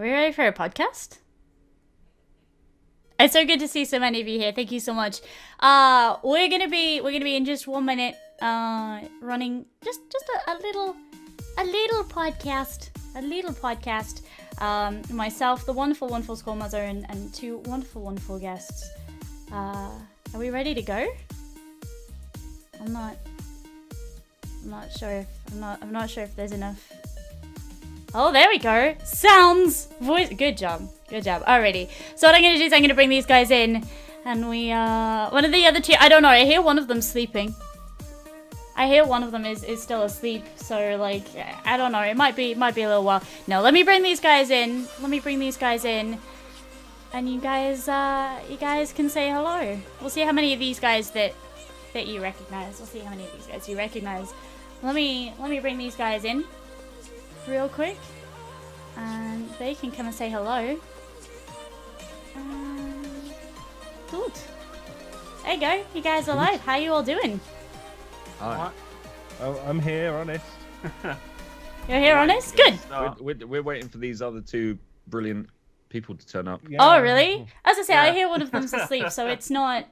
Are we ready for a podcast? It's so good to see so many of you here. Thank you so much. We're gonna be in just 1 minute, running just a little podcast. Myself, the wonderful Skull Mother, and two wonderful guests. Are we ready to go? I'm not sure if there's enough. Oh, there we go. Sounds, voice. Good job. Alrighty. So what I'm gonna do is I'm gonna bring these guys in, and one of the other two. I don't know. I hear one of them sleeping. I hear one of them is still asleep. So like, I don't know. It might be a little while. No, let me bring these guys in. And you guys can say hello. We'll see how many of these guys that you recognize. Let me bring these guys in real quick, and they can come and say hello. Good. There you go. You guys are live. How you all doing? Hi. Oh, I'm here, honest. You're here, honest? Good. We're waiting for these other two brilliant people to turn up. Yeah. Oh, really? As I say, I hear one of them's asleep, so it's not.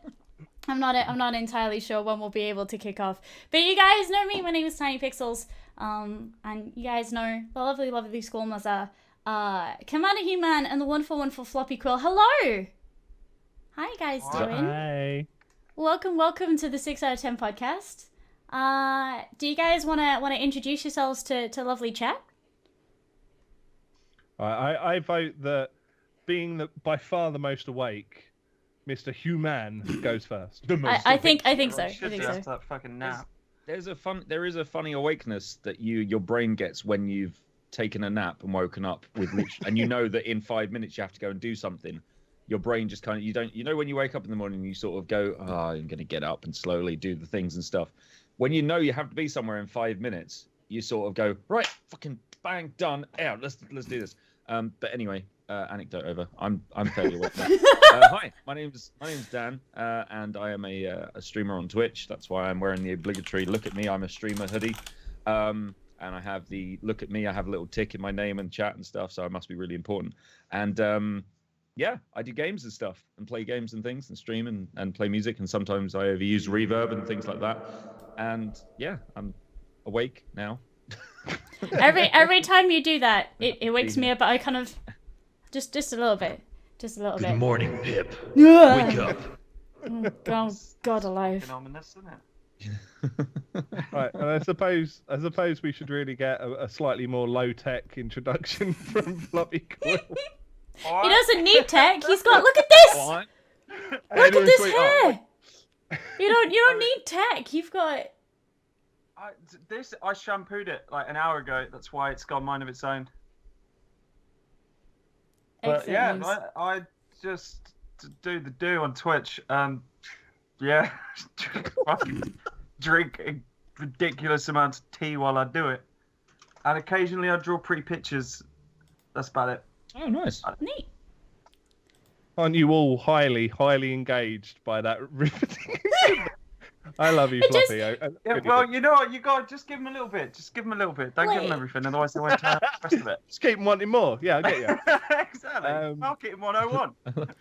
I'm not entirely sure when we'll be able to kick off. But you guys know me. My name is Tiny Pixels. And you guys know the lovely Skull Mother, CMDRHughMan, and the wonderful FloppyQuill. Hello. How you guys doing? Hi. Welcome to the 6 out of 10 podcast. Do you guys wanna introduce yourselves to lovely chat? I vote that being by far the most awake, Mr. Human goes first. I think so. That fucking nap. There is a funny awakeness that your brain gets when you've taken a nap and woken up with and you know that in 5 minutes you have to go and do something. Your brain just kind of, when you wake up in the morning, you sort of go, I'm going to get up and slowly do the things and stuff. When you know you have to be somewhere in 5 minutes, you sort of go, right, fucking bang, done, out, let's do this. But anyway, anecdote over. I'm fairly awake now. Hi, my name's Dan, and I am a streamer on Twitch. That's why I'm wearing the obligatory "Look at me, I'm a streamer" hoodie. And I have the "Look at me." I have a little tick in my name and chat and stuff, so I must be really important. And yeah, I do games and stuff, and play games and things, and stream and play music, and sometimes I overuse reverb and things like that. And yeah, I'm awake now. Every time you do that, it wakes me up. But I kind of just a little bit. Good morning, Pip. Wake up. Oh, God alive. Ominous, isn't it? Right, and I suppose we should really get a slightly more low-tech introduction from FloppyQuill. He doesn't need tech. He's got. Look at this. What? Look at this hair. You don't need tech. You've got. I shampooed it like an hour ago. That's why it's got a mind of its own. But Excellent. yeah, I just do the do on Twitch. Yeah, fucking drink a ridiculous amounts of tea while I do it, and occasionally I draw pretty pictures. That's about it. Oh, nice. Neat. Aren't you all highly engaged by that riveting? I love you, It just- Floppy. Yeah, well, you know what? You got to just give them a little bit. Just give them a little bit. Don't give them everything, otherwise they won't turn the rest of it. Just keep them wanting more. Yeah, I get you. Exactly. Market 101.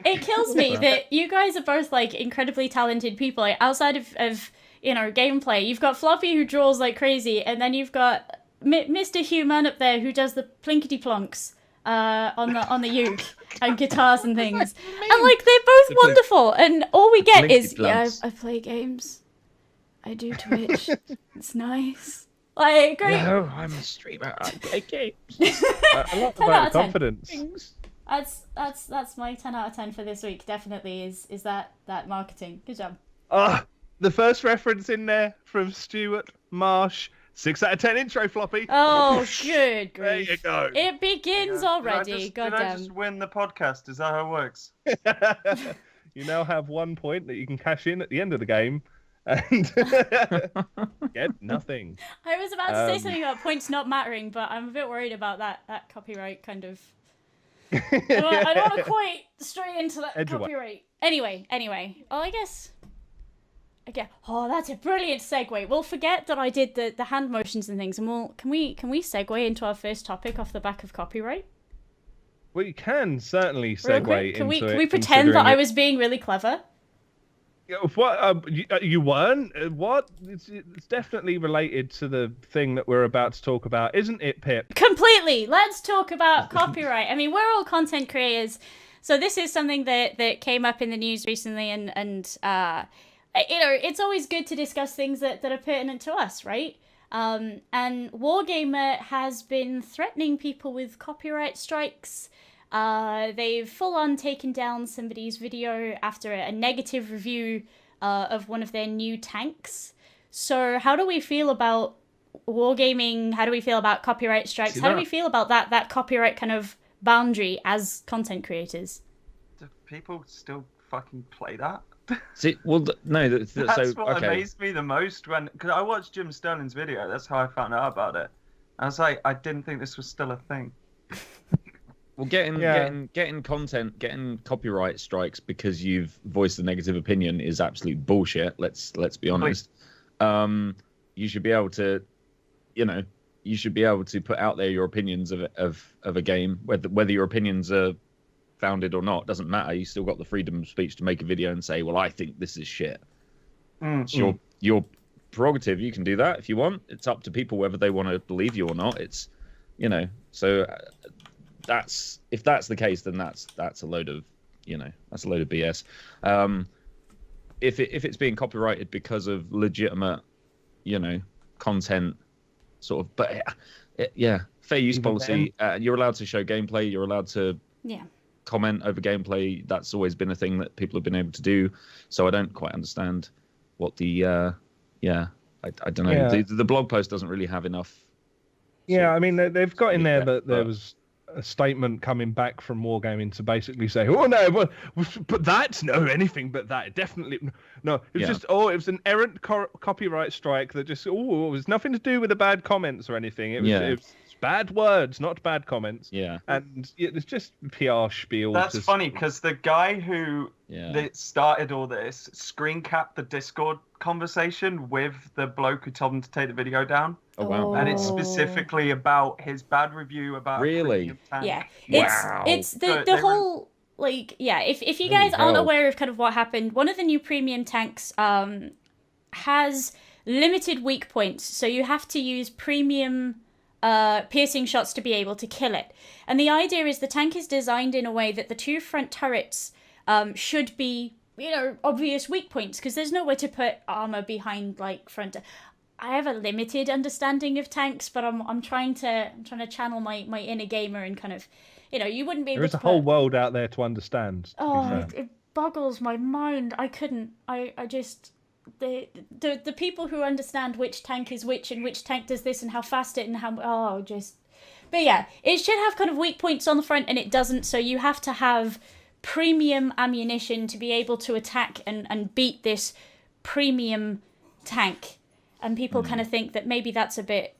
It kills me that you guys are both like incredibly talented people. Like, outside of gameplay, you've got Floppy who draws like crazy, and then you've got Mr. Human up there who does the plinkety plonks on the uke and guitars and things. And like they're both wonderful, and all we get is I play games. I do Twitch. It's nice. Like, great. No, I'm a streamer. I play games. I love the vote of confidence. That's my 10 out of 10 for this week. Definitely is that marketing. Good job. The first reference in there from Stuart Marsh. 6 out of 10 intro, Floppy. Oh, good There grief. you go. It begins already. Did I Goddamn. just win the podcast? Is that how it works? You now have 1 point that you can cash in at the end of the game, and get nothing. I was about to say something about points not mattering, but I'm a bit worried about that copyright kind of. I don't want to quite stray into that Edge away. copyright. Anyway. Well, I guess. Okay. Oh, that's a brilliant segue. We'll forget that I did the hand motions and things, and can we segue into our first topic off the back of copyright? Well, you can certainly Real segue quick, can into we it. pretend that I considering was being really clever? What? You weren't? What? It's definitely related to the thing that we're about to talk about, isn't it, Pip? Completely. Let's talk about copyright. I mean, we're all content creators, so this is something that came up in the news recently, and you know, it's always good to discuss things that are pertinent to us, right? And Wargamer has been threatening people with copyright strikes. They've full on taken down somebody's video after a negative review of one of their new tanks. So how do we feel about wargaming? How do we feel about copyright strikes? How do we feel about that copyright kind of boundary as content creators? Do people still fucking play that? See, well, no. That's So, what okay. amazed me the most because I watched Jim Sterling's video. That's how I found out about it. I was like, I didn't think this was still a thing. Well, getting copyright strikes because you've voiced a negative opinion is absolute bullshit. Let's be honest. You should be able to, you should be able to put out there your opinions of a game, whether your opinions are founded or not, doesn't matter. You still got the freedom of speech to make a video and say, well, I think this is shit. It's your prerogative. You can do that if you want. It's up to people whether they want to believe you or not. It's, so if that's the case, then that's a load of, that's a load of BS. If it's being copyrighted because of legitimate, content, sort of, but fair use policy. You're allowed to show gameplay. You're allowed to comment over gameplay. That's always been a thing that people have been able to do. So I don't quite understand what the I don't know. Yeah. The blog post doesn't really have enough. Yeah, I mean they've got in there that there was a statement coming back from Wargaming to basically say, oh no, but that's no anything but that, definitely no. It was just it was an errant copyright strike that just it was nothing to do with the bad comments or anything. It was bad words, not bad comments. Yeah, and it's just PR spiel. That's funny because the guy who that started all this screen capped the Discord conversation with the bloke who told him to take the video down. Oh wow! And it's specifically about his bad review about really. Yeah, wow. It's the whole If you guys aren't aware of kind of what happened, one of the new premium tanks has limited weak points, so you have to use premium piercing shots to be able to kill it. And the idea is the tank is designed in a way that the two front turrets should be, obvious weak points, because there's nowhere to put armor behind front. I have a limited understanding of tanks, but I'm trying to channel my inner gamer and kind of, you wouldn't be able to. There's a whole world out there to understand. It boggles my mind. I couldn't. I just. The people who understand which tank is which and which tank does this and how fast it and how but yeah, it should have kind of weak points on the front and it doesn't, so you have to have premium ammunition to be able to attack and beat this premium tank, and people kind of think that maybe that's a bit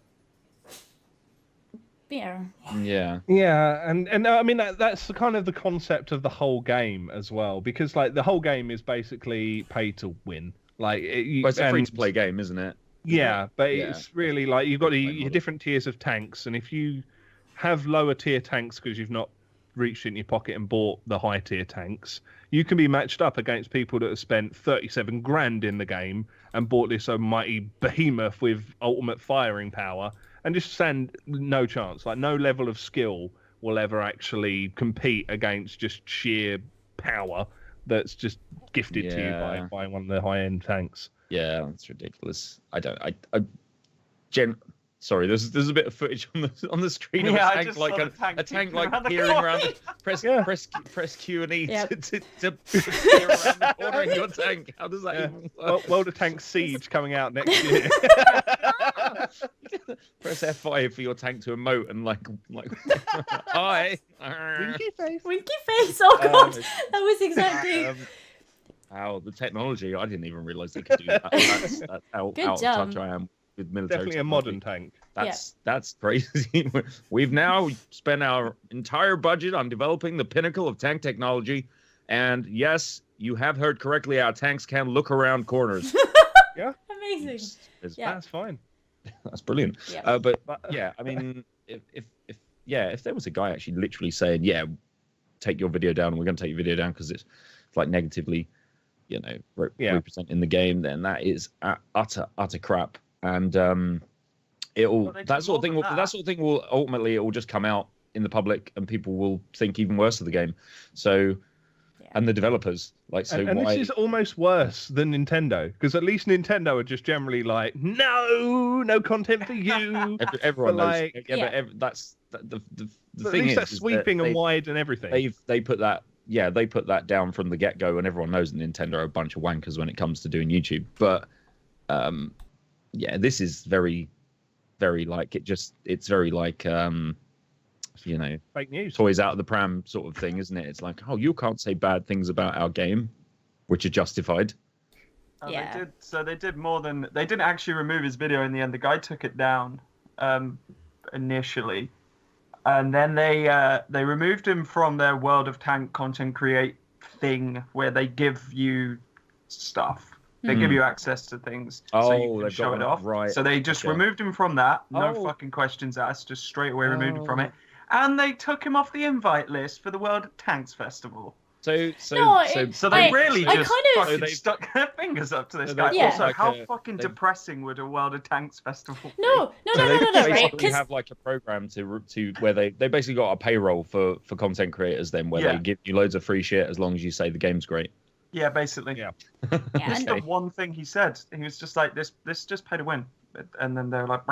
yeah and I mean that's kind of the concept of the whole game as well, because the whole game is basically pay to win. It's a free-to-play game, isn't it? Yeah, but it's really you've got your different tiers of tanks, and if you have lower tier tanks because you've not reached in your pocket and bought the high tier tanks, you can be matched up against people that have spent 37 grand in the game and bought this almighty behemoth with ultimate firing power and just stand no chance. No level of skill will ever actually compete against just sheer power that's just gifted to you by one of the high-end tanks. Yeah, that's ridiculous. Sorry, there's a bit of footage on the screen of a tank peering around. Press Q and E to peer around the corner in your tank. How does that even work? World of Tanks Siege coming out next year. Press F5 for your tank to emote and hi. Winky face. Oh god, that was exactly. Wow, the technology! I didn't even realise they could do that. That's how out of touch I am with military. Definitely a modern tank. That's crazy. We've now spent our entire budget on developing the pinnacle of tank technology, and yes, you have heard correctly. Our tanks can look around corners. Yeah, amazing. That's fine. That's brilliant. Yeah. But yeah, I mean, if if there was a guy actually literally saying, yeah, take your video down, and we're going to take your video down because it's like negatively, representing the game, then that is utter crap. And that sort of thing will ultimately, it will just come out in the public, and people will think even worse of the game. So, and the developers, this is almost worse than Nintendo, because at least Nintendo are just generally like, no content for you. Everyone knows. That's the thing. That's sweeping and wide and everything. They put that. Yeah, they put that down from the get-go, and everyone knows that Nintendo are a bunch of wankers when it comes to doing YouTube. But this is very, very it's very like fake news, toys out of the pram sort of thing, isn't it? It's like, oh, you can't say bad things about our game, which are justified. They did more than, they didn't actually remove his video in the end. The guy took it down initially, and then they removed him from their World of Tank content create thing, where they give you stuff. They give you access to things, so you can show it off. Right. So they just removed him from that. No fucking questions asked. Just straight away removed him from it. And they took him off the invite list for the World of Tanks Festival. So they stuck their fingers up to this guy. Yeah. Also, how fucking depressing would a World of Tanks Festival be? No, right? They have like a program to where they basically got a payroll for content creators then, where they give you loads of free shit as long as you say the game's great. Yeah, basically. Yeah. That's the one thing he said. He was just like, this just pay to win. And then they're like,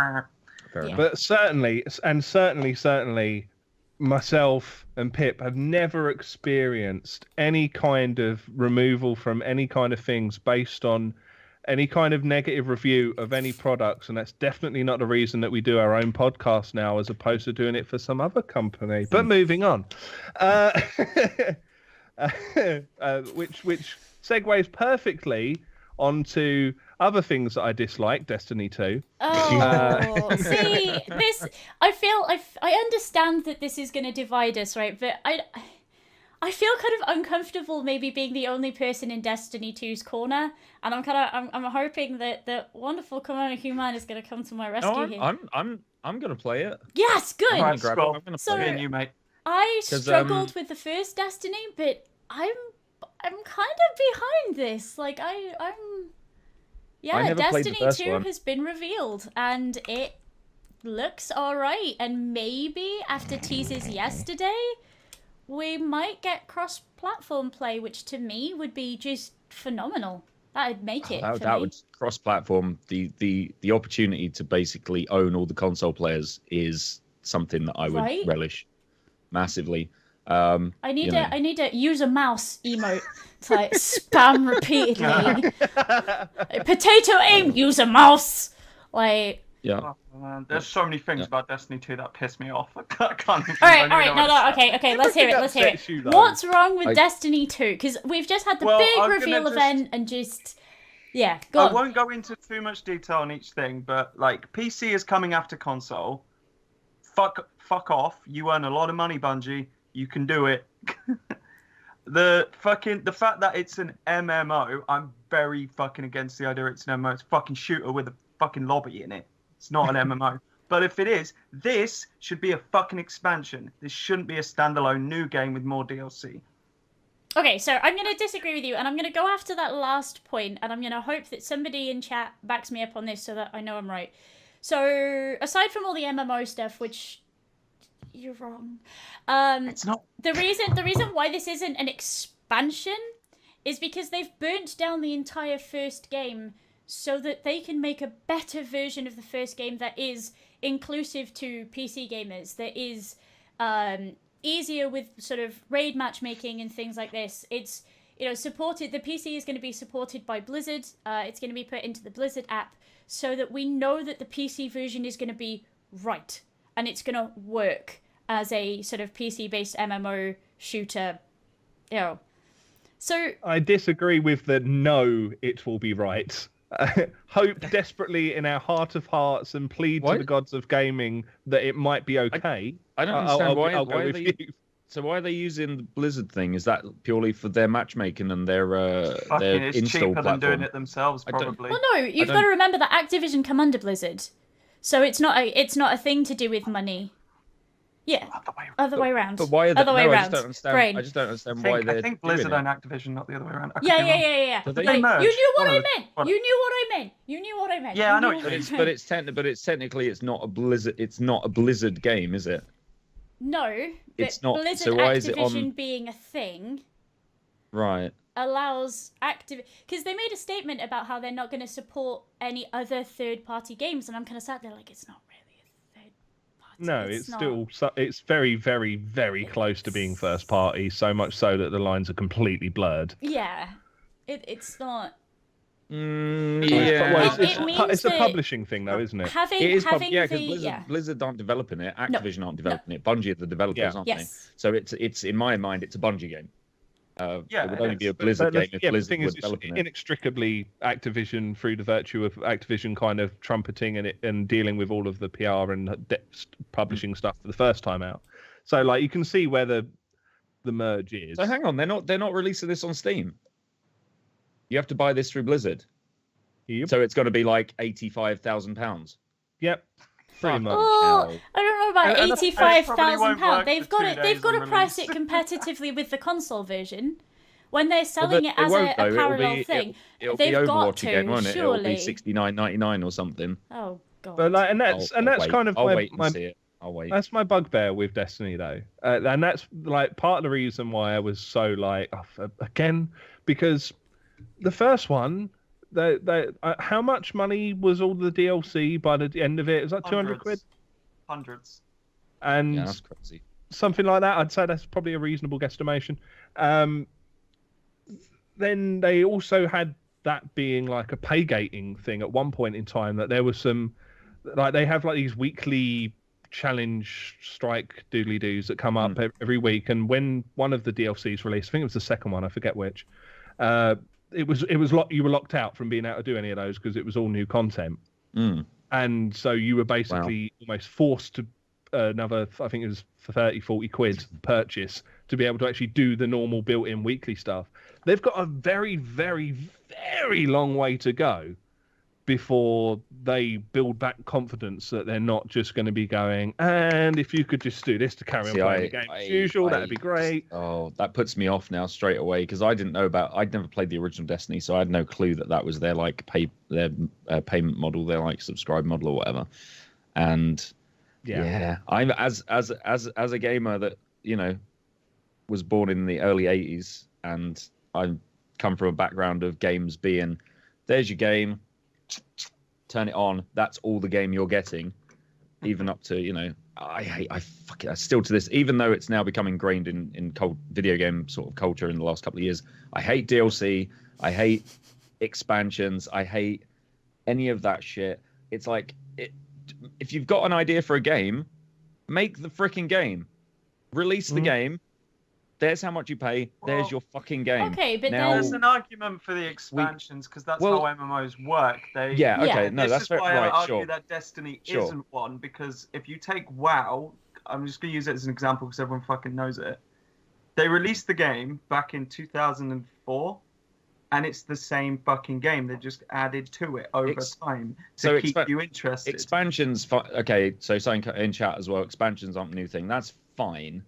But certainly, myself and Pip have never experienced any kind of removal from any kind of things based on any kind of negative review of any products, and that's definitely not the reason that we do our own podcast now, as opposed to doing it for some other company. But moving on, which segues perfectly onto other things that I dislike, Destiny 2. See, this, I understand that this is going to divide us, right? But I feel kind of uncomfortable maybe being the only person in Destiny 2's corner, and I'm hoping that the wonderful Commander HughMan is going to come to my rescue here. I'm going to play it. Yes, good. I'm going to play it. You, mate. I struggled with the first Destiny, but I'm kind of behind this. Like Destiny 2 has been revealed, and it looks alright. And maybe after teasers yesterday, we might get cross-platform play, which to me would be just phenomenal. That'd make it. That would cross-platform. The opportunity to basically own all the console players is something that I would relish massively. I need a use a mouse emote to like spam repeatedly. Potato aim, use a mouse. Like Oh, man. There's so many things about Destiny 2 that piss me off. I can't even All right, okay, let's hear it. What's wrong with Destiny 2? Because we've just had the big reveal event and just... Yeah, go on. I won't go into too much detail on each thing, but like PC is coming after console. Fuck off. You earn a lot of money, Bungie. You can do it. The fact that it's an MMO, I'm very fucking against the idea it's an MMO. It's a fucking shooter with a fucking lobby in it. It's not an MMO. But if it is, this should be a fucking expansion. This shouldn't be a standalone new game with more DLC. Okay, so I'm going to disagree with you, and I'm going to go after that last point, and I'm going to hope that somebody in chat backs me up on this so that I know I'm right. So, aside from all the MMO stuff, which you're wrong, it's not. The reason why this isn't an expansion is because they've burnt down the entire first game so that they can make a better version of the first game that is inclusive to PC gamers, that is easier with sort of raid matchmaking and things like this. It's supported. The PC is going to be supported by Blizzard. It's going to be put into the Blizzard app so that we know that the PC version is going to be right and it's going to work as a sort of PC-based MMO shooter. So I disagree with the no, it will be right. Hope desperately in our heart of hearts and plead to the gods of gaming that it might be okay. I don't understand why are they using the Blizzard thing? Is that purely for their matchmaking and their it's install cheaper platform? than doing it themselves, probably. Well, no, you've got to remember that Activision come under Blizzard, so it's not a thing to do with money. Yeah, Other way around. other way around. But why are they? Other way No, I round. just don't understand. Brain. I just don't understand why they're I think doing Blizzard it. own Activision, not the other way around. I could Yeah, be wrong. yeah. Do they Like, merge? you knew what One I of the- meant. one- You knew what I meant. You knew what I meant. Yeah, You I know knew what what you I mean. meant. But it's technically it's not a Blizzard. It's not a Blizzard game, is it? No, It's but not. Blizzard So why is it Activision on? being a thing Right. allows because they made a statement about how they're not going to support any other third-party games, and I'm kind of sat there like it's not really a third party. No, it's not. still it's very, very, very close to being first party. So much so that the lines are completely blurred. Yeah, it's not. Yeah. Well, It means it's a that publishing thing, though, isn't it? Having It is having because the Blizzard aren't developing it. Activision aren't developing it. Bungie are the developers, Yeah. aren't Yes. they? So it's in my mind, it's a Bungie game. Yeah, it would it only is. be a But Blizzard game if the Blizzard thing were is, it's developing it. inextricably Activision through the virtue of Activision kind of trumpeting and dealing with all of the PR and publishing stuff for the first time out. So like you can see where the merge is. So hang on, they're not releasing this on Steam. You have to buy this through Blizzard. Yep. So it's going to be like £85,000. Yep. Pretty much. Oh, I don't know about And it £85,000. probably won't work They've for got 2 it. days They've got to on price release. it competitively with the console version. When they're selling it They as won't, though. a parallel thing, It'll they've be got Overwatch to, again, won't it? It'll be surely. $69.99 or something. Oh god. But like, and that's I'll wait. kind of I'll my, wait and my see it. I'll wait. that's my bugbear with Destiny though, and that's like part of the reason why I was so like again because the first one. How much money was all the DLC by the end of it? It was like 200 quid, Hundreds. and Yeah, that's crazy. something like that. I'd say that's probably a reasonable guesstimation. Then they also had that being like a pay gating thing at one point in time. That there was some, like they have like these weekly challenge strike doodly doos that come up every week. And when one of the DLCs released, I think it was the second one, I forget which. It was you were locked out from being able to do any of those because it was all new content. And so you were basically almost forced to another, I think it was for 30, 40 quid purchase to be able to actually do the normal built-in weekly stuff. They've got a very, very, very long way to go before they build back confidence that they're not just going to be going, and if you could just do this to carry on playing the game as usual, that'd be great. Oh, that puts me off now straight away because I didn't know I'd never played the original Destiny, so I had no clue that was their like payment model, their like subscribe model or whatever. And yeah, I'm as a gamer that was born in the early 80s, and I come from a background of games being there's your game. Turn it on. That's all the game you're getting, even up to I still to this, even though it's now become ingrained in video game sort of culture in the last couple of years. I hate DLC. I hate expansions. I hate any of that shit. It's like if you've got an idea for a game, make the freaking game. Release the game. There's how much you pay. There's your fucking game. Okay, but now, There's an argument for the expansions because that's how MMOs work. No, that's why right. I argue Sure. that Destiny isn't one because if you take WoW, I'm just gonna use it as an example because everyone fucking knows it. They released the game back in 2004, and it's the same fucking game. They just added to it over time to keep you interested. Expansions, okay. So saying in chat as well, expansions aren't a new thing. That's fine.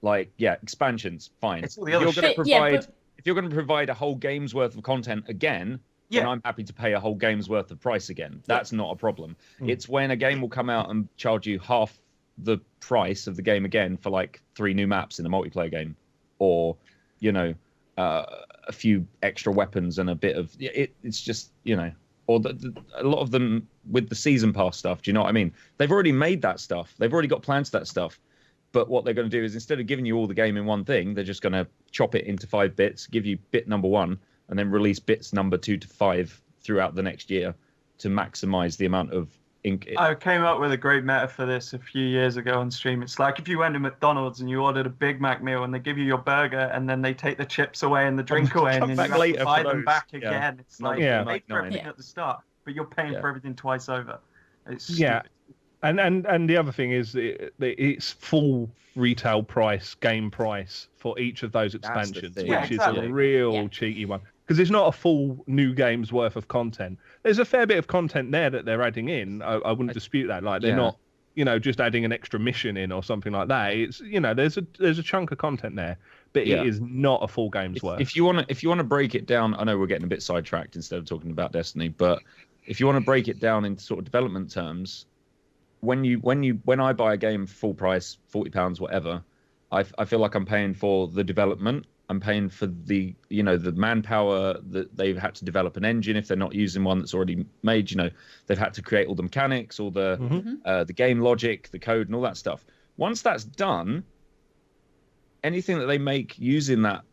Like, yeah, expansions, fine. It's all the other shit. If you're going to provide a whole game's worth of content again, then I'm happy to pay a whole game's worth of price again. That's not a problem. It's when a game will come out and charge you half the price of the game again for like 3 new maps in a multiplayer game, or a few extra weapons and a bit of it's just or a lot of them with the season pass stuff. Do you know what I mean? They've already made that stuff. They've already got plans for that stuff. But what they're going to do is instead of giving you all the game in one thing, they're just going to chop it into 5 bits, give you bit number 1, and then release bits number 2 to 5 throughout the next year to maximize the amount of ink. I came up with a great meta for this a few years ago on stream. It's like if you went to McDonald's and you ordered a Big Mac meal and they give you your burger and then they take the chips away and the drink away and then you have to buy them back again. It's like you paid for everything at the start, but you're paying for everything twice over. It's stupid. And the other thing is it's full retail price, game price for each of those expansions, which is a real cheeky one. Because it's not a full new game's worth of content. There's a fair bit of content there that they're adding in. I wouldn't dispute that. Like they're not, just adding an extra mission in or something like that. It's there's a chunk of content there, but it is not a full game's worth. If you want to break it down, I know we're getting a bit sidetracked instead of talking about Destiny, but if you want to break it down into sort of development terms, when I buy a game full price, £40, whatever, I feel like I'm paying for the development. I'm paying for the the manpower that they've had to develop an engine if they're not using one that's already made. They've had to create all the mechanics, all the game logic, the code, and all that stuff. Once that's done, anything that they make using that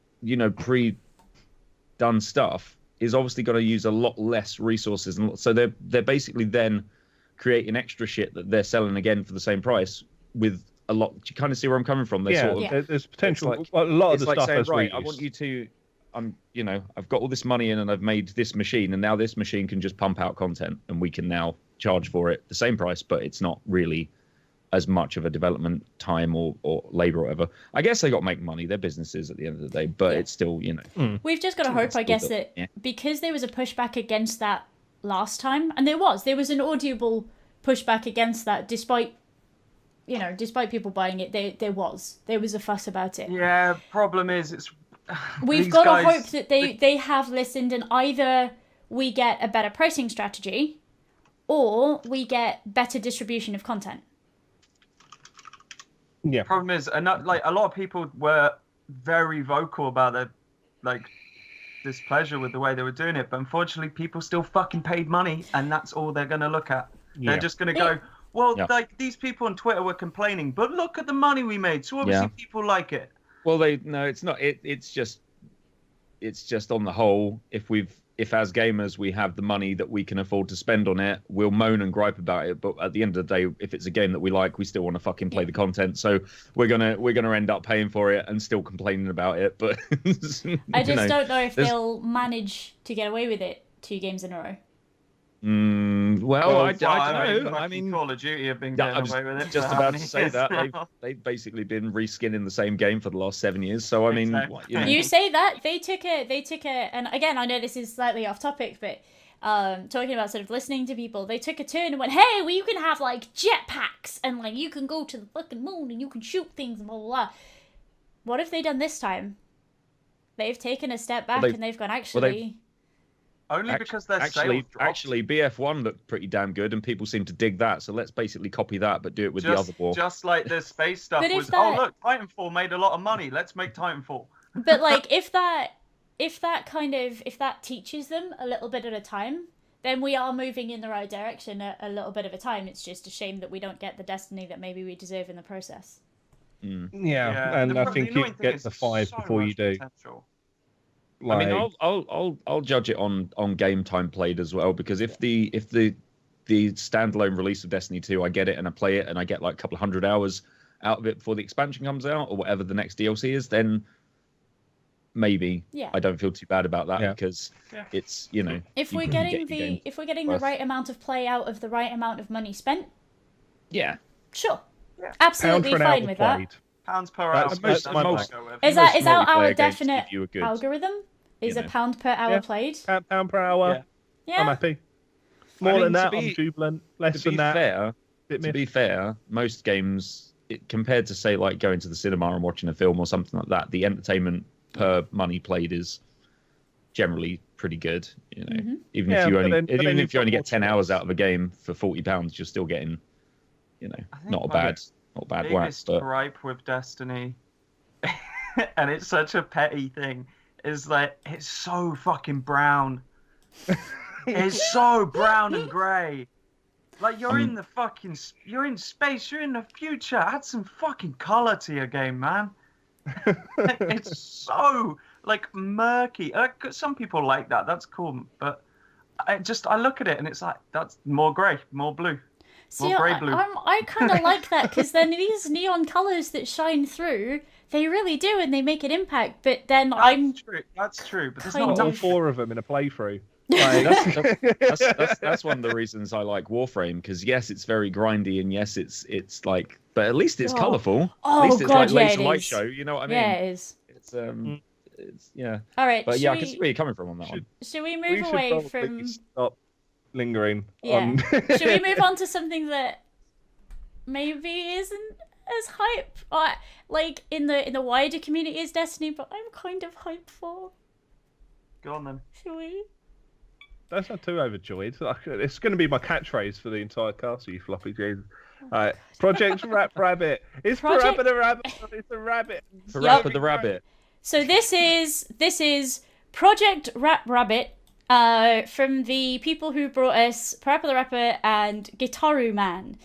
pre-done stuff is obviously going to use a lot less resources, and so they're basically then creating extra shit that they're selling again for the same price with a lot. Do you kind of see where I'm coming from? There's potential. A lot of the stuff saying, as right, reused. I want you to. I've got all this money in, and I've made this machine, and now this machine can just pump out content, and we can now charge for it the same price, but it's not really as much of a development time or labor or whatever. I guess they got to make money. They're businesses at the end of the day, but it's still, We've just got to hope, I guess, that because there was a pushback against that last time, and there was an audible pushback against that, despite people buying it, there was a fuss about it. Yeah, problem is we've got to hope that they have listened, and either we get a better pricing strategy or we get better distribution of content. Yeah. Problem is, a lot of people were very vocal about their displeasure with the way they were doing it, but unfortunately people still fucking paid money, and that's all they're going to look at. They're just going to go, well, these people on Twitter were complaining, but look at the money we made, so obviously people like it. Well, it's not. It's just on the whole, if as gamers we have the money that we can afford to spend on it, we'll moan and gripe about it. But at the end of the day, if it's a game that we like, we still want to fucking play the content. So we're gonna end up paying for it and still complaining about it. But I just don't know if they'll manage to get away with it 2 games in a row. I don't know. I mean, Call of Duty have been getting away with it. Just about to say that they've basically been reskinning the same game for the last 7 years. So I mean, you say that they took a, and again, I know this is slightly off topic, but talking about sort of listening to people, they took a turn and went, hey, well, you can have like jetpacks and like you can go to the fucking moon and you can shoot things and blah blah blah. What have they done this time? They've taken a step back and they've gone, actually. Only because they're actually, BF1 looked pretty damn good, and people seem to dig that. So let's basically copy that, but do it with the other war. Just like the space stuff was. Oh look, Titanfall made a lot of money. Let's make Titanfall. But like, if that teaches them a little bit at a time, then we are moving in the right direction a little bit of a time. It's just a shame that we don't get the Destiny that maybe we deserve in the process. Yeah, and I think you get the 5 before you do. I mean, I'll judge it on game time played as well, because if the standalone release of Destiny 2, I get it and I play it and I get like a couple of 100 hours out of it before the expansion comes out or whatever the next DLC is, then maybe I don't feel too bad about that because it's if we're getting the right amount of play out of the right amount of money spent, sure, absolutely fine with that. Pounds per hour. Is that our definite algorithm? Is a pound per hour played? Pound per hour. Yeah. I'm happy. More than that, I'm jubilant. Less than that. To be fair, most games, compared to say like going to the cinema and watching a film or something like that, the entertainment per money played is generally pretty good. Even if you only get 10 hours out of a game for £40, you're still getting, not a bad whack. Biggest gripe with Destiny, and it's such a petty thing, is like it's so fucking brown. It's so brown and grey. Like you're in space, you're in the future. Add some fucking colour to your game, man. It's so like murky. Some people like that. That's cool, but I look at it and it's like that's more grey, more blue. See, I kind of like that, because then these neon colours that shine through, they really do, and they make an impact. But then That's true. But there's not all 4 of them in a playthrough. That's one of the reasons I like Warframe, because yes, it's very grindy, and yes, it's like, but at least it's colourful. Oh, at least it's God, like laser light show. You know what I mean? Yeah, it is. It's yeah. All right. But I can see where you're coming from on that one. Should we move away from? Stop lingering. Yeah. Should we move on to something that maybe isn't as hype, like in the wider community as Destiny, but I'm kind of hyped for. Go on then. Shall we? Don't sound too overjoyed. It's going to be my catchphrase for the entire castle, you floppy Jesus. Alright, Project Rap Rabbit. It's Project... for Rabbit. It's a rabbit. For the rabbit. So this is Project Rap Rabbit, from the people who brought us Parappa the Rapper and GuitarHughMan.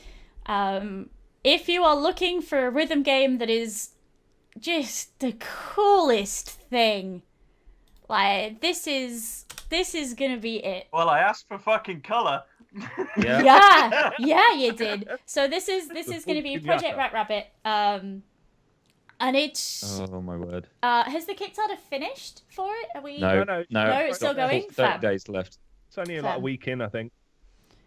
If you are looking for a rhythm game that is just the coolest thing, like this is gonna be it. Well, I asked for fucking colour. Yeah, you did. So this is gonna be Project Rap Rabbit. And it's Oh my word. has the Kickstarter finished for it? Are we? No, it's still going. 30 days left. It's only like a week in, I think.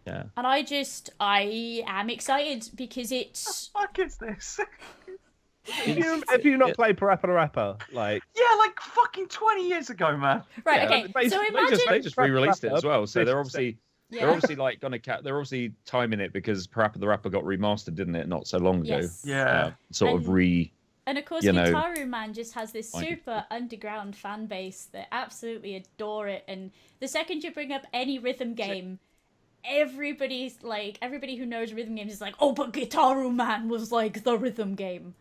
Yeah. And I am excited because it's. What the fuck is this? Have you not played Parappa the Rapper? Like, Yeah, like fucking 20 years ago, man. Right. Yeah, Okay. So imagine. They just re-released it as well, so they're 50%. obviously Yeah. they're obviously like gonna they're obviously timing it because Parappa the Rapper got remastered, didn't it, not so long ago? Yes. Yeah. Sort of And of course, you know, GuitarHughMan just has this super underground fan base that absolutely adore it. And the second you bring up any rhythm game, everybody who knows rhythm games is like, oh, but GuitarHughMan was like the rhythm game.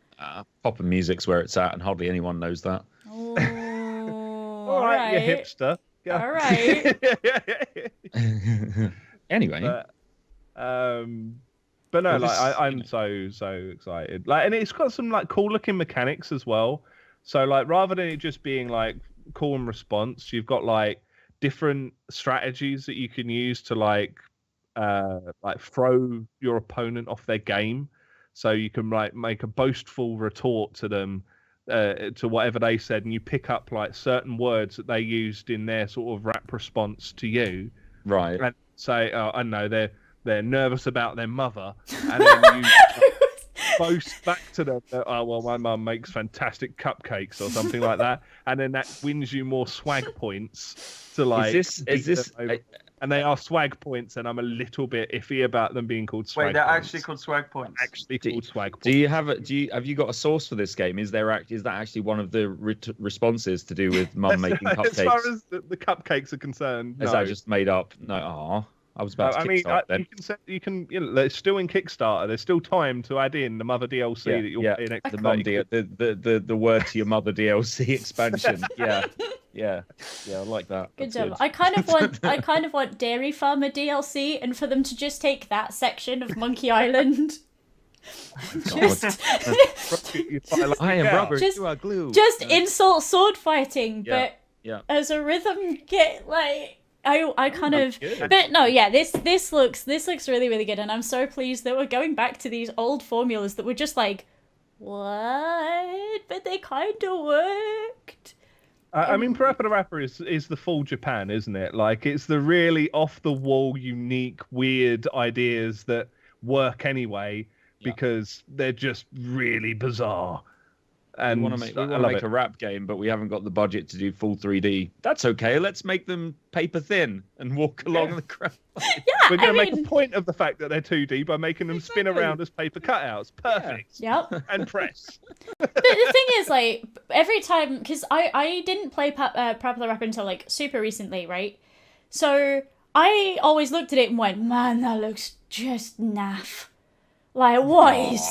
pop and music's where it's at, and hardly anyone knows that. Oh, all right, you hipster. Yeah. All right. Anyway. But no, Well, like I'm so excited. Like, and it's got some like cool looking mechanics as well. So like, rather than it just being like call and response, you've got like different strategies that you can use to like throw your opponent off their game. So you can like make a boastful retort to them, to whatever they said, and you pick up like certain words that they used in their sort of rap response to you. Right. And say, oh, I know they're nervous about their mother, and then you boast back to them that, oh well, my mum makes fantastic cupcakes or something like that, and then that wins you more swag points to like. Is this? And they are swag points, and I'm a little bit iffy about them being called swag. Wait, they're points. actually called swag points. Actually called swag points. Do you have you got a source for this game? Is that actually one of the responses to do with mum making cupcakes? As far as the cupcakes are concerned, Is no. that just made up? No, I was about to kickstart then. you can, they're still in Kickstarter. There's still time to add in the mother DLC that you'll pay an extra the mum 30 the word to your mother DLC expansion. Yeah, I like that. Good That's job. I kind of want Dairy Farmer DLC, and for them to just take that section of Monkey Island. Just I am rubber. Just- You are glue. just insult sword fighting, Yeah, but yeah. as a rhythm get like I kind of good. but no, yeah, this looks really, really good, and I'm so pleased that we're going back to these old formulas that were just like, what? But they kind of worked. I mean, Parappa the Rapper is the full Japan, isn't it? Like, it's the really off-the-wall, unique, weird ideas that work anyway because they're just really bizarre. And we want to make a rap game, but we haven't got the budget to do full 3D. That's okay. Let's make them paper thin and walk along the ground. We're going to make a point of the fact that they're 2D by making them spin around as paper cutouts. Perfect. Yep. And press. But the thing is, like, every time, because I didn't play Parappa the Rapper until, like, super recently, right? So I always looked at it and went, man, that looks just naff. Like, what is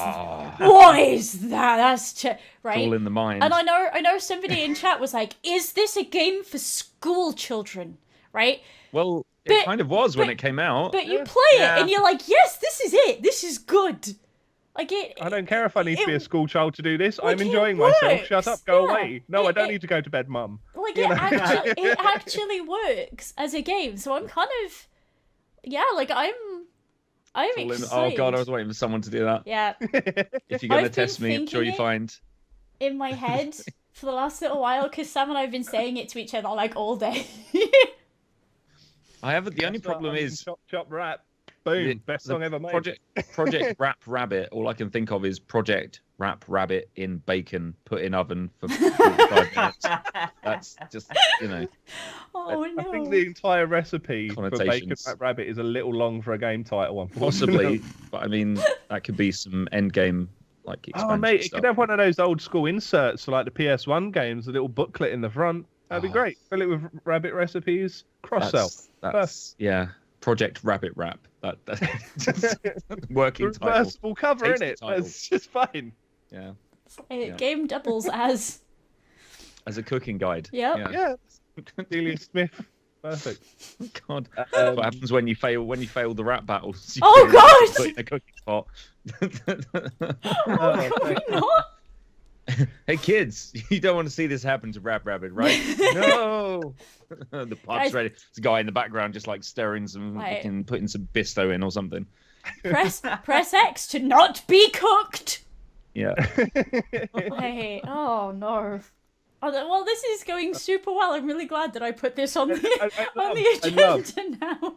that? That's right. It's all in the mind. And I know somebody in chat was like, is this a game for school children? Right? Well, But- it kind of was when it came out. But you play it and you're like, yes, this is it. This is good. Like it. I don't care if I need to be a school child to do this. like, I'm it enjoying myself. works, Shut up. Go yeah. away. No, I don't It- need to go to bed, Mum. Like You know? it actually works as a game. So I'm kind of, like I'm excited. Oh god, I was waiting for someone to do that. Yeah. If you're going to I've been test me, I'm sure you thinking it. find. In my head for the last little while, because Sam and I have been saying it to each other like all day. I haven't. The only problem is Chop rap. Boom. Best song ever made. Project Rap Rabbit. All I can think of is Project wrap rabbit in bacon, put in oven for 45 minutes. That's just, Oh no. I think the entire recipe for bacon Connotations. wrap rabbit is a little long for a game title, unfortunately. Possibly, but I mean, that could be some end game like expansion Oh mate, it stuff. could have one of those old school inserts for like the PS1 games, a little booklet in the front. That'd be great. Fill it with rabbit recipes. Cross-sell. That's yeah. Project Rabbit Wrap. That's just working title. Reversible cover, Tasty innit? title. That's just fine. Yeah. Game doubles as a cooking guide. Yep. Yeah. Delia Smith. Perfect. God. That's what happens when you fail the rap battles. You Oh, God! Put in a cooking pot. Not. Hey kids, you don't want to see this happen to Rap Rabbit, right? No. The pot's Guys- ready. There's a guy in the background just like stirring some, Right. putting some bisto in or something. Press X to not be cooked. Yeah. Hey, oh no. Well, this is going super well. I'm really glad that I put this on the on the agenda now.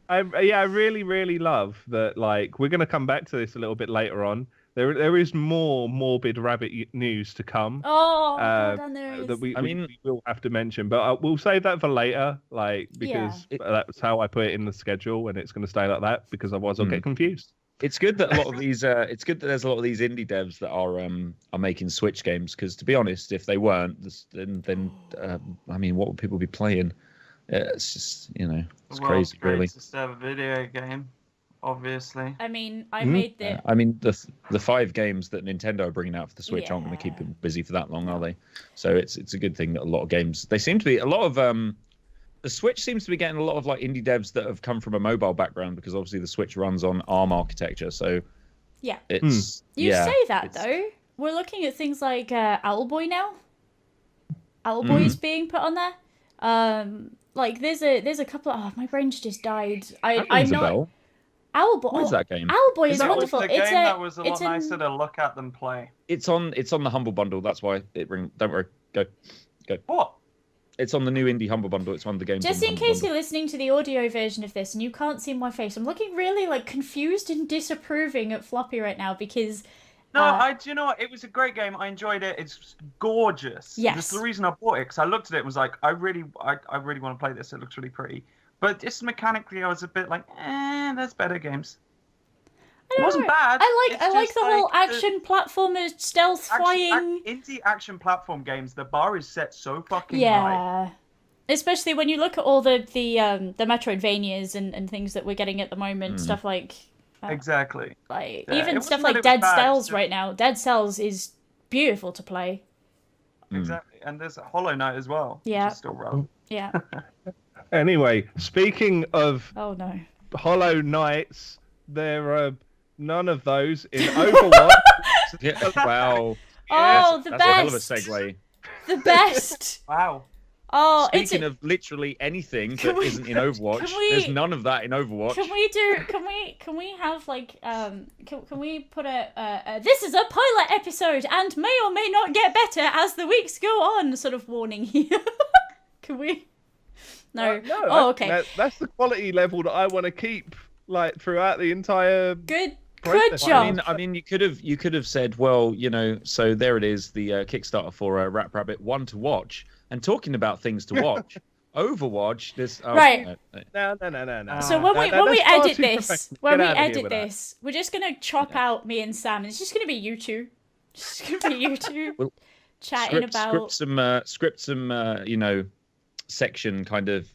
I really, really love that. Like, we're going to come back to this a little bit later on. There is more morbid rabbit news to come. Oh, God, and there is. That we will have to mention, but we'll save that for later. Like, because that's how I put it in the schedule, and it's going to stay like that because otherwise I'll get confused. It's good that a lot of these. It's good that there's a lot of these indie devs that are making Switch games. Because to be honest, if they weren't, then I mean, what would people be playing? It's just it's crazy, really. It's just a video game, obviously. I mean, I made the. I mean, the 5 games that Nintendo are bringing out for the Switch aren't going to keep people busy for that long, are they? So it's a good thing that a lot of games. They seem to be a lot of the Switch seems to be getting a lot of like indie devs that have come from a mobile background because obviously the Switch runs on ARM architecture. So Yeah. it's You say that though. We're looking at things like Owlboy now. Owlboy is being put on there. Like there's a couple. Oh, my brain's just died. I'm not. Owlboy. What is that game? Owlboy is That was wonderful. the It's game that was a lot nicer to look at than play. It's on the Humble Bundle. That's why it ring. Don't worry. Go. What? It's on the new indie Humble Bundle. It's one of the games. Just on in the case Humble you're listening to the audio version of this and you can't see my face, I'm looking really like confused and disapproving at Floppy right now because. No, do you know what? It was a great game. I enjoyed it. It's gorgeous. Yes. That's the reason I bought it because I looked at it and was like, I really want to play this. It looks really pretty. But just mechanically, I was a bit like, there's better games. It wasn't bad. I like the whole action platformer stealth flying. Indie action platform games, the bar is set so fucking high. Yeah. Especially when you look at all the Metroidvanias and things that we're getting at the moment, stuff like Exactly. like Yeah, even it stuff wasn't like that it Dead was bad, Cells it's just- right now. Dead Cells is beautiful to play. Exactly. And there's Hollow Knight as well. Yeah. Which is still relevant. Yeah. Anyway, speaking of Oh no. Hollow Knights, there are none of those in Overwatch. Yeah, wow. Oh, the That's a hell of a best. segue. The best. Wow. Oh, Speaking of literally anything that isn't in Overwatch, can we- there's none of that in Overwatch. Can we have like can we put a this is a pilot episode and may or may not get better as the weeks go on sort of warning here. Can we? No. No, Oh, okay. That's the quality level that I want to keep, like throughout the entire. Good process. job. I mean, you could have said, well, so there it is, the Kickstarter for Rap Rabbit 1 to watch, and talking about things to watch. Overwatch, this Right. No. So when we that's far edit too this, professional. when Get we out of here edit with that. this, we're just gonna chop out me and Sam. It's just gonna be you two. Just gonna be you two Well, chatting about. script some section kind of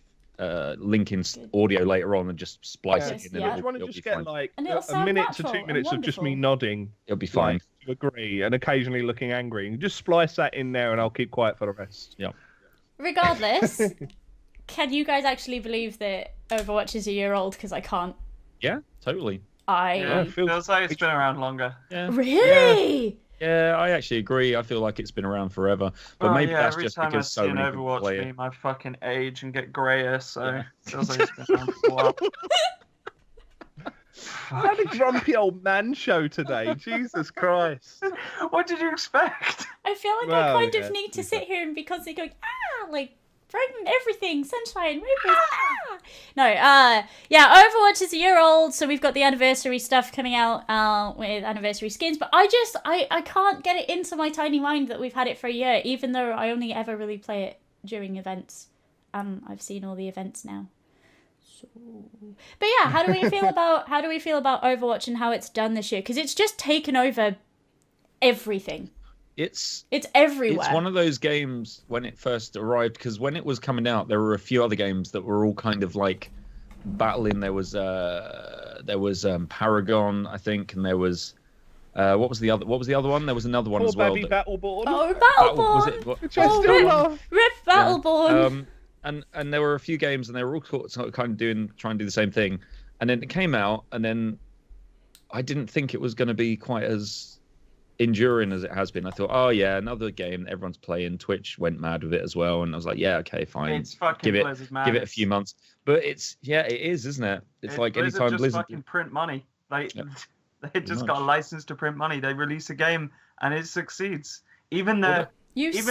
linking audio later on and just splice Yes, it in. yeah. I just want to just get like And it'll a sound minute natural to 2 and minutes of just me wonderful. nodding. It'll be fine. Like, to agree and occasionally looking angry. And just splice that in there, and I'll keep quiet for the rest. Yeah. Regardless, can you guys actually believe that Overwatch is a year old? Because I can't. Yeah, totally. Yeah, it feels- feels like it's been around longer. Yeah. Really? Yeah, I actually agree. I feel like it's been around forever, but maybe that's every just time because I so see an many people Overwatch play it. game, I fucking age and get grayer, so Yeah. it feels like it's been around for a while. I had a grumpy old man show today. Jesus Christ. What did you expect? I feel like Well, I kind yeah, of need to sit here and be constantly going, like, Brighten everything, sunshine, rainbows. Ah! No, yeah, Overwatch is a year old, so we've got the anniversary stuff coming out with anniversary skins, but I can't get it into my tiny mind that we've had it for a year, even though I only ever really play it during events. I've seen all the events now. So, but yeah, how do we feel about Overwatch and how it's done this year? Because it's just taken over everything. It's everywhere. It's one of those games when it first arrived, because when it was coming out, there were a few other games that were all kind of like battling. There was Paragon, I think, and there was what was the other one? There was another one as well. Battleborn. Oh, Battleborn! Was it? Which I still love. Rip Battleborn. Yeah. And there were a few games, and they were all kind of trying to do the same thing. And then it came out, and then I didn't think it was going to be quite as enduring as it has been. I thought, oh yeah, another game that everyone's playing. Twitch went mad with it as well, and I was like, yeah, okay, fine. It's fucking give it Blizzard a few months. But it is, isn't it? It's like Blizzard anytime just Blizzard fucking print money. They just much. got a license to print money. They release a game and it succeeds. Even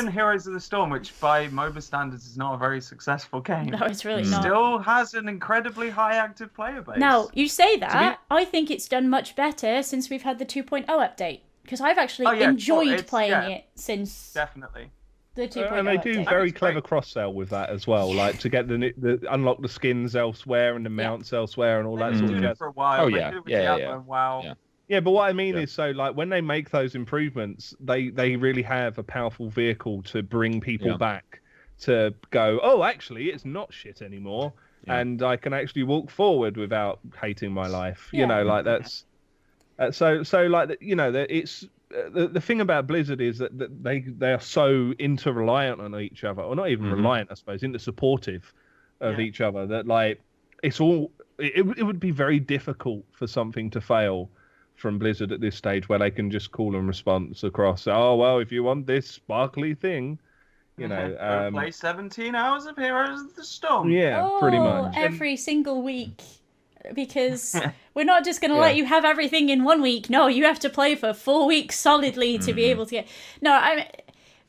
Heroes of the Storm, which by MOBA standards is not a very successful game. No, it's really not. Still has an incredibly high active player base. Now, you say that, I think it's done much better since we've had the 2.0 update. Because I've actually enjoyed playing it since definitely the 2.0 and they do update. very clever cross-sell with that as well, like to get the unlock the skins elsewhere and the mounts elsewhere and all that sort of jazz. For a while. Oh yeah, Wow. Yeah. Yeah, but what I mean is, so like when they make those improvements, they really have a powerful vehicle to bring people back to go, oh, actually, it's not shit anymore, and I can actually walk forward without hating my life. You know, like that's so like you know that it's the thing about Blizzard is that they are so inter-reliant on each other, or not even reliant, I suppose, inter-supportive of each other, that like it's all it would be very difficult for something to fail from Blizzard at this stage, where they can just call and response across. Oh well, if you want this sparkly thing, you know, play 17 hours of Heroes of the Storm. Yeah, pretty much. Every single week, because we're not just going to let you have everything in 1 week. No, you have to play for 4 weeks solidly to be able to get. No, I'm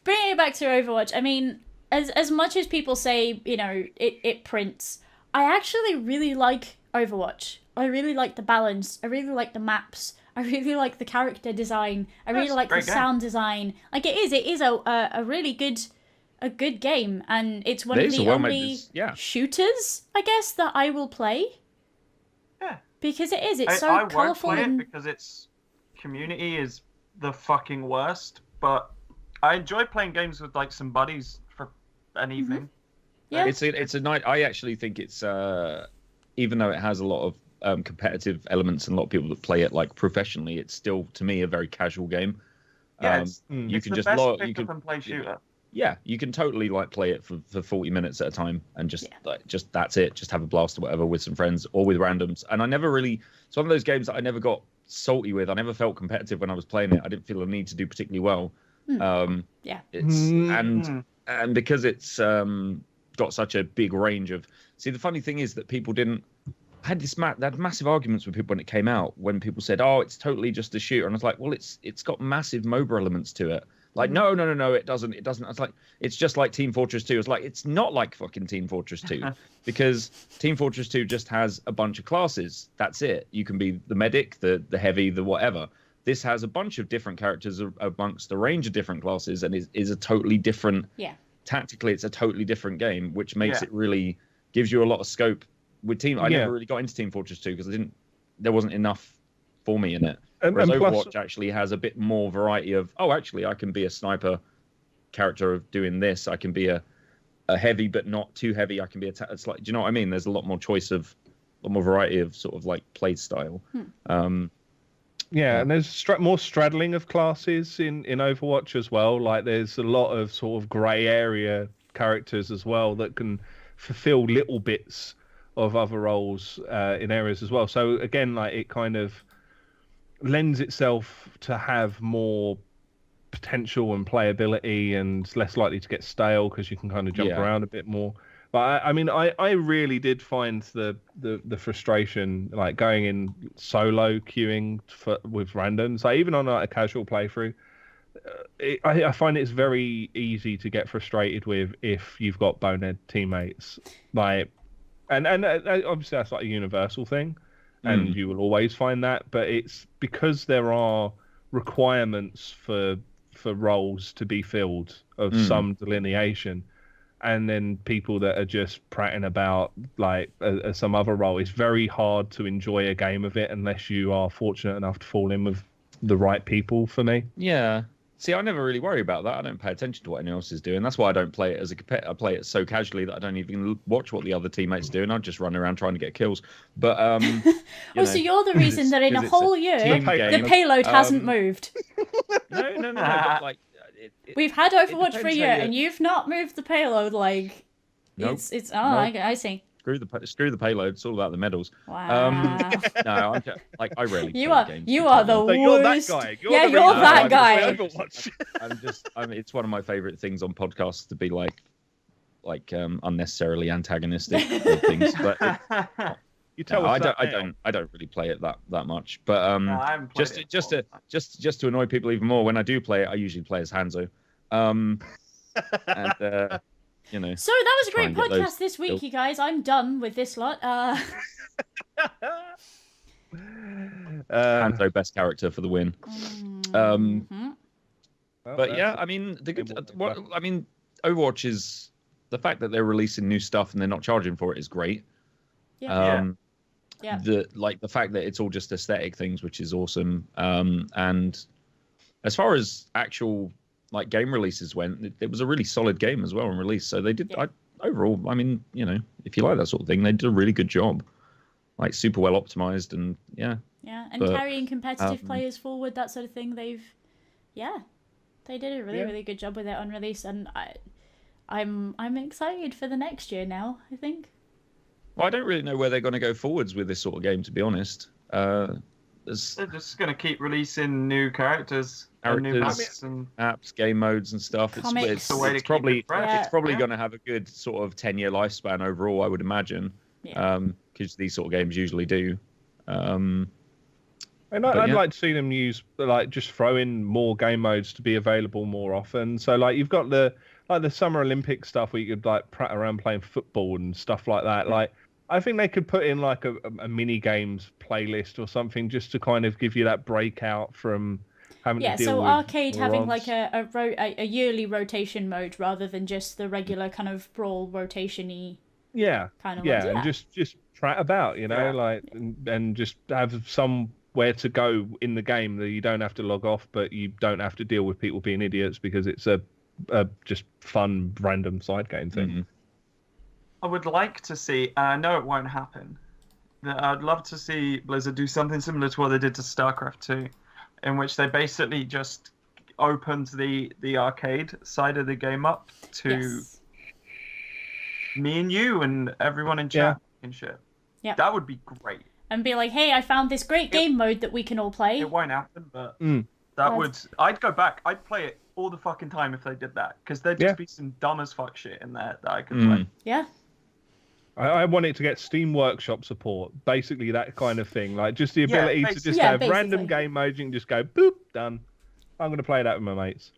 bringing it back to Overwatch. I mean, as much as people say, you know, it prints, I actually really like Overwatch. I really like the balance. I really like the maps. I really like the character design. I really like the sound design. Like it is a really good game, and it's one of the only shooters, I guess, that I will play. Yeah, because it is. It's I colourful. won't play it because its community is the fucking worst. But I enjoy playing games with like some buddies for an evening. Yeah, it's a night. I actually think it's even though it has a lot of competitive elements and a lot of people that play it like professionally, it's still to me a very casual game. Yeah, you can the just best pick up and play shooter. Yeah, you can totally like play it for 40 minutes at a time and just that's it. Just have a blast or whatever with some friends or with randoms. And I never really, it's one of those games that I never got salty with. I never felt competitive when I was playing it. I didn't feel a need to do particularly well. And because it's got such a big range of. See, the funny thing is that people didn't. I had they had massive arguments with people when it came out. When people said, "Oh, it's totally just a shooter," and I was like, "Well, it's got massive MOBA elements to it." Like, no, it doesn't. It doesn't. I was like, it's just like Team Fortress 2. It's like, it's not like fucking Team Fortress 2 because Team Fortress 2 just has a bunch of classes. That's it. You can be the medic, the heavy, the whatever. This has a bunch of different characters amongst a range of different classes and is a totally different. Yeah. Tactically, it's a totally different game, which makes it really gives you a lot of scope. With Team, I never really got into Team Fortress 2 because there wasn't enough for me in it. Whereas Overwatch actually has a bit more variety of, actually, I can be a sniper character of doing this. I can be a heavy, but not too heavy. I can be it's like, do you know what I mean? There's a lot more choice of, a lot more variety of sort of like play style. And there's more straddling of classes in Overwatch as well. Like there's a lot of sort of grey area characters as well that can fulfill little bits of other roles in areas as well. So again, like it kind of lends itself to have more potential and playability and less likely to get stale because you can kind of jump around a bit more. But I mean, I really did find the frustration like going in solo queuing with randoms, like even on like a casual playthrough. I find it's very easy to get frustrated with if you've got bonehead teammates. Like, and obviously that's like a universal thing, and you will always find that. But it's because there are requirements for roles to be filled of some delineation, and then people that are just prattling about like some other role. It's very hard to enjoy a game of it unless you are fortunate enough to fall in with the right people. For me, yeah. See, I never really worry about that. I don't pay attention to what anyone else is doing. That's why I don't play it as a competitor. I play it so casually that I don't even watch what the other teammates do, and I just run around trying to get kills. But so you're the reason that in a whole year the payload hasn't moved. No. But like, we've had Overwatch for a year, and you've not moved the payload. Like, nope. it's. Oh, nope. I see. Screw the payload. It's all about the medals. Wow. No, I'm just, like, I rarely. You play are games. the worst. You're that guy. You're that guy. It's one of my favorite things on podcasts to be like unnecessarily antagonistic of things. But you tell us I don't really play it that much. But just to annoy people even more, when I do play it, I usually play as Hanzo. You know, so that was a great podcast this week, you guys. I'm done with this lot. Hanzo, best character for the win. But yeah, I mean, Overwatch is the fact that they're releasing new stuff and they're not charging for it is great. Yeah. The fact that it's all just aesthetic things, which is awesome. And as far as actual like game releases went, it was a really solid game as well on release. So they did overall. I mean, you know, if you like that sort of thing, they did a really good job. Like super well optimized and carrying competitive players forward, that sort of thing. They did a really good job with it on release, and I'm excited for the next year now. I think. Well, I don't really know where they're going to go forwards with this sort of game, to be honest. They're just going to keep releasing new characters and new maps and apps, game modes and stuff. It's probably going to have a good sort of 10-year lifespan overall, I would imagine. Because these sort of games usually do. And I'd like to see them use just throw in more game modes to be available more often. So you've got the Summer Olympic stuff where you could prat around playing football and stuff like that. I think they could put in a mini games playlist or something just to kind of give you that breakout from having to deal with arcade having odds. a yearly rotation mode rather than just the regular kind of brawl rotation-y kind of ones. And just prat about, and just have somewhere to go in the game that you don't have to log off, but you don't have to deal with people being idiots because it's a just fun random side game thing. Mm-hmm. I would like to see, and I know it won't happen, that I'd love to see Blizzard do something similar to what they did to StarCraft 2, in which they basically just opened the arcade side of the game up to me and you and everyone in chat and shit. Yeah. That would be great. And be like, hey, I found this great game mode that we can all play. It won't happen, but I'd go back. I'd play it all the fucking time if they did that, because there'd just be some dumb as fuck shit in there that I could play. Yeah. I want it to get Steam Workshop support, basically that kind of thing. Just the ability to just have random game modes. You can just go, boop, done. I'm going to play that with my mates.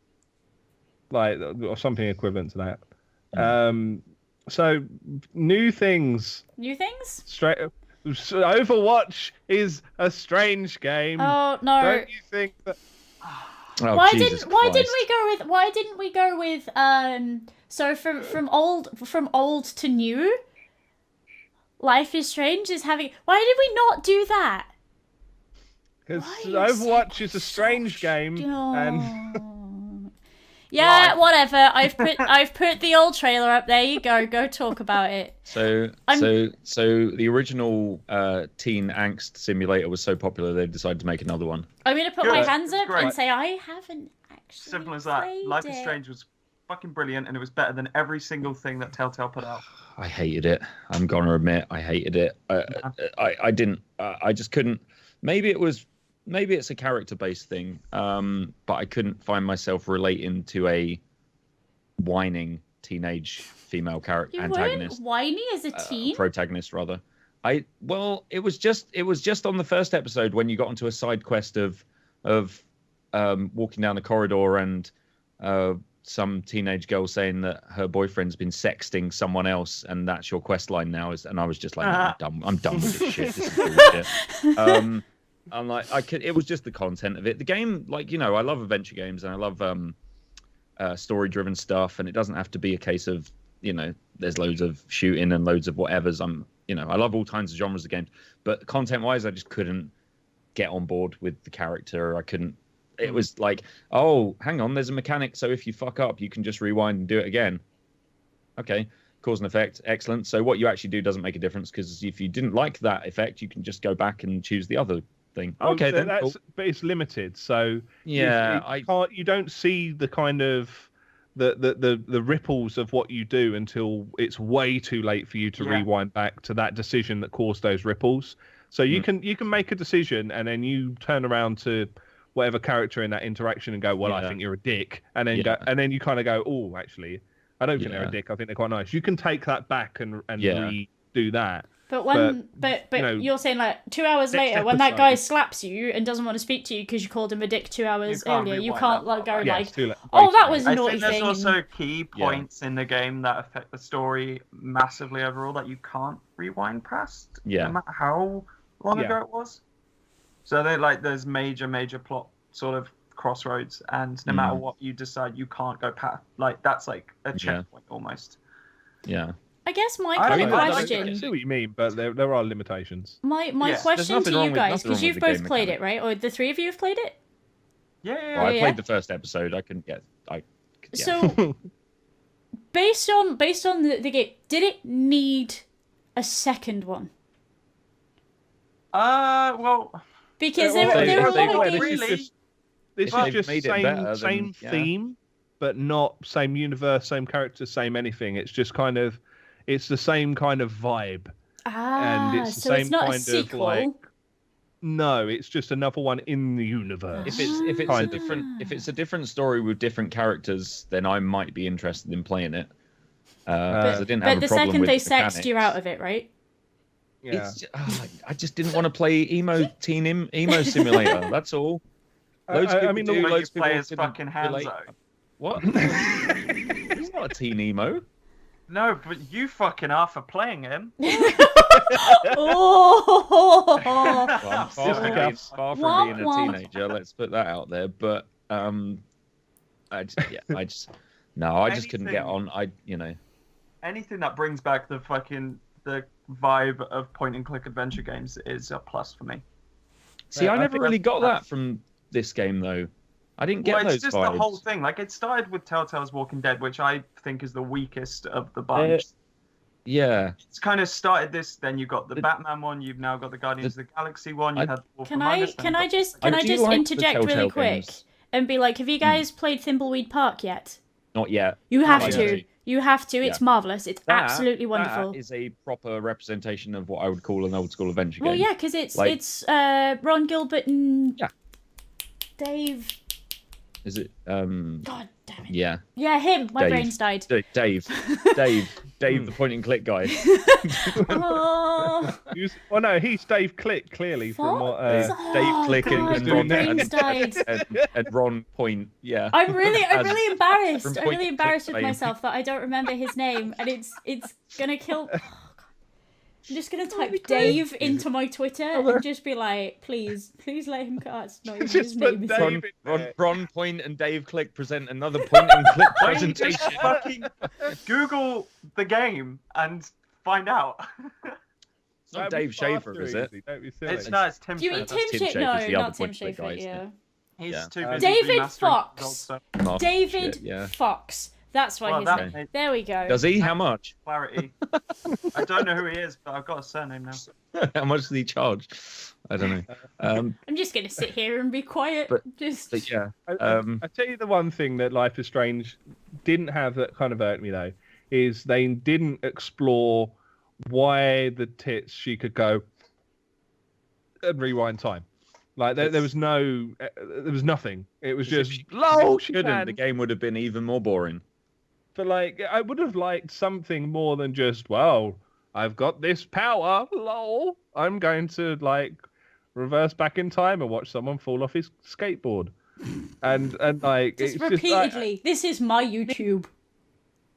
Or something equivalent to that. So, new things. New things? Overwatch is a strange game. Oh, no. Don't you think that... Why didn't we go with so from old to new? Life is Strange is having. Why did we not do that? Because Overwatch is a strange game, and whatever. I've put the old trailer up. There you go. Go talk about it. So the original teen angst simulator was so popular they decided to make another one. I'm gonna put my hands up and say I haven't actually. Simple as that. Life is Strange was fucking brilliant, and it was better than every single thing that Telltale put out. I hated it. I'm gonna admit, I hated it. I didn't. I just couldn't. Maybe it's a character-based thing, but I couldn't find myself relating to a whining teenage female character antagonist. You weren't whiny as a teen? Protagonist, rather. It was just on the first episode when you got onto a side quest of walking down a corridor and some teenage girl saying that her boyfriend's been sexting someone else, and that's your quest line now. And I was just like, no, I'm done with this shit. This is bullshit. I'm like, it was just the content of it. The game, like, I love adventure games and I love story-driven stuff, and it doesn't have to be a case of, there's loads of shooting and loads of whatevers. I love all kinds of genres of games, but content-wise, I just couldn't get on board with the character. I couldn't. It was like, oh, hang on, there's a mechanic, so if you fuck up, you can just rewind and do it again. Okay, cause and effect, excellent. So what you actually do doesn't make a difference, because if you didn't like that effect, you can just go back and choose the other thing. Okay, then. Cool. But it's limited, so yeah, you don't see the kind of the ripples of what you do until it's way too late for you to rewind back to that decision that caused those ripples. So you can make a decision, and then you turn around to whatever character in that interaction and go, well, I think you're a dick, and then you kind of go, oh, actually, I don't think they're a dick. I think they're quite nice. You can take that back and redo that. But you're saying, like, 2 hours later, when that guy slaps you and doesn't want to speak to you because you called him a dick 2 hours earlier, you can't go oh, that was a naughty thing. I think there's also key points in the game that affect the story massively overall that you can't rewind past, no matter how long ago it was. So there's major plot sort of crossroads, and no matter what you decide, you can't go past. Like, that's like a checkpoint almost. Yeah. I guess my question. I see what you mean, but there are limitations. My question to you guys, because you've both played it, right? Or the three of you have played it? Yeah. Well, I played the first episode. I couldn't get. So, based on the game, did it need a second one? Well. Because there are a lot of games. This is just same theme, but not same universe, same characters, same anything. It's just kind of, it's the same kind of vibe. And it's the so same it's not kind a sequel. of like. No, it's just another one in the universe. If it's a different story with different characters, then I might be interested in playing it. I didn't have a problem with the second they mechanics. sexed you out of it, right? Yeah. I just didn't want to play emo simulator. That's all. Loads of people do. Loads of people play as fucking Hanzo. What? He's not a teen emo. No, but you fucking are for playing him. Oh! Well, I'm far from being a teenager. Let's put that out there. But I just couldn't get on. Anything that brings back the vibe of point and click adventure games is a plus for me. See, I never really got that from this game though. I didn't get those vibes. It's just the whole thing. Like, it started with Telltale's Walking Dead, which I think is the weakest of the bunch. It's kind of started this. Then you got the Batman one. You've now got the Guardians of the Galaxy one. You had. Can I just interject really quick and be like, have you guys played Thimbleweed Park yet? Not yet. You have to. You have to. It's marvelous. It's absolutely wonderful. That is a proper representation of what I would call an old school adventure game. Well, yeah, because it's Ron Gilbert and Dave. Is it? God damn it. Yeah. Yeah, him. My brain's died. Dave, the point and click guy. Oh. No, he's Dave Click, clearly, from what Dave Click God, and Ron Point. Yeah. I'm really embarrassed. I'm really embarrassed with myself that I don't remember his name, and it's gonna kill. I'm just gonna type Dave into my Twitter and just be like, please let him cast. No, his name is Ron Point and Dave Click present another point and click presentation. Just fucking Google the game and find out. It's not Dave Schaefer, is it? It's Tim Do you mean Schaefer. Tim Schaefer? No, not Tim Schaefer. Yeah. He's too busy David remastering Fox. old stuff. David Fox. That's why his name. There we go. Does he? How much? Clarity. I don't know who he is, but I've got a surname now. How much does he charge? I don't know. I'm just gonna sit here and be quiet. But I tell you the one thing that Life is Strange didn't have that kind of irked me though is they didn't explore why the tits she could go and rewind time. Like there was nothing. It was just she couldn't. The game would have been even more boring. But like, I would have liked something more than just, well, I've got this power, lol. I'm going to like reverse back in time and watch someone fall off his skateboard. and like Just it's repeatedly. This is my YouTube.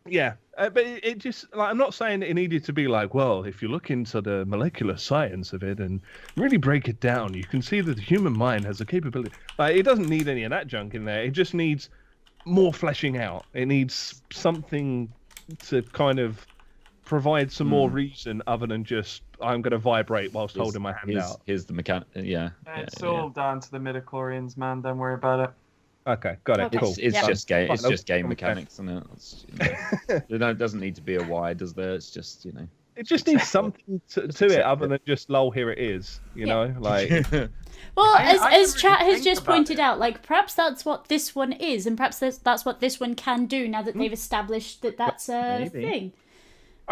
Yeah, but it just like I'm not saying that it needed to be like, well, if you look into the molecular science of it and really break it down, you can see that the human mind has a capability. Like, it doesn't need any of that junk in there. It just needs more fleshing out. It needs something to kind of provide some more reason other than just I'm going to vibrate whilst holding my hand out. Here's the mechanic. It's all down to the midichlorians, man. Don't worry about it. Okay, got it. Okay. Cool. It's just game. It's just game Okay. mechanics, isn't it? It's, it doesn't need to be a why, does there? It's just It just needs something to it other than just lol. Here it is. You know, like Well, I as didn't chat really has think just about pointed it. out, like perhaps that's what this one is, and perhaps that's what this one can do now that they've established that that's a Maybe. thing.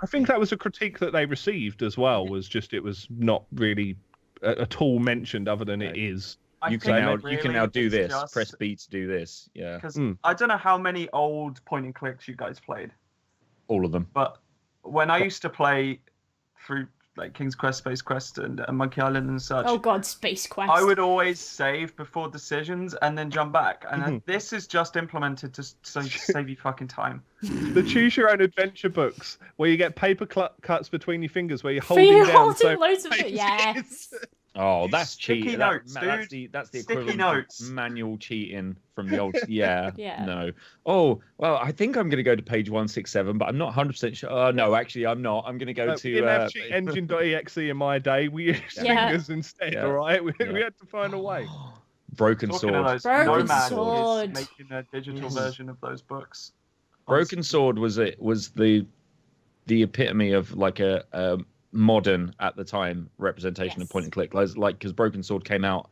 I think that was a critique that they received as well. Was just it was not really at all mentioned other than it is. you can now do this. Press B to do this. Yeah, Because I don't know how many old point and clicks you guys played, all of them. but when I used to play through like King's Quest, Space Quest, and Monkey Island and such, Oh God, Space Quest. I would always save before decisions and then jump back. And this is just implemented to save you fucking time. The choose your own adventure books where you get paper cuts between your fingers where you're For holding you down holding so loads of pages. yes. Oh, that's Sticky cheating. notes, That's dude. the Sticky equivalent notes. of manual cheating from the old. Yeah. Yeah. No. Oh, well, I think I'm going to go to page 167, but I'm not 100% sure. No, actually, I'm not. I'm going to go We to. didn't have cheatengine.exe in my day. We used Yeah. fingers instead, Yeah. all right? We Yeah. had to find a way. Broken Talking of Sword. those, Broken Nomad Sword. is making a digital version of those books. Broken Sword was the epitome of like a modern at the time representation Yes. of point and click. Like because Broken Sword came out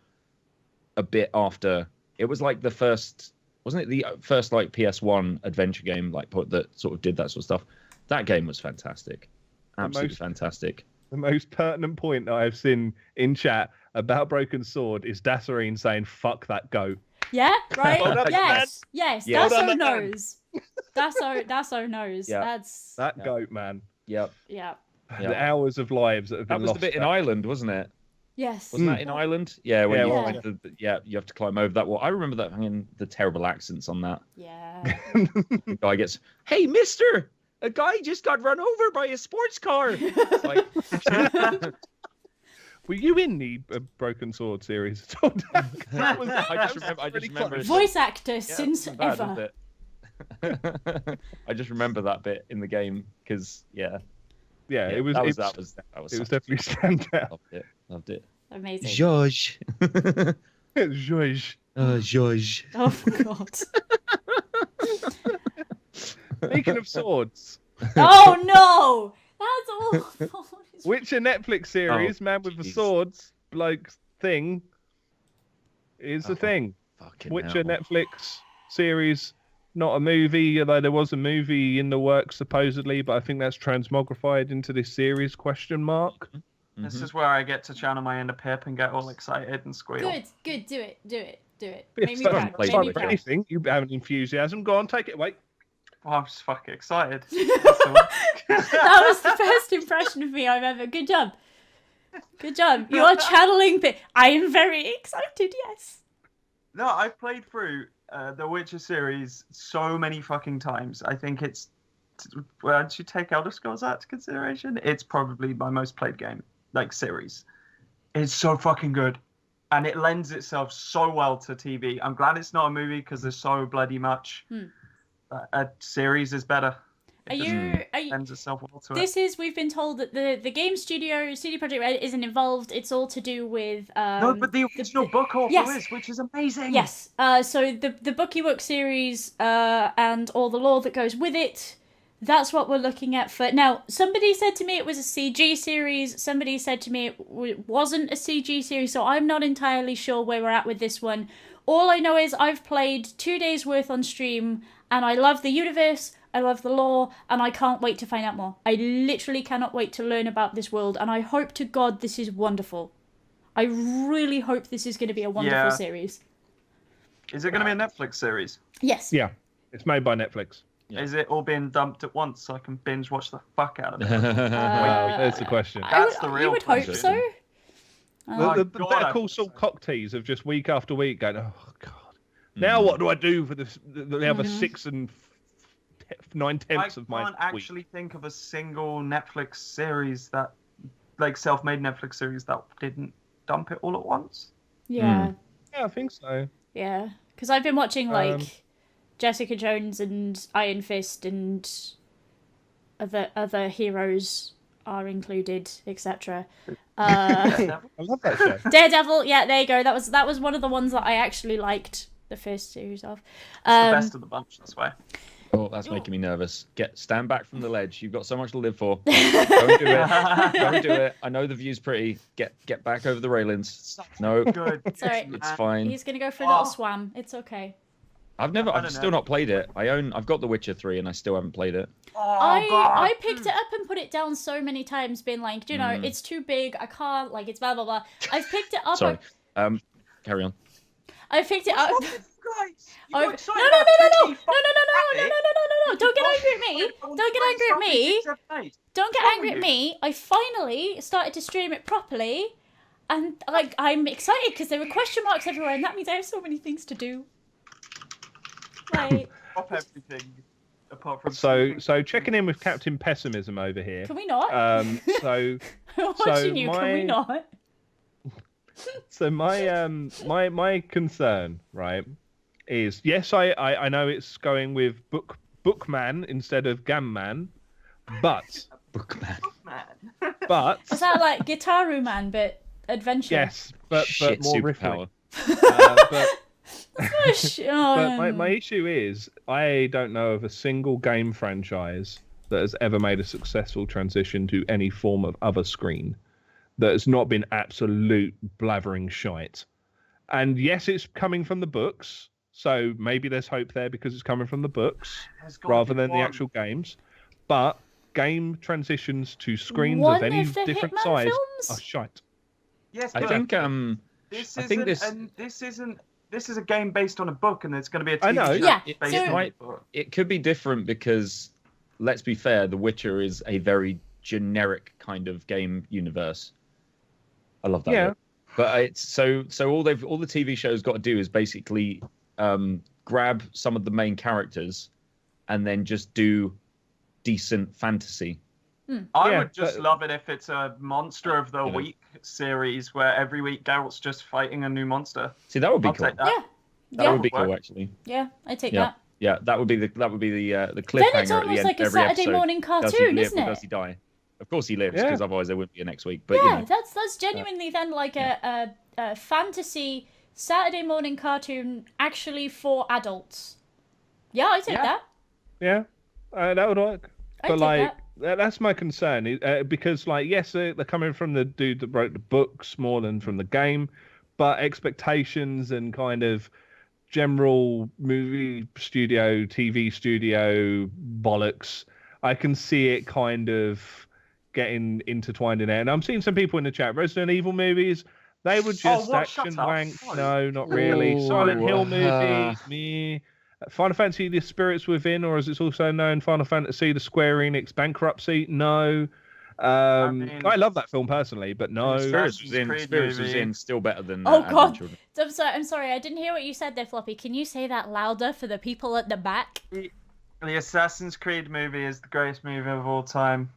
a bit after. It was like the first, wasn't it? The first like PS1 adventure game like that sort of did that sort of stuff. That game was fantastic, absolutely fantastic. The most pertinent point that I've seen in chat about Broken Sword is Dasserine saying, fuck that goat. Yeah, right? Well done, yes, yes, Yeah. Dasso Well done, man. knows. Dasso knows. Yeah. That's That goat, man. Yep. yeah. The hours of lives that have been That was lost. the bit in Ireland, wasn't it? Yes. Wasn't that in Ireland? Yeah, when Yeah, you well, find you have to climb over that wall. I remember that. I mean, the terrible accents on that. Yeah. The guy gets, "Hey, Mister, a guy just got run over by a sports car." It's like, Were you in the Broken Sword series at all? I just remember. Voice actor Yeah, since it wasn't bad, ever. was it? I just remember that bit in the game because yeah, it was definitely stand out. Loved it. Amazing. George. Zhuzh. George. Oh God. Speaking of swords, Oh no! That's awful. which a Netflix series, Man with the jeez. Swords, bloke thing, is a thing. Fucking Which hell. a Netflix series, not a movie, although there was a movie in the works supposedly, but I think that's transmogrified into this series, question mark. This is where I get to channel my inner Pip and get all excited and squeal. Good. Do it. If Make me so- proud. play Make so me if proud. anything, you have an enthusiasm. Go on, take it away. Well, I'm just fucking excited. That was the best impression of me I've ever. Good job. Good job. You are channeling. I am very excited. Yes. No, I've played through the Witcher series so many fucking times. I think it's, once you take Elder Scrolls out to consideration, it's probably my most played game, like series. It's so fucking good. And it lends itself so well to TV. I'm glad it's not a movie because there's so bloody much. A series is better. Are It you? lends itself well to This is. We've been told that the game studio, CD Projekt Red, isn't involved. It's all to do with. No, but the original book also yes. is, which is amazing. Yes. So the Bookie Book series and all the lore that goes with it. That's what we're looking at for now. Somebody said to me it was a CG series. Somebody said to me it wasn't a CG series. So I'm not entirely sure where we're at with this one. All I know is I've played 2 days worth on stream, and I love the universe. I love the lore, and I can't wait to find out more. I literally cannot wait to learn about this world, and I hope to God this is wonderful. I really hope this is going to be a wonderful series. Is it going to be a Netflix series? Yes. Yeah, it's made by Netflix. Yeah. Is it all being dumped at once so I can binge watch the fuck out of it? There's the question. That's the real You would hope question. so. The God, Better I Call hope Saul so. cock tease of just week after week going, oh, God. Now what do I do for the other Mhm. 6 and 9/10 of my I can't actually think of a single Netflix series that, like, self-made Netflix series that didn't dump it all at once. Yeah. Yeah, I think so. Yeah. Because I've been watching, like, Um, Jessica Jones and Iron Fist and other heroes are included, etc. I love that show. Daredevil, yeah, there you go. That was one of the ones that I actually liked the first series of. It's the best of the bunch, that's why. Oh, that's making me nervous. Stand back from the ledge. You've got so much to live for. Don't do it. Don't do it. I know the view's pretty. Get back over the railings. No, Good. Sorry. it's fine. He's gonna go for a little swam. It's okay. I've still not played it. I've got The Witcher 3 and I still haven't played it. I picked it up and put it down so many times, being like, you know, it's too big. I can't. Like, it's blah blah blah. I've picked it up. Sorry. Carry on. I picked it up. Guys, No! Don't get angry at me. Don't get angry at me. Don't get angry at me. I finally started to stream it properly, and like I'm excited because there were question marks everywhere, and that means I have so many things to do. Like, Stop everything apart from So checking in with Captain Pessimism over here. can we not? So Watching you, can we not? So my concern, right, is yes, I know it's going with Bookman instead of Gamman, but Bookman. man. but Is that like Guitaru Man, but adventure? yes, but Shit more superpower. riffling. Oh, My issue is I don't know of a single game franchise that has ever made a successful transition to any form of other screen that has not been absolute blathering shite. And yes, it's coming from the books, so maybe there's hope there because it's coming from the books rather than the actual games. But game transitions to screens One of any of the different Hitman size films? are shite. Yes, I but think this I think isn't, this isn't. This is a game based on a book, and there's going to be a TV I know. show Yeah, based so- on a Right. book. It could be different because, let's be fair, The Witcher is a very generic kind of game universe. I love that. Yeah. word. But it's so all the TV shows got to do is basically grab some of the main characters and then just do decent fantasy. I Yeah, would just but- love it if it's a Monster of the You know. Week series where every week Geralt's just fighting a new monster. See, that would be I'll cool. take that. Yeah, That yeah, would be Work. cool, actually. yeah. I take Yeah. that. Yeah, that would be the cliffhanger Then it's at the almost end like of a every Saturday episode. morning Does he cartoon, live isn't or it? does he die? Of course he lives, Yeah. because otherwise there wouldn't be a next week. But Yeah, you know, that's genuinely then like a fantasy Saturday morning cartoon actually for adults. Yeah, I take Yeah. that. Yeah, that would work. I But take like, that. that's my concern because, like, yes, they're coming from the dude that wrote the books more than from the game, but expectations and kind of general movie studio, TV studio bollocks, I can see it kind of getting intertwined in there. And I'm seeing some people in the chat, Resident Evil movies, they were just what? action Shut up. wank. Sorry. No, not really. Ooh, Silent Hill movie, meh. Final Fantasy: The Spirits Within, or as it's also known, Final Fantasy: The Square Enix Bankruptcy. No, mean- I love that film personally, but no. Spirits was Creed was movie. in still better than. Oh, God. Children. I'm sorry, I didn't hear what you said there, Floppy. Can you say that louder for the people at the back? The Assassin's Creed movie is the greatest movie of all time.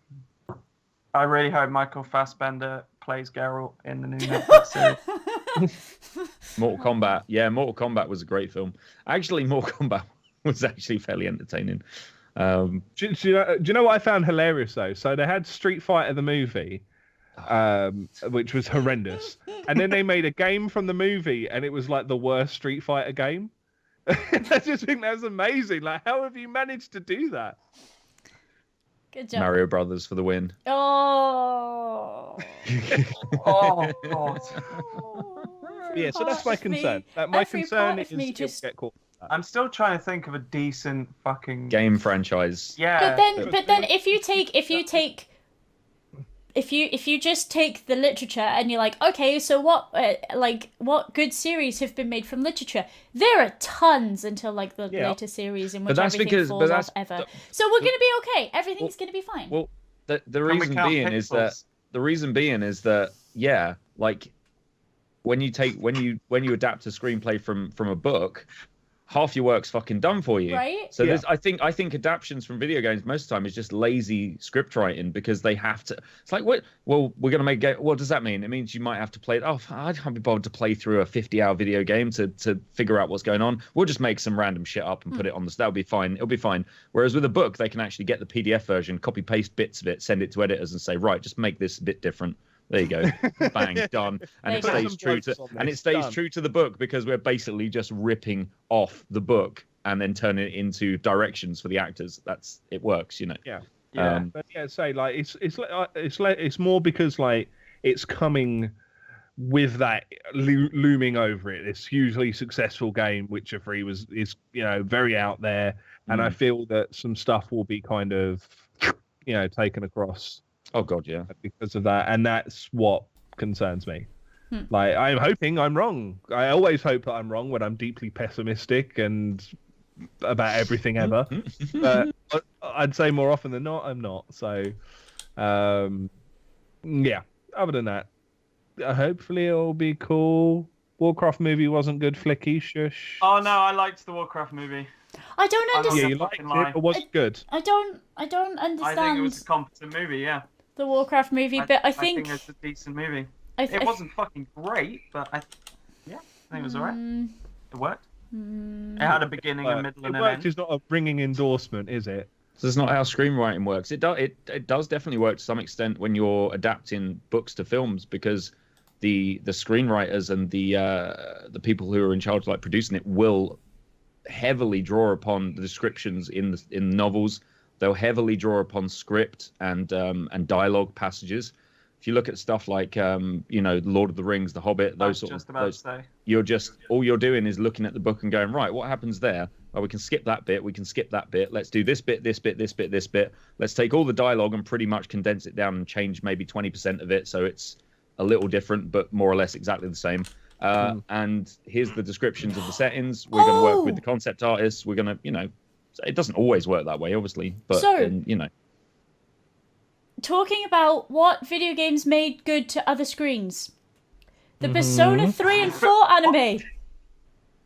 I really hope Michael Fassbender plays Geralt in the new Netflix series. Mortal Kombat. Yeah, Mortal Kombat was a great film. Actually, Mortal Kombat was actually fairly entertaining. Do you know what I found hilarious though? So they had Street Fighter the movie, which was horrendous, and then they made a game from the movie, and it was like the worst Street Fighter game. I just think that's amazing. Like, how have you managed to do that? Good job. Mario Brothers for the win. Oh. Oh, God. Yeah, so that's my Part of me- concern. My every concern part is of me you'll just- get caught. I'm still trying to think of a decent fucking Game franchise. Yeah. But then if you just take the literature and you're like, okay, so what good series have been made from literature? There are tons until like the Yeah. later series in But which that's everything because- falls but off ever. So we're gonna be okay. Everything's gonna be fine. Well, the Can we reason count being is that pixels? yeah, like when you adapt a screenplay from a book, half your work's fucking done for you. Right? So there's, I think adaptions from video games most of the time is just lazy script writing because they have to. It's like, what? Well, we're gonna make game. What does that mean? It means you might have to play. Oh, I can't be bothered to play through a 50-hour video game to figure out what's going on. We'll just make some random shit up and put it on the. That'll be fine. It'll be fine. Whereas with a book, they can actually get the PDF version, copy paste bits of it, send it to editors, and say, right, just make this a bit different. There you go, bang, done, and it stays true to the book because we're basically just ripping off the book and then turning it into directions for the actors. It works, you know. Yeah. But say like it's more because like it's coming with that looming over it. This hugely successful game, Witcher 3 is very out there, and I feel that some stuff will be kind of taken across. Oh God, yeah. Because of that, and that's what concerns me. Like, I'm hoping I'm wrong. I always hope that I'm wrong when I'm deeply pessimistic and about everything ever. But I'd say more often than not, I'm not. So, yeah. Other than that, hopefully it'll be cool. Warcraft movie wasn't good, flicky. Shush. Oh no, I liked the Warcraft movie. I don't understand. Yeah, you liked it, but was it good? I don't understand. I think it was a competent movie. Yeah. The Warcraft movie, but I think it's a decent movie. It wasn't fucking great, but I think it was alright. It worked. It had a beginning, a middle, and an end. It's not a ringing endorsement, is it? So that's not how screenwriting works. It does definitely work to some extent when you're adapting books to films because the screenwriters and the people who are in charge of like producing it will heavily draw upon the descriptions in novels. They'll heavily draw upon script and dialogue passages. If you look at stuff like Lord of the Rings, The Hobbit, those sort of those, all you're doing is looking at the book and going, right, what happens there? Oh, we can skip that bit. We can skip that bit. Let's do this bit, this bit, this bit, this bit. Let's take all the dialogue and pretty much condense it down and change maybe 20% of it so it's a little different, but more or less exactly the same. And here's the descriptions of the settings. We're going to work with the concept artists. We're going to, it doesn't always work that way, obviously, but talking about what video games made good to other screens, the Persona 3 and 4 anime.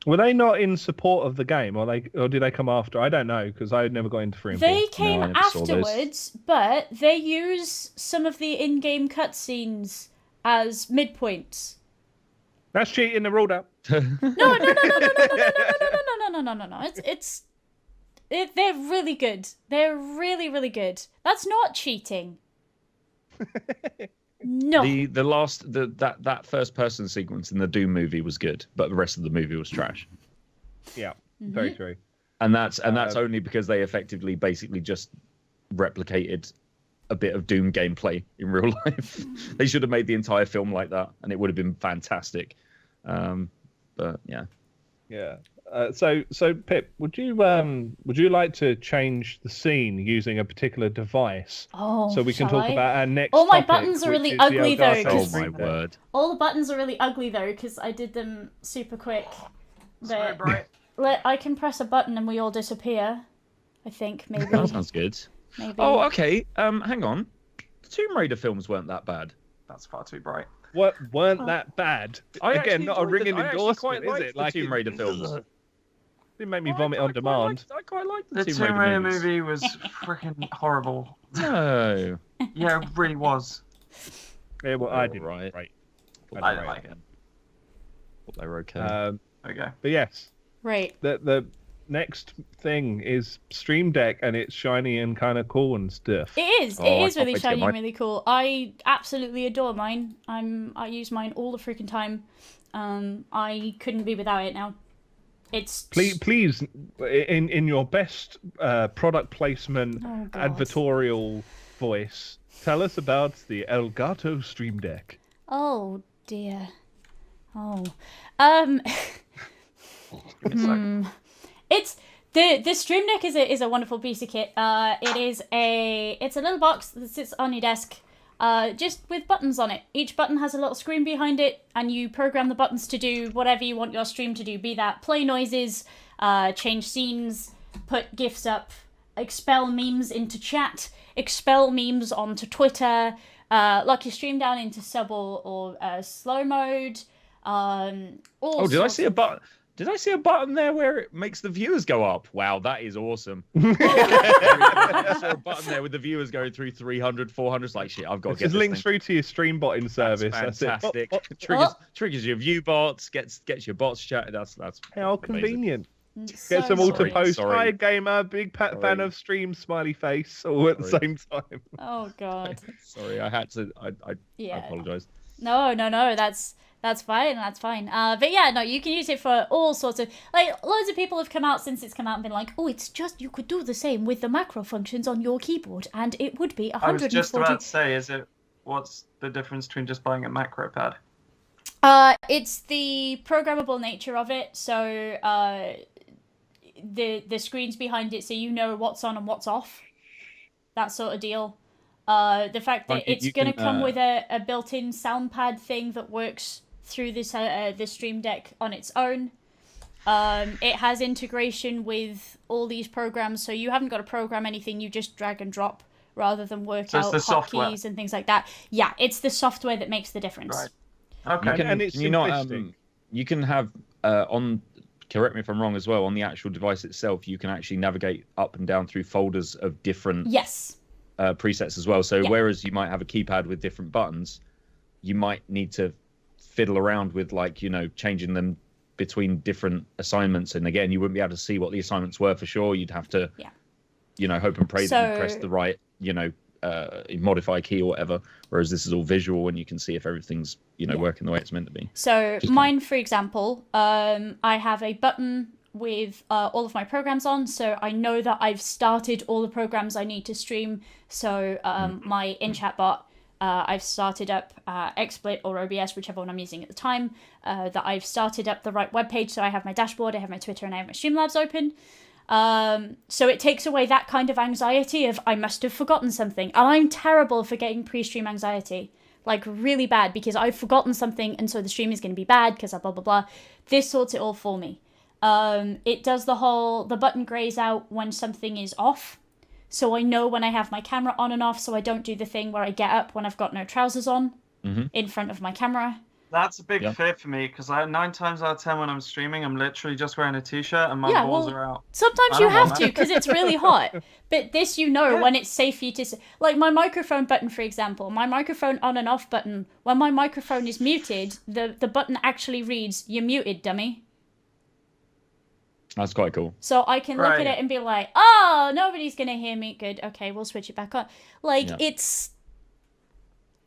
Were they not in support of the game, or did they come after? I don't know because I never got into 3 and 4. They came afterwards, but they use some of the in-game cutscenes as midpoints. That's cheating. They're ruled out. No. They're really good. They're really, really good. That's not cheating. No. That first person sequence in the Doom movie was good, but the rest of the movie was trash. Yeah, very true. And that's only because they effectively basically just replicated a bit of Doom gameplay in real life. They should have made the entire film like that, and it would have been fantastic. But yeah. Yeah. So Pip, would you like to change the scene using a particular device? Oh, so we can talk about our next. All my topic, buttons are really ugly though. Oh my word! All the buttons are really ugly though because I did them super quick. I can press a button and we all disappear. I think maybe. That sounds good. Maybe. Oh, okay. Hang on. The Tomb Raider films weren't that bad. That's far too bright. What weren't that bad? Again, not a ringing endorsement, is it? Like Tomb Raider films. Didn't make me vomit on demand. I quite liked the Tomb Raider movie was freaking horrible. No. Yeah, it really was. Yeah, well, I did. Right. I didn't like it. Thought they were okay. Okay. But yes. Right. The next thing is Stream Deck, and it's shiny and kind of cool and stuff. It is. It is really shiny and really cool. I absolutely adore mine. I use mine all the freaking time. I couldn't be without it now. It's please in your best product placement advertorial voice, tell us about the Elgato Stream Deck. Oh dear. Oh. It's the Stream Deck is a wonderful piece of kit. It's a little box that sits on your desk, just with buttons on it. Each button has a little screen behind it, and you program the buttons to do whatever you want your stream to do. Be that play noises, change scenes, put GIFs up, expel memes into chat, expel memes onto Twitter, lock your stream down into sub or slow mode. Did I see a button? Did I see a button there where it makes the viewers go up? Wow, that is awesome. I saw a button there with the viewers going through 300, 400. It's like, shit, I've got to get Just this links thing. through to your stream botting service. That's That's fantastic. it. Triggers your view bots, gets your bots chatted. That's How amazing. convenient. So Get them all to Sorry, post. sorry. Hi, gamer, big fan Sorry. of stream, smiley face, all at the Sorry. same time. Oh god. Sorry, I had to. I Yeah. apologize. No. That's fine. That's fine. But yeah, no, you can use it for all sorts of loads of people have come out since it's come out and been like, oh, it's just you could do the same with the macro functions on your keyboard, and it would be 140. I was just about to say, what's the difference between just buying a macro pad? It's the programmable nature of it. So the screens behind it, so you know what's on and what's off. That sort of deal. The fact that it's going to come with a built-in sound pad thing that works through this the Stream Deck on its own. It has integration with all these programs, so you haven't got to program anything. You just drag and drop rather than work out hotkeys and things like that. Yeah, it's the software that makes the difference. Right. Okay. And it's simplistic. You can have on. Correct me if I'm wrong as well. On the actual device itself, you can actually navigate up and down through folders of different presets as well. So whereas you might have a keypad with different buttons, you might need to fiddle around with changing them between different assignments. And again, you wouldn't be able to see what the assignments were for sure. You'd have to, hope and pray that you press the right, modify key or whatever. Whereas this is all visual and you can see if everything's, working the way it's meant to be. So mine, for example, I have a button with all of my programs on, so I know that I've started all the programs I need to stream. So my in-chat bot, I've started up XSplit or OBS, whichever one I'm using at the time, that I've started up the right webpage, so I have my dashboard, I have my Twitter, and I have my Streamlabs open. So it takes away that kind of anxiety of I must have forgotten something. And I'm terrible for getting pre-stream anxiety. Like, really bad, because I've forgotten something, and so the stream is going to be bad, because blah, blah, blah. This sorts it all for me. It does the button grays out when something is off. So I know when I have my camera on and off, so I don't do the thing where I get up when I've got no trousers on in front of my camera. That's a big fear for me, because 9 times out of 10 when I'm streaming, I'm literally just wearing a t-shirt and my balls are out. Sometimes you have to, because it's really hot. But this, when it's safe for you to... Like my microphone button, for example. My microphone on and off button, when my microphone is muted, the button actually reads, "You're muted, dummy." That's quite cool. So I can look at it and be like, oh, nobody's going to hear me. Good. Okay, we'll switch it back on. It's...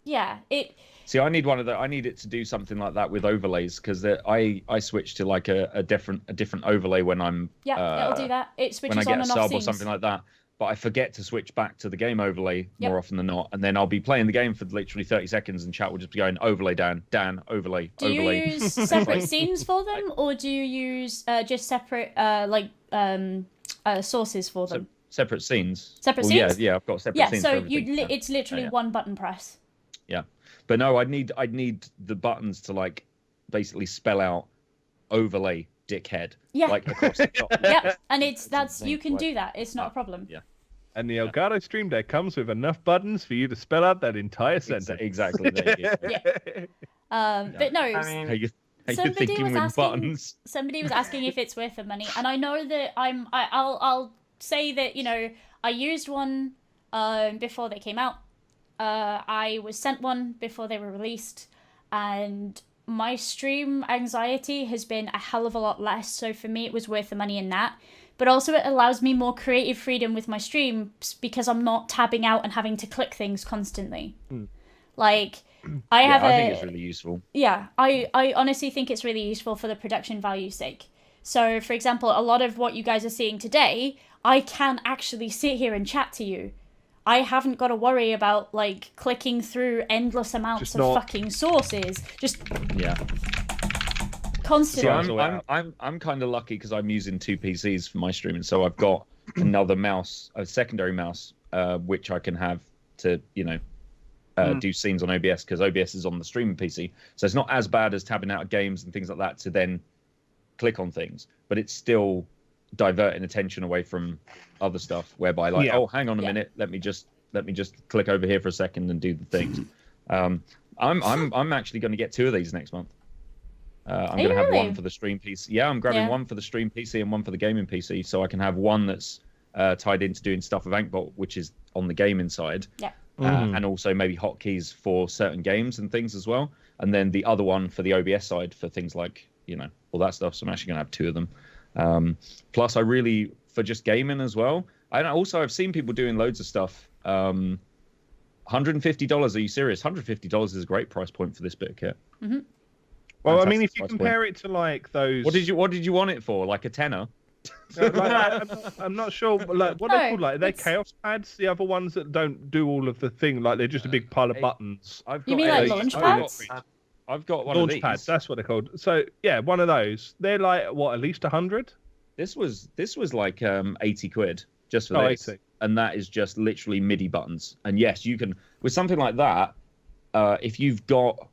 Yeah, it... See, I need one of the. I need it to do something like that with overlays, because I switch to like a different overlay when I'm it'll do that. It switches when I get on a and off sub or scenes. something like that. But I forget to switch back to the game overlay more often than not, and then I'll be playing the game for literally 30 seconds, and chat will just be going overlay Dan overlay. Do you use separate scenes for them, or do you use just separate sources for them? Separate scenes. Separate scenes. Yeah, I've got separate scenes. So for everything. it's literally one button press. Yeah, but no, I'd need the buttons to basically spell out overlay dickhead. Yeah. Across the top. Yeah, and you can do that. It's not a problem. Yeah. And the Elgato Stream Deck comes with enough buttons for you to spell out that entire sentence. Exactly. There you go. But no. How you thinking with buttons? Somebody was asking if it's worth the money, and I know that I'll say that I used one before they came out. I was sent one before they were released, and my stream anxiety has been a hell of a lot less, so for me it was worth the money in that. But also it allows me more creative freedom with my streams, because I'm not tabbing out and having to click things constantly. I think it's really useful. Yeah, I honestly think it's really useful for the production value sake. So, for example, a lot of what you guys are seeing today, I can actually sit here and chat to you. I haven't got to worry about clicking through endless amounts of fucking sources. Constantly. See, I'm kind of lucky because I'm using 2 PCs for my streaming, so I've got another mouse, a secondary mouse, which I can have to do scenes on OBS, because OBS is on the streaming PC, so it's not as bad as tabbing out games and things like that to then click on things, but it's still diverting attention away from other stuff, whereby oh, hang on a minute, let me just click over here for a second and do the things. I'm actually going to get 2 of these next month. I'm going to have really? one for the stream PC. Yeah, I'm grabbing one for the stream PC and one for the gaming PC, so I can have one that's tied into doing stuff with Ankbot, which is on the gaming side. Yeah. And also maybe hotkeys for certain games and things as well. And then the other one for the OBS side for things like, all that stuff. So I'm actually going to have 2 of them. Plus, for just gaming as well. I've seen people doing loads of stuff. $150. Are you serious? $150 is a great price point for this bit of kit. Mm-hmm. Well, Fantastic I mean, if you price compare point. it to like those, What did you want it for? Like a tenner? I'm not sure. Like, what are they called? Like, they're chaos pads. The other ones that don't do all of the thing, like they're just a big pile of buttons. You mean like launch pads? I've got one Launch of these. pads. That's what they're called. So yeah, one of those. They're like what, at least 100? This was like 80 quid just for this, 80. And that is just literally MIDI buttons. And yes, you can with something like that. If you've got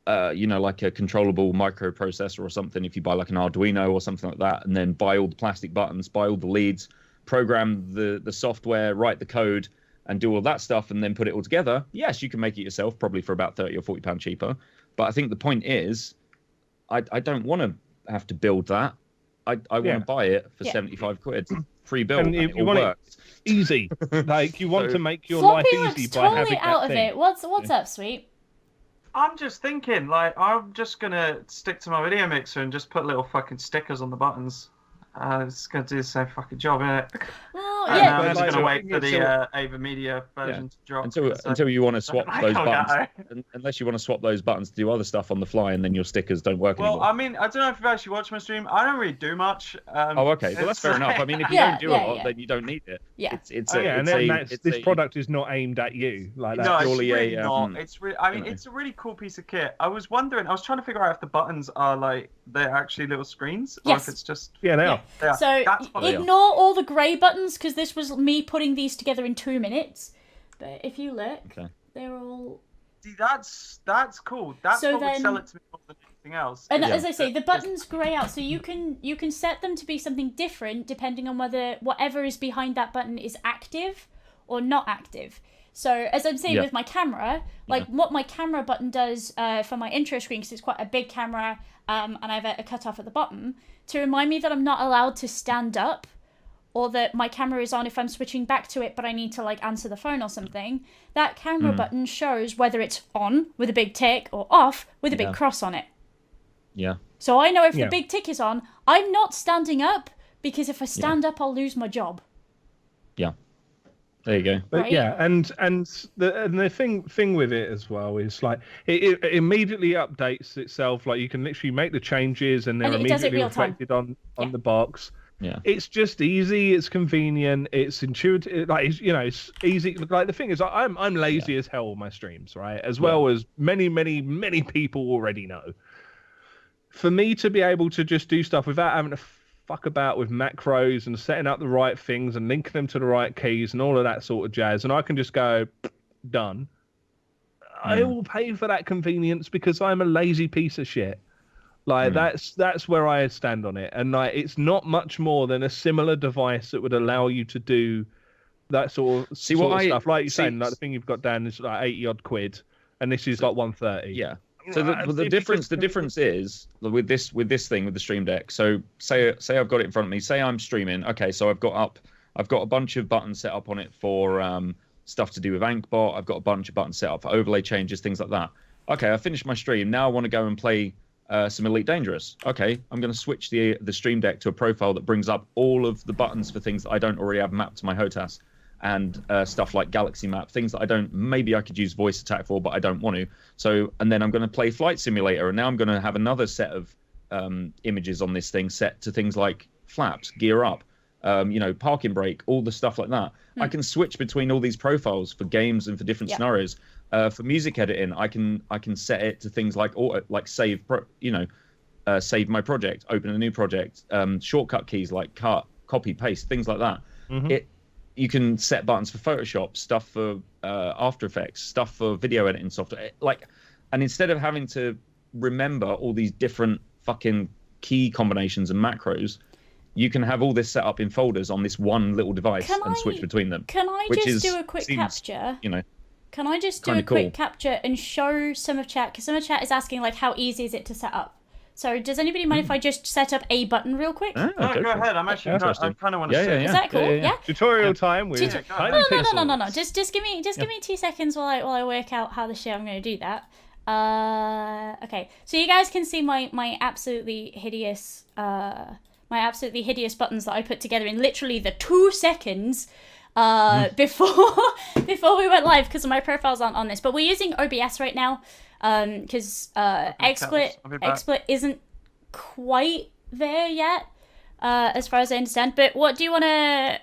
like a controllable microprocessor or something, if you buy like an Arduino or something like that, and then buy all the plastic buttons, buy all the leads, program the software, write the code, and do all that stuff, and then put it all together, yes, you can make it yourself, probably for about £30 or £40 cheaper. But I think the point is, I don't want to have to build that. I want to buy it for 75 quid, free build, and it all works. Easy. Like, you want to make your Floppy life easy looks by totally having that out of thing. it. What's up, sweet? I'm just thinking, like, I'm just gonna stick to my video mixer and just put little fucking stickers on the buttons. It's gonna do the same fucking job, innit? Well, And yeah. I'm just gonna wait for until- the Ava Media version to drop. Until you want to swap I those can't buttons, go. unless you want to swap those buttons to do other stuff on the fly, and then your stickers don't work Well, anymore. I mean, I don't know if you've actually watched my stream. I don't really do much. Oh, okay. Well, that's fair enough. I mean, if you Yeah, don't do a yeah, lot, yeah. then you don't need it. Yeah. This product is not aimed at you. Like that. No, it's purely really a, not. It's really. I mean, it's a really cool piece of kit. I was wondering. I was trying to figure out if the buttons are like they're actually little screens, or Yes. if it's just. Yeah, they are. Yeah, So that's what they are. ignore all the grey buttons because this was me putting these together in 2 minutes. But if you look, they're all. See, that's cool. That's So what would then- sell it to me more than anything else. And Yeah. as I say, the buttons grey out, so you can set them to be something different depending on whether whatever is behind that button is active or not active. So as I'm saying with my camera, like what my camera button does for my intro screen, because it's quite a big camera, and I have a cut off at the bottom to remind me that I'm not allowed to stand up, or that my camera is on if I'm switching back to it, but I need to like answer the phone or something. That camera button shows whether it's on with a big tick or off with a big cross on it. Yeah. So I know if the big tick is on, I'm not standing up, because if I stand up, I'll lose my job. Yeah. There you go. But Right? yeah, and the thing with it as well is like it immediately updates itself. Like you can literally make the changes, and they're And it does it immediately real time. reflected on the box. Yeah. It's just easy. It's convenient. It's intuitive. Like it's easy. Like the thing is, I'm lazy as hell on my streams, right? As well as many people already know. For me to be able to just do stuff without having to fuck about with macros and setting up the right things and linking them to the right keys and all of that sort of jazz, and I can just go done. I will pay for that convenience because I'm a lazy piece of shit. Like that's where I stand on it, and like it's not much more than a similar device that would allow you to do that sort of stuff. Like you're saying, like the thing you've got down is like 80 odd quid, and this is like 130. Yeah. So the difference is with this thing with the Stream Deck. So say I've got it in front of me. Say I'm streaming. Okay, so I've got a bunch of buttons set up on it for stuff to do with Ankbot. I've got a bunch of buttons set up for overlay changes, things like that. Okay, I finished my stream. Now I want to go and play some Elite Dangerous. Okay, I'm going to switch the Stream Deck to a profile that brings up all of the buttons for things that I don't already have mapped to my HOTAS, and stuff like Galaxy Map, things that I could use voice attack for, but I don't want to. So, and then I'm going to play Flight Simulator, and now I'm going to have another set of images on this thing set to things like flaps, gear up, parking brake, all the stuff like that. I can switch between all these profiles for games and for different scenarios. For music editing, I can set it to things like save my project, open a new project, shortcut keys like cut, copy, paste, things like that. You can set buttons for Photoshop, stuff for After Effects, stuff for video editing software. And instead of having to remember all these different fucking key combinations and macros, you can have all this set up in folders on this one little device and switch between them. Can I just do a quick capture? Can I just do a quick capture and show some of chat? Because some of chat is asking like, how easy is it to set up? So does anybody mind if I just set up a button real quick? Ah, No, go for it. ahead. I'm actually. I kind of want to Yeah, see. yeah, it. yeah. Is that cool? Yeah. Tutorial time with Tut- tiny No. pixels. Just give me 2 seconds while I work out how the shit I'm going to do that. Okay. So you guys can see my absolutely hideous buttons that I put together in literally the 2 seconds before we went live, because my profiles aren't on this. But we're using OBS right now because XSplit isn't quite there yet, as far as I understand. But what do you want to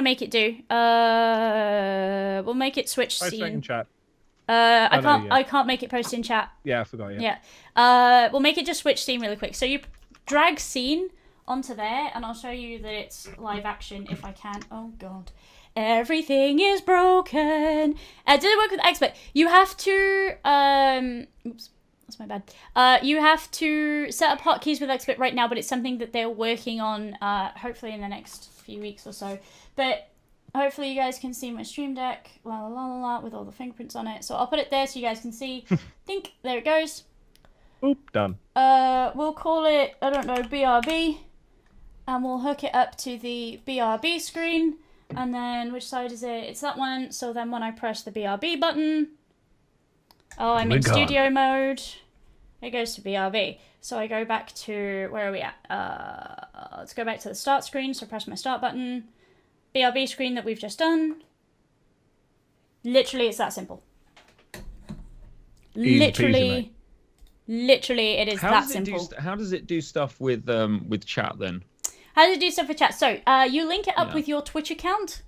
make it do? We'll make it switch scene. Chat. I can't make it post in chat. Yeah, I forgot. Yeah. We'll make it just switch scene really quick. So you drag scene onto there, and I'll show you that it's live action if I can. Oh god. Everything is broken. Did it work with XSplit? You have to oops, that's my bad. You have to set up hotkeys with XSplit right now, but it's something that they're working on hopefully in the next few weeks or so. But hopefully you guys can see my stream deck, with all the fingerprints on it. So I'll put it there so you guys can see. Think, there it goes. Oop, done. We'll call it, I don't know, BRB. And we'll hook it up to the BRB screen. And then, which side is it? It's that one. So then when I press the BRB button, I'm in studio mode. It goes to BRB. So I go back to, where are we at? Let's go back to the start screen. So press my start button. BRB screen that we've just done. Literally, it's that simple. Easy peasy, Literally, it is that simple. How does it do stuff with chat then? How does it do stuff with chat? So you link it up with your Twitch account,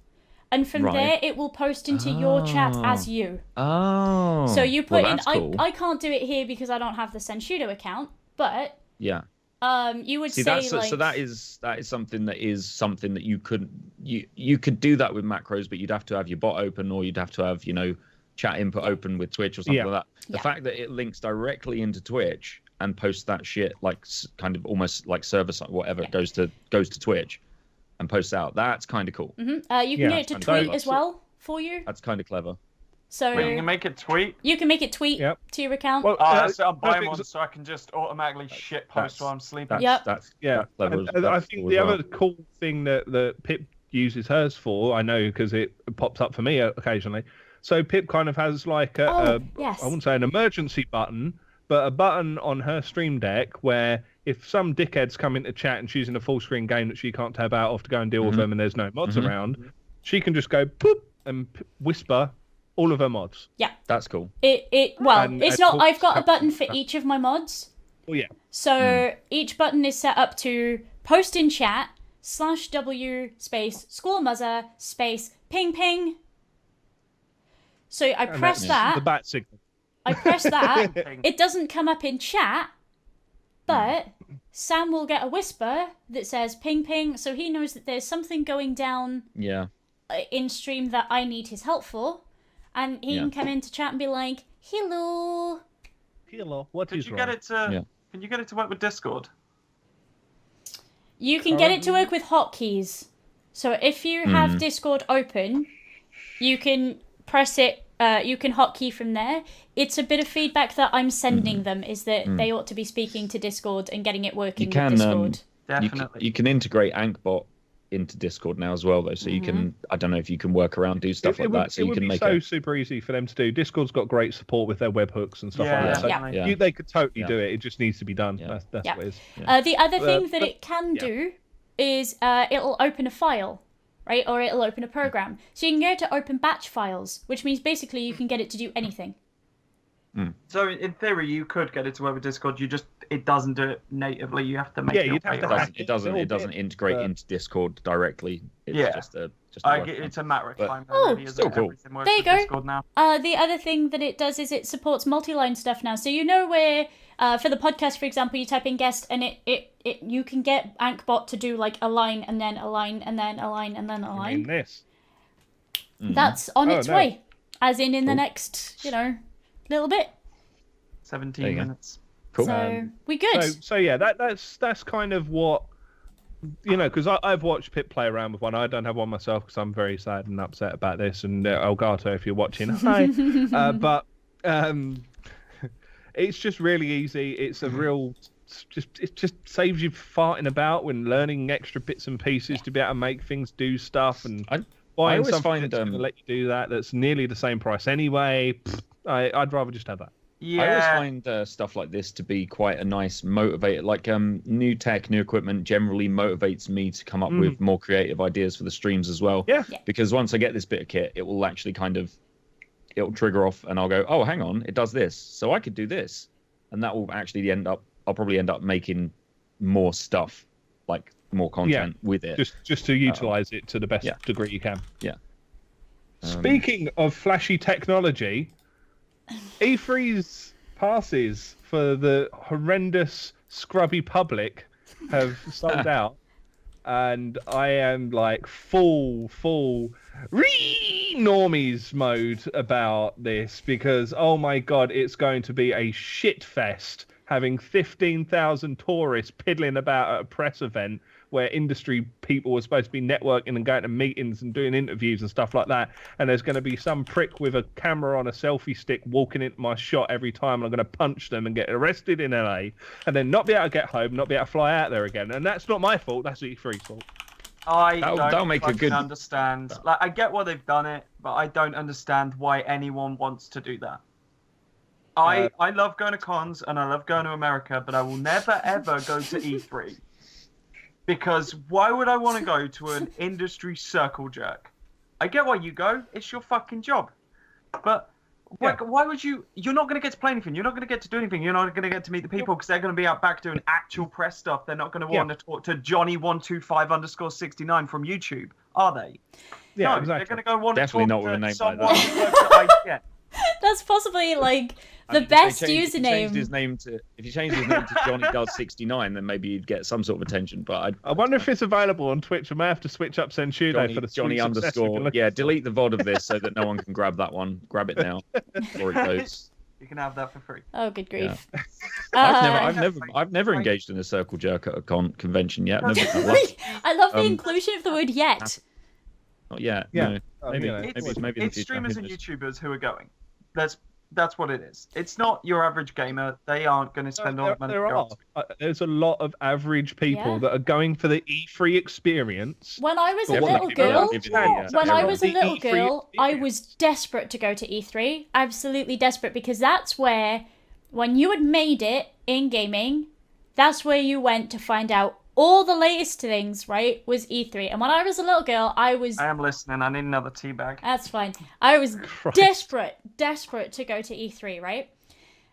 and from there it will post into your chat as you. Oh. So you put in. Cool. I can't do it here because I don't have the Senshudo account, but yeah. You would See, say that's, like... so that is something that you could do that with macros, but you'd have to have your bot open, or you'd have to have chat input open with Twitch or something like that. The fact that it links directly into Twitch and posts that shit like kind of almost like server side, whatever, it goes to Twitch and posts out. That's kind of cool. Mm-hmm. You can get it to tweet as well for you. That's kind of clever. So wait, you can make it tweet. You can make it tweet to your account. Well, I'm buying one so I can just automatically shit post while I'm sleeping. That's clever. I think the other cool thing that Pip uses hers for, I know because it pops up for me occasionally. So Pip kind of has like I wouldn't say an emergency button, but a button on her stream deck where if some dickheads come into chat and she's in a full screen game that she can't tab out of to go and deal with them and there's no mods around, she can just go poop and whisper all of her mods. Yeah. That's cool. It's not. I've got a button for each of my mods. Oh yeah. So each button is set up to post in chat /W space schoolmother space ping ping. So I press that. The bat signal. I press that. It doesn't come up in chat, but Sam will get a whisper that says ping ping, so he knows that there's something going down in stream that I need his help for. And he can come into chat and be like, hello. Hello, what is wrong? Can you get it to work with Discord? You can get it to work with hotkeys. So if you have Discord open, you can press it, you can hotkey from there. It's a bit of feedback that I'm sending them, is that they ought to be speaking to Discord and getting it working with Discord. Definitely. You can integrate Ankbot into Discord now as well, though, so you can, I don't know if you can work around, do stuff like that, so you can make it super easy for them to do. Discord's got great support with their webhooks and stuff like that, so they could totally do it. It just needs to be done. That's what it is. The other thing that it can do is it'll open a file, right, or it'll open a program, so you can get it to open batch files, which means basically you can get it to do anything. So in theory, you could get it to work with Discord. It doesn't do it natively. You have to make it. It doesn't integrate into Discord directly. It's it's a matter of time. Really, still cool. There you go. Discord now. The other thing that it does is it supports multi-line stuff now. So where for the podcast, for example, you type in guest and it you can get Ankbot to do like a line and then a line and then a line and then a line. This. That's on its way, as in the next little bit. 17 minutes. Cool. So we good. So yeah, that's kind of what because I've watched Pip play around with one. I don't have one myself because I'm very sad and upset about this. And Elgato, if you're watching, hi. But it's just really easy. It's a real it just saves you farting about when learning extra bits and pieces to be able to make things do stuff and buying always something find, that's going to let you do that's nearly the same price anyway. I'd rather just have that. Yeah. I always find stuff like this to be quite a nice motivator. Like new tech, new equipment generally motivates me to come up with more creative ideas for the streams as well. Yeah. Because once I get this bit of kit, it will actually it'll trigger off and I'll go, oh, hang on, it does this. So I could do this. And that will actually I'll probably end up making more stuff, like more content with it. Just to utilize it to the best degree you can. Yeah. Speaking of flashy technology, E3's passes for the horrendous scrubby public have sold out, and I am like full normies mode about this because oh my god, it's going to be a shit fest having 15,000 tourists piddling about at a press event where industry people were supposed to be networking and going to meetings and doing interviews and stuff like that. And there's going to be some prick with a camera on a selfie stick walking into my shot every time. And I'm going to punch them and get arrested in LA and then not be able to get home, not be able to fly out there again. And that's not my fault. That's E3's fault. That'll make a good understand. Like, I get why they've done it, but I don't understand why anyone wants to do that. I love going to cons and I love going to America, but I will never ever go to E3. Because why would I want to go to an industry circle jerk? I get why you go. It's your fucking job. But why would you... You're not going to get to play anything. You're not going to get to do anything. You're not going to get to meet the people because they're going to be out back doing actual press stuff. They're not going to want to talk to Johnny125_69 from YouTube, are they? Yeah, no, exactly. They're going to go want Definitely to not talk with a to name someone like who works at IGN. That's possibly like the best username. If you changed his name to Johnny Does 69, then maybe you'd get some sort of attention. But I wonder if it's available on Twitch. I may have to switch up Senshudo for the Johnny _. Yeah, delete the VOD of this so that no one can grab that one. Grab it now before it goes. You can have that for free. Oh, good grief! Yeah. I've never engaged in a circle jerk at a convention yet. I love the inclusion of the word "yet." Not yet. Yeah. No. Maybe in the It's future. streamers and YouTubers who are going. That's what it is. It's not your average gamer. They aren't going to spend all the money. There's a lot of average people that are going for the E3 experience. When I was a little girl, I was desperate to go to E3. Absolutely desperate, because that's where, when you had made it in gaming, that's where you went to find out all the latest things, right, was E3. And when I was a little girl, I am listening. I need another tea bag. That's fine. I was desperate to go to E3, right?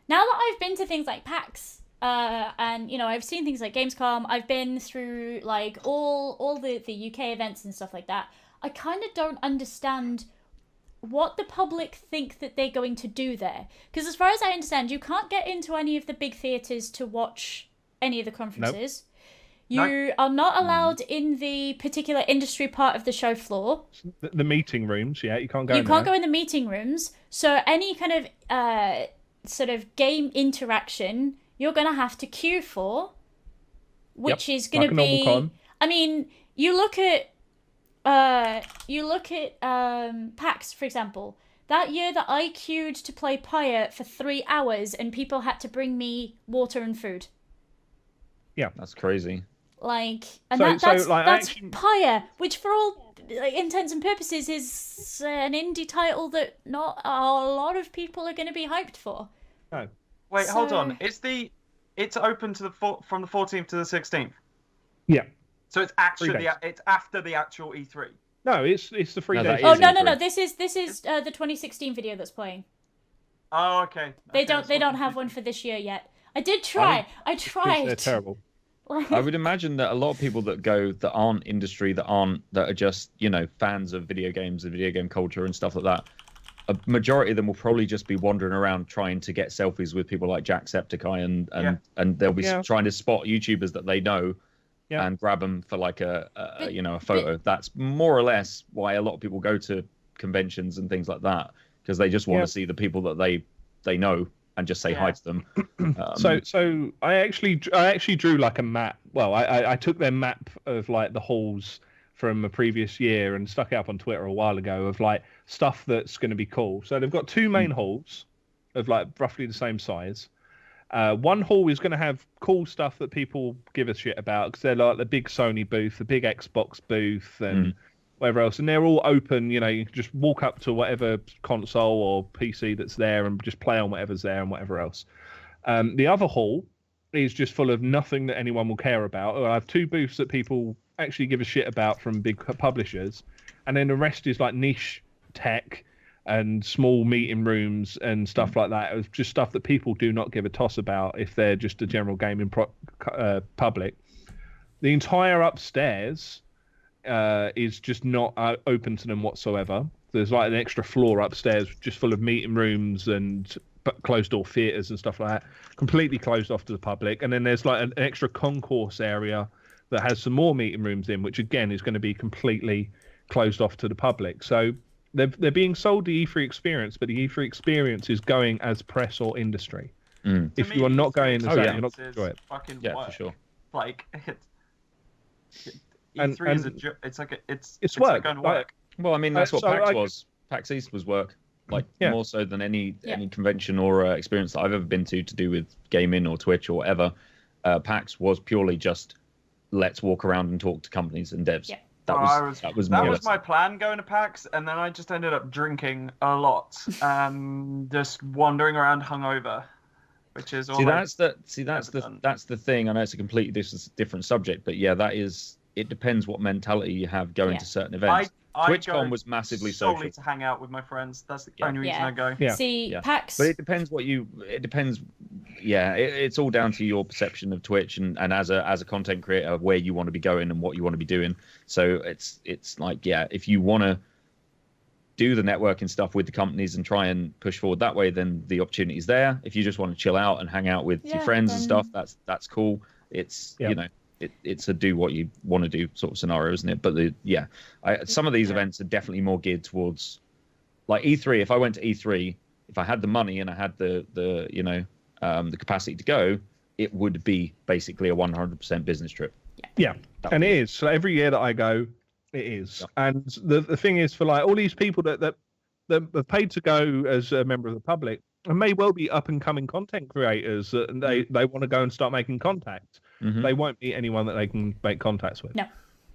Now that I've been to things like PAX, and, I've seen things like Gamescom, I've been through, like, all the UK events and stuff like that, I kind of don't understand what the public think that they're going to do there. Because as far as I understand, you can't get into any of the big theatres to watch any of the conferences. Nope. You are not allowed in the particular industry part of the show floor. The meeting rooms, you can't go in there. You can't go in the meeting rooms. So any kind of sort of game interaction, you're going to have to queue for, which is going to be... I mean, you look at PAX, for example. That year that I queued to play Pyre for 3 hours and people had to bring me water and food. Yeah. That's crazy. That's Pyre, which for all intents and purposes is an indie title that not a lot of people are going to be hyped for. No. Wait, hold on. It's open to from the 14th to the 16th. Yeah. So it's actually it's after the actual E3. No, it's the 3 days. Oh no! This is the 2016 video that's playing. Oh, okay. They don't have one for this year yet. I did try. I tried. They're terrible. I would imagine that a lot of people that go that aren't industry, that are just fans of video games and video game culture and stuff like that, a majority of them will probably just be wandering around trying to get selfies with people like Jacksepticeye and they'll be trying to spot YouTubers that they know and grab them for like a photo. That's more or less why a lot of people go to conventions and things like that, because they just want to see the people that they know and just say hi to them. So I actually drew like a map. Well, I took their map of like the halls from a previous year and stuck it up on Twitter a while ago of like stuff that's going to be cool. So they've got 2 main halls of like roughly the same size, One hall is going to have cool stuff that people give a shit about because they're like the big Sony booth, the big Xbox booth, and whatever else. And they're all open. You know, you can just walk up to whatever console or PC that's there and just play on whatever's there and whatever else. The other hall is just full of nothing that anyone will care about. I have 2 booths that people actually give a shit about from big publishers, and then the rest is like niche tech and small meeting rooms and stuff like that. It was just stuff that people do not give a toss about if they're just a general gaming public. The entire upstairs is just not open to them whatsoever. There's like an extra floor upstairs just full of meeting rooms and closed door theatres and stuff like that, completely closed off to the public. And then there's like an extra concourse area that has some more meeting rooms in, which again is going to be completely closed off to the public. So they're being sold the E3 experience, but the E3 experience is going as press or industry. If you are not going as that, you're not going to enjoy it. For sure. Like E3 is it's work. like going to work. Well, I mean, that's what PAX was. PAX East was work. Like more so than any convention or experience that I've ever been to do with gaming or Twitch or whatever. PAX was purely just let's walk around and talk to companies and devs. Yeah. That was my plan going to PAX, and then I just ended up drinking a lot, just wandering around hungover, which is all. That's the thing. I know it's a completely different subject, but yeah, that is. It depends what mentality you have going to certain events. TwitchCon was massively social. To hang out with my friends. That's the only reason I go. See, PAX. But it depends It depends. Yeah, it's all down to your perception of Twitch and as a content creator where you want to be going and what you want to be doing. So it's like if you want to do the networking stuff with the companies and try and push forward that way, then the opportunity is there. If you just want to chill out and hang out with your friends and stuff, that's cool. It's it's a do what you want to do sort of scenario, isn't it? But some of these events are definitely more geared towards like E3. If I went to E3, if I had the money and I had the capacity to go, it would be basically a 100% business trip. Yeah, and it is. So every year that I go, it is. Yeah. And the thing is, for like all these people that have paid to go as a member of the public, and may well be up and coming content creators that they want to go and start making contact. They won't meet anyone that they can make contacts with. No,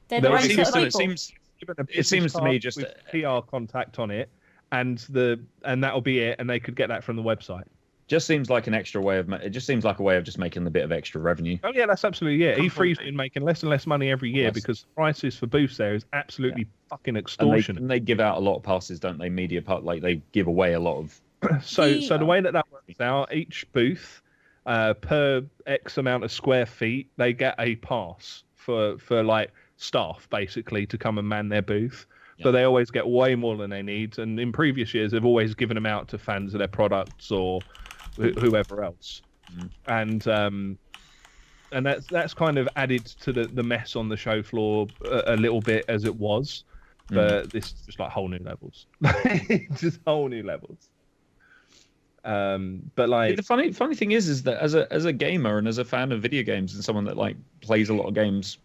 they're the right sort of people. It seems to me just PR contact on it, and that'll be it, and they could get that from the website. Just seems like an extra way of. It just seems like a way of just making a bit of extra revenue. Oh yeah, that's absolutely E3's been making less and less money every year because the prices for booths there is absolutely fucking extortionate. And they give out a lot of passes, don't they? Media part, like they give away a lot of. So the way that works out, each booth per X amount of square feet, they get a pass for like staff basically to come and man their booth. Yep. So they always get way more than they need. And in previous years, they've always given them out to fans of their products or whoever else. And that's kind of added to the mess on the show floor a little bit as it was. But this is just like whole new levels. Just whole new levels. But like the funny thing is that as a gamer and as a fan of video games and someone that like plays a lot of games,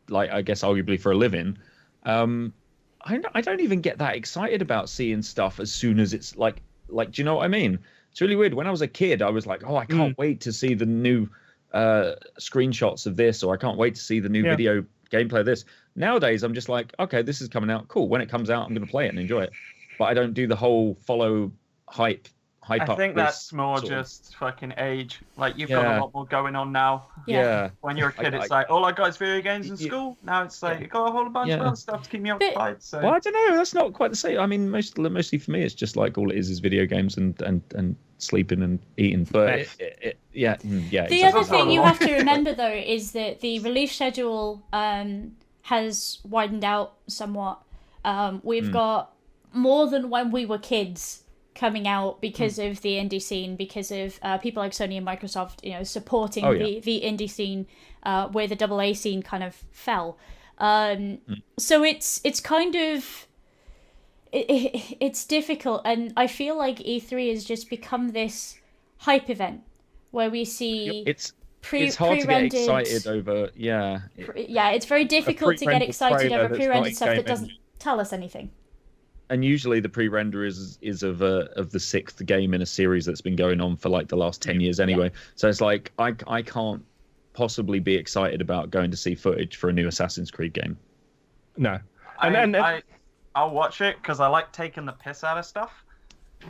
like I guess arguably for a living, I don't even get that excited about seeing stuff as soon as it's like do you know what I mean? It's really weird. When I was a kid, I was like, oh, I can't wait to see the new screenshots of this, or I can't wait to see the new video gameplay of this. Nowadays, I'm just like, okay, this is coming out, cool. When it comes out, I'm going to play it and enjoy it. But I don't do the whole hype up. I think that's more just fucking age. Like you've got a lot more going on now. Yeah. When you're a kid, it's like all I got is video games in school. Now it's like you got a whole bunch of other stuff to keep me occupied. So. Well, I don't know. That's not quite the same. I mean, mostly for me, it's just like all it is video games and sleeping and eating. But The other thing you have to remember though is that the release schedule has widened out somewhat. We've got more than when we were kids coming out because of the indie scene, because of people like Sony and Microsoft, supporting the indie scene where the AA scene kind of fell. So it's kind of it's difficult, and I feel like E3 has just become this hype event where we see it's hard to get excited over. It's very difficult to get excited over pre-rendered stuff that doesn't tell us anything. And usually the pre-render is of the 6th game in a series that's been going on for like the last 10 years anyway. So it's like I can't possibly be excited about going to see footage for a new Assassin's Creed game. No. I'll watch it because I like taking the piss out of stuff.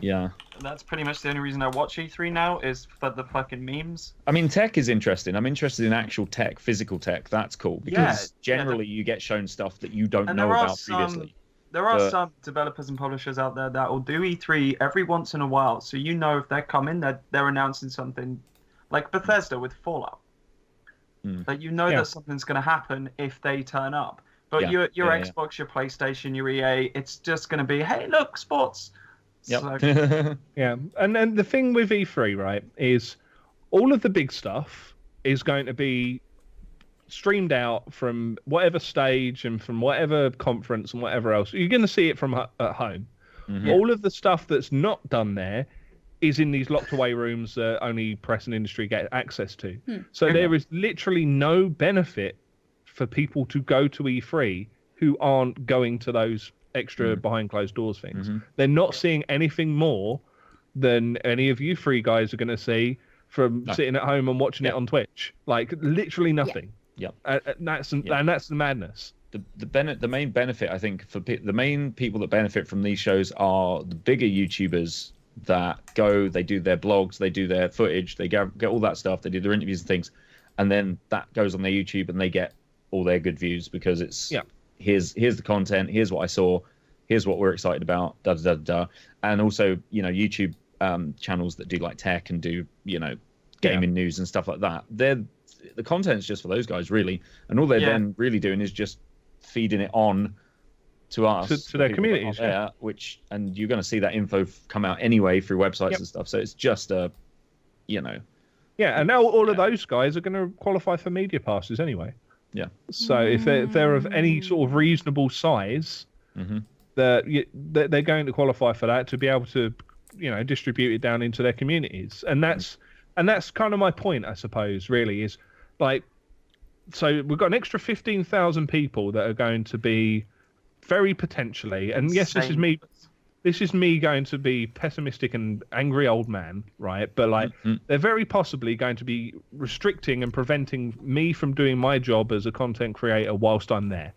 Yeah. That's pretty much the only reason I watch E3 now is for the fucking memes. I mean, tech is interesting. I'm interested in actual tech, physical tech. That's cool because generally you get shown stuff that you don't know about previously. There are some developers and publishers out there that will do E3 every once in a while, so you know if they're coming, they're announcing something, like Bethesda with Fallout. But you know that something's going to happen if they turn up. But your Xbox, your PlayStation, your EA, it's just going to be, hey, look, sports. Yep. So... yeah, and then the thing with E3, right, is all of the big stuff is going to be streamed out from whatever stage and from whatever conference and whatever else. You're going to see it from at home. All of the stuff that's not done there is in these locked away rooms that only press and industry get access to. So there is literally no benefit for people to go to E3 who aren't going to those extra behind closed doors things. They're not seeing anything more than any of you three guys are going to see from sitting at home and watching it on Twitch. Like literally nothing. And that's the madness. The main benefit, I think, for the main people that benefit from these shows are the bigger YouTubers that go, they do their blogs, they do their footage, they get all that stuff, they do their interviews and things, and then that goes on their YouTube and they get all their good views because it's here's the content, here's what I saw, here's what we're excited about, da da da da. And also, you know, YouTube channels that do like tech and do, you know, gaming news and stuff like that. The content's just for those guys really, and all they're then really doing is just feeding it on to us, to their communities, and you're going to see that info come out anyway through websites and stuff. So it's just and now all of those guys are going to qualify for media passes anyway. Yeah. So if they're of any sort of reasonable size, they're going to qualify for that to be able to, you know, distribute it down into their communities, and that's kind of my point, I suppose. Really, is like, so we've got an extra 15,000 people that are going to be very potentially, and yes, this is me going to be pessimistic and angry old man, right? But like, they're very possibly going to be restricting and preventing me from doing my job as a content creator whilst I'm there.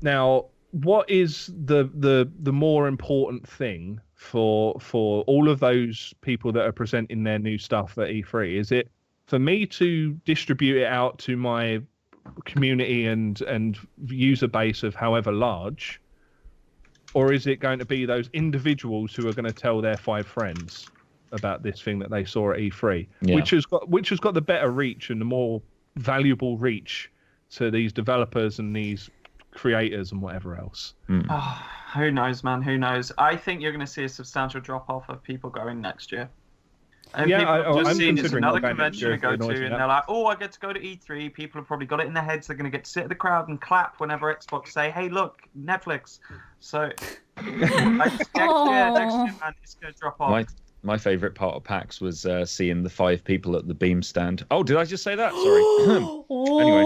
Now, what is the more important thing for all of those people that are presenting their new stuff at E3? Is it for me to distribute it out to my community and user base of however large, or is it going to be those individuals who are going to tell their 5 friends about this thing that they saw at E3, which has got the better reach and the more valuable reach to these developers and these creators and whatever else? Who knows, man? Who knows? I think you're going to see a substantial drop off of people going next year. And I'm seeing it's another convention to go to, and they're like, "Oh, I get to go to E3." People have probably got it in their heads. They're going to get to sit in the crowd and clap whenever Xbox say, "Hey, look, Netflix." So next year, man, it's going to drop off. My favourite part of PAX was seeing the 5 people at the Beam stand. Oh, did I just say that? Sorry. Anyway.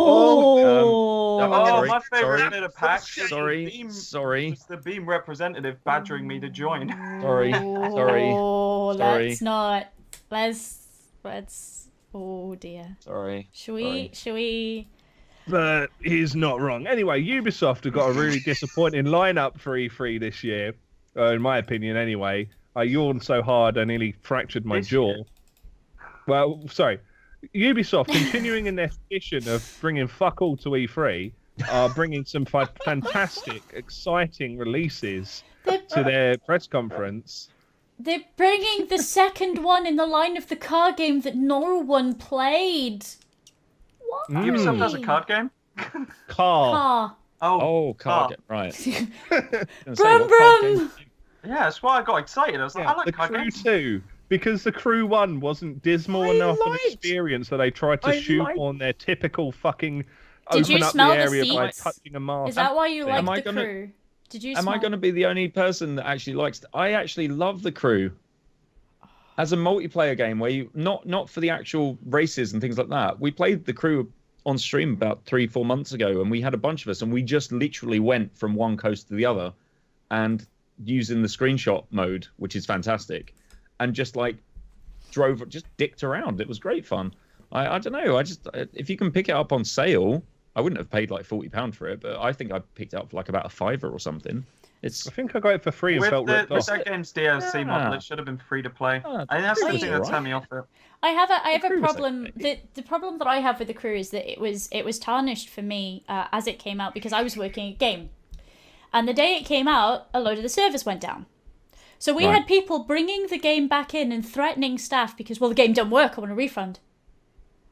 My favourite bit of PAX. Sorry. It's the Beam representative badgering me to join. Sorry. Let's not. Let's. Oh dear. Sorry. Should we? But he's not wrong. Anyway, Ubisoft have got a really disappointing lineup for E3 this year, in my opinion. Anyway, I yawned so hard I nearly fractured my jaw. Well, sorry. Ubisoft, continuing in their tradition of bringing fuck all to E3, are bringing some fantastic, exciting releases to their press conference. They're bringing the second one in the line of the card game that no one played. What? Ubisoft has a card game? Car. Oh, card game. Right. Brum brum! Yeah, that's why I got excited. I was like, I like card games. The Crew 2, because the Crew 1 wasn't dismal enough an experience that they tried to shoehorn their typical fucking open up the area by touching a mast. Is that why you like the Crew? Am I going to be the only person that actually likes? I actually love the Crew as a multiplayer game where you not for the actual races and things like that. We played the Crew on stream about 3-4 months ago, and we had a bunch of us, and we just literally went from one coast to the other, and using the screenshot mode, which is fantastic, and just like dicked around. It was great fun. I don't know. If you can pick it up on sale, I wouldn't have paid like £40 for it, but I think I picked it up for like about £5 or something. I think I got it for free and felt ripped off. With that game's DLC model, it should have been free to play. I think that's the thing that turned me off it. I have a problem. The problem that I have with the crew is that it was tarnished for me as it came out because I was working a game, and the day it came out, a load of the servers went down. So we had people bringing the game back in and threatening staff because, well, the game don't work, I want a refund.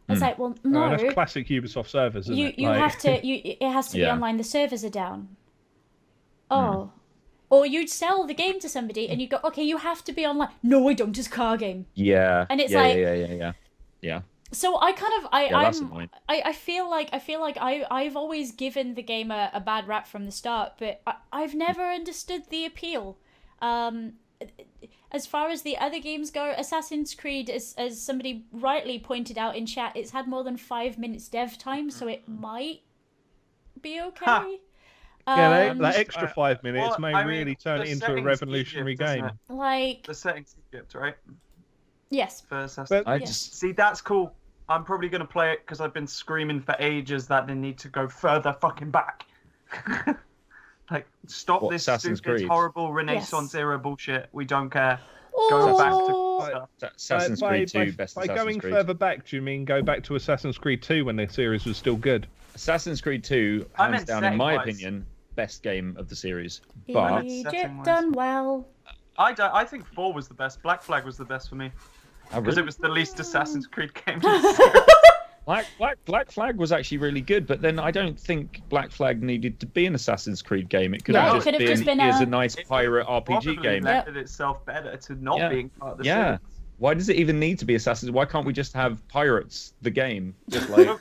I was like, well, no. That's classic Ubisoft servers, isn't it? You have to. It has to be online. The servers are down. Oh. Or you'd sell the game to somebody and you go, okay, you have to be online. No, I don't. It's a car game. Yeah. And it's yeah. So I kind of I feel like I've always given the game a bad rap from the start, but I've never understood the appeal. As far as the other games go, Assassin's Creed, as somebody rightly pointed out in chat, it's had more than 5 minutes dev time, so it might be okay. Huh. Yeah, that extra 5 minutes really turn it into a revolutionary game. Like the settings Egypt, right? Yes. For Assassin's See, that's cool. I'm probably going to play it because I've been screaming for ages that they need to go further fucking back. Like, stop this stupid, horrible Renaissance era bullshit. We don't care. Go back to stuff. Assassin's Creed 2, best by Assassin's going Creed. further back, do you mean go back to Assassin's Creed 2 when the series was still good? Assassin's Creed 2, hands down, in my opinion, best game of the series. But Egypt done well. I think 4 was the best. Black Flag was the best for me. Because it was the least Assassin's Creed game. Black Flag was actually really good, but then I don't think Black Flag needed to be an Assassin's Creed game. It could have just been a nice pirate RPG game. It lended itself better to not being part of the series. Why does it even need to be Assassin's? Why can't we just have Pirates, the game? Just like, you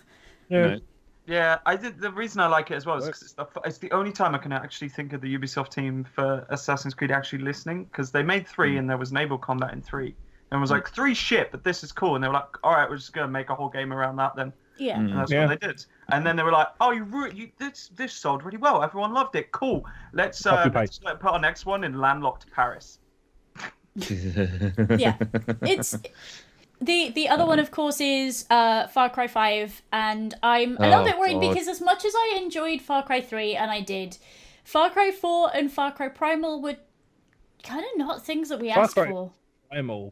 know. Yeah, the reason I like it as well is because it's the only time I can actually think of the Ubisoft team for Assassin's Creed actually listening, because they made 3 and there was naval combat in 3. And was like, 3 shit, but this is cool. And they were like, all right, we're just going to make a whole game around that then. Yeah. And that's what they did. And then they were like, oh, this sold really well. Everyone loved it. Cool. Let's put our next one in landlocked Paris. Yeah. It's... The other one, of course, is Far Cry 5. And I'm a little bit worried because as much as I enjoyed Far Cry 3, and I did, Far Cry 4 and Far Cry Primal were kind of not things that we asked for. Primal.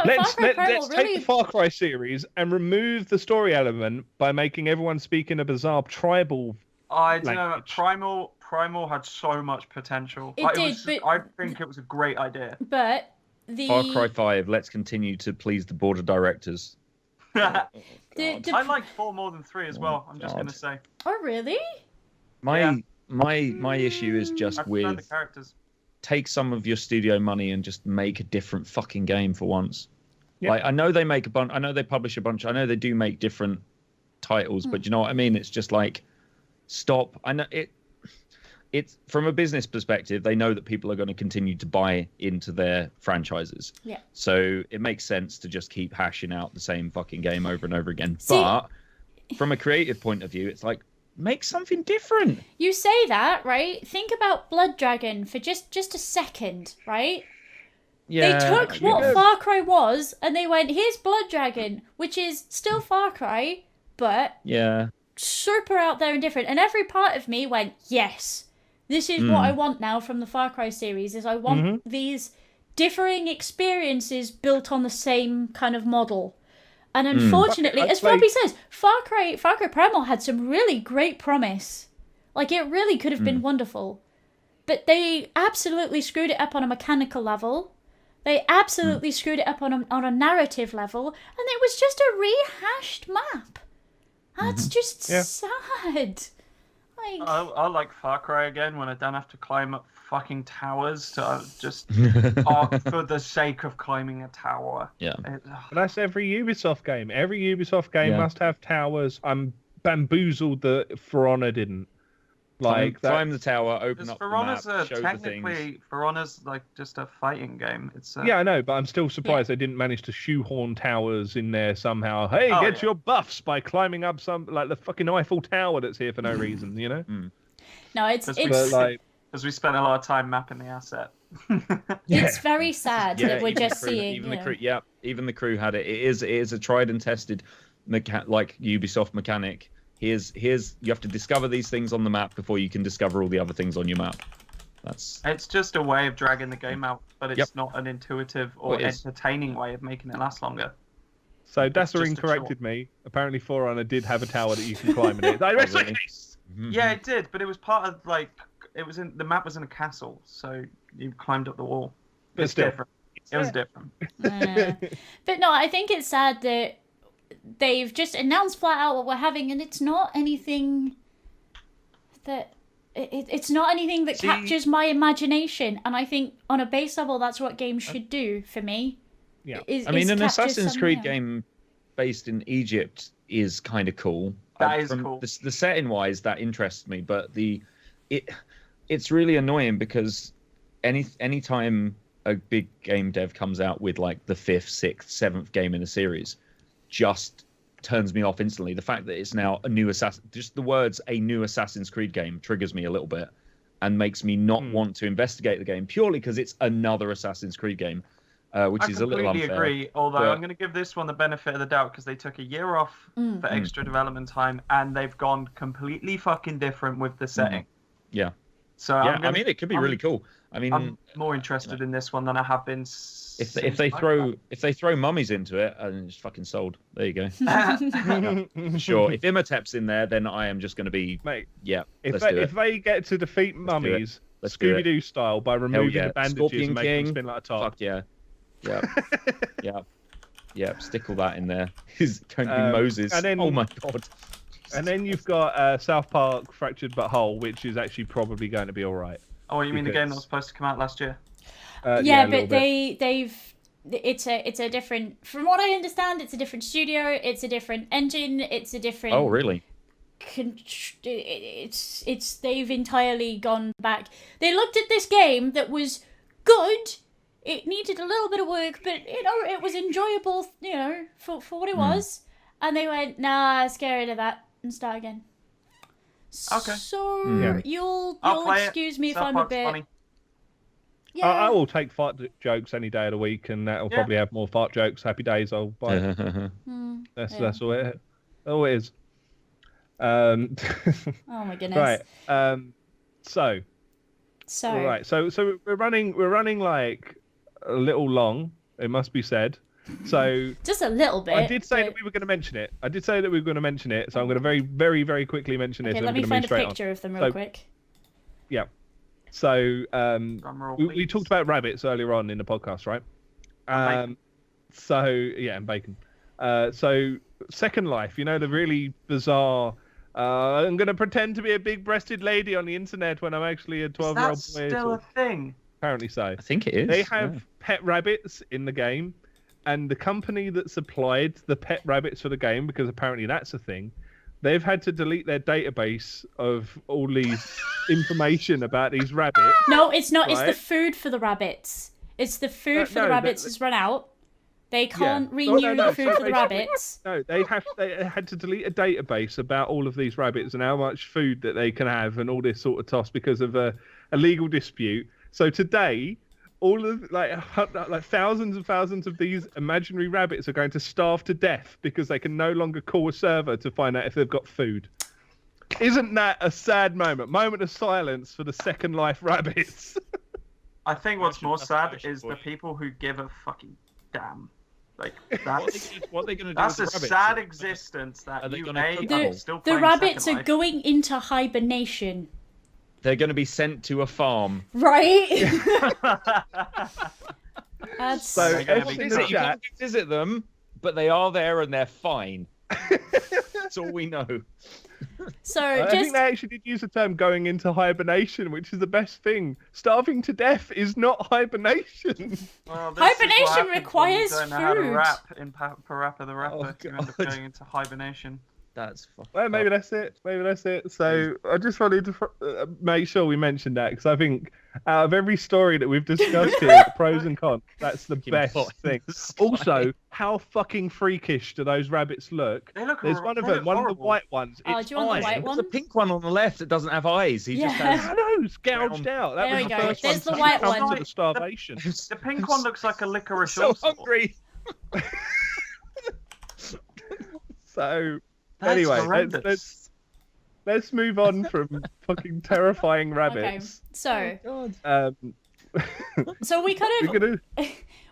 Let's take the Far Cry series and remove the story element by making everyone speak in a bizarre tribal I don't know. Primal had so much potential. I think it was a great idea. But Far Cry 5, let's continue to please the board of directors. I liked 4 more than 3 as well. I'm just going to say. Oh, really? My issue is just with... the characters. Take some of your studio money and just make a different fucking game for once. Yeah. Like, I know they make a bunch. I know they publish a bunch. I know they do make different titles, but you know what I mean? It's just like, stop. I know it's from a business perspective. They know that people are going to continue to buy into their franchises. Yeah. So it makes sense to just keep hashing out the same fucking game over and over again. But from a creative point of view, it's like, make something different. You say that, right? Think about Blood Dragon for just a second, right? Yeah. They took what Far Cry was and they went, here's Blood Dragon, which is still Far Cry, but super out there and different. And every part of me went, yes, this is what I want now from the Far Cry series, is I want these differing experiences built on the same kind of model. And unfortunately, as Floppy says, Far Cry Primal had some really great promise. Like, it really could have been wonderful. But they absolutely screwed it up on a mechanical level. They absolutely screwed it up on a narrative level. And it was just a rehashed map. That's just sad. Like... I like Far Cry again when I don't have to climb up fucking towers to just for the sake of climbing a tower. Yeah. But that's every Ubisoft game. Every Ubisoft game must have towers. I'm bamboozled that For Honor didn't. Like, climb the tower, open up the map, show the things. For Honor's like just a fighting game. It's yeah, I know, but I'm still surprised they didn't manage to shoehorn towers in there somehow. Hey, get your buffs by climbing up some like the fucking Eiffel Tower that's here for no reason, you know? No, it's like Because we spent a lot of time mapping the asset. It's very sad that we're even just the crew, seeing. even the crew. Yeah, even the crew had it. It is a tried and tested, like Ubisoft mechanic. Here's you have to discover these things on the map before you can discover all the other things on your map. It's just a way of dragging the game out, but it's not an intuitive or entertaining way of making it last longer. So Dassarin corrected me. Apparently, For Honor did have a tower that you can climb in it. Yeah, it did, but it was part of the map was in a castle, so you climbed up the wall. But still, different. It was different. But no, I think it's sad that they've just announced flat out what we're having, and it's not anything that it's not anything that captures my imagination. And I think on a base level, that's what games should do for me. Yeah, I mean, an Assassin's Creed game based in Egypt is kind of cool. That is cool. The setting wise, that interests me, but it's really annoying because any time a big game dev comes out with like the 5th, 6th, 7th game in a series, just turns me off instantly. The fact that it's now a new just the words "a new Assassin's Creed game" triggers me a little bit and makes me not want to investigate the game purely because it's another Assassin's Creed game, which is a little unfair. I completely agree, although I'm going to give this one the benefit of the doubt because they took a year off for extra development time and they've gone completely fucking different with the setting. Yeah. So I mean, it could be really cool. I mean, I'm more interested in this one than I have been. If they throw mummies into it, and it's fucking sold. There you go. Sure. If Imhotep's in there, then I am just going to be. Mate, if they get to defeat mummies, Scooby-Doo style, by removing the bandages Scorpion and making King, them spin like a top. Fuck yeah. Yeah. Stick all that in there. He's going to be Moses. And then, oh my god. And then you've got South Park Fractured But Whole, which is actually probably going to be all right. Oh, you mean the game that was supposed to come out last year? Yeah, but it's a different. From what I understand, it's a different studio. It's a different engine. It's a different. Oh really? It's they've entirely gone back. They looked at this game that was good. It needed a little bit of work, but it was enjoyable. For what it was, and they went, "Nah, scared of that," and start again. Okay. So you'll excuse me if I'm a bit. Funny. Yeah. I will take fart jokes any day of the week, and that'll probably have more fart jokes. Happy days, I'll buy it. That's all it is. Oh my goodness. Right. So. All right. So we're running like a little long. It must be said. So just a little bit. I did say that we were going to mention it. So I'm going to very, very, very quickly mention this. Okay, let me find a picture of them real quick. Yeah. So we talked about rabbits earlier on in the podcast, right? And bacon. So Second Life, the really bizarre. I'm going to pretend to be a big-breasted lady on the internet when I'm actually a 12-year-old boy. Is that still a thing? Apparently so. I think it is. They have pet rabbits in the game, and the company that supplied the pet rabbits for the game, because apparently that's a thing, they've had to delete their database of all these information about these rabbits. No, it's not. Right? It's the food for the rabbits. It's the food for the rabbits has run out. They can't renew the food for the rabbits. No, they had to delete a database about all of these rabbits and how much food that they can have and all this sort of toss because of a legal dispute. So today, all of like thousands and thousands of these imaginary rabbits are going to starve to death because they can no longer call a server to find out if they've got food. Isn't that a sad moment? Moment of silence for the Second Life rabbits. I think what's more sad is the people who give a fucking damn. Like that's what are they going to do? That's with a the sad rabbits? existence that they you the rabbits are going into hibernation. They're going to be sent to a farm. Right? So you can't visit them, but they are there and they're fine. That's all we know. So I think they actually did use the term going into hibernation, which is the best thing. Starving to death is not hibernation. Well, hibernation requires food. You don't know how to rap in Parappa the Rapper. You end up going into hibernation. That's fucking. Well, maybe that's it. Maybe that's it. So I just wanted to make sure we mentioned that because I think out of every story that we've discussed here, the pros and cons, that's the best thing. Also, how fucking freakish do those rabbits look? They look There's one of they them, look one of the horrible. white ones. Oh, It's do you want the eyes. white There's one? the pink one on the left that doesn't have eyes. He just Yeah. has. I know, it's gouged out. That There was we the go. first There's one the white to come one. to the starvation. The pink one looks like a licorice So also. hungry. So That's anyway, horrendous. let's move on from fucking terrifying Okay, rabbits. so Um, so we kind we're of gonna.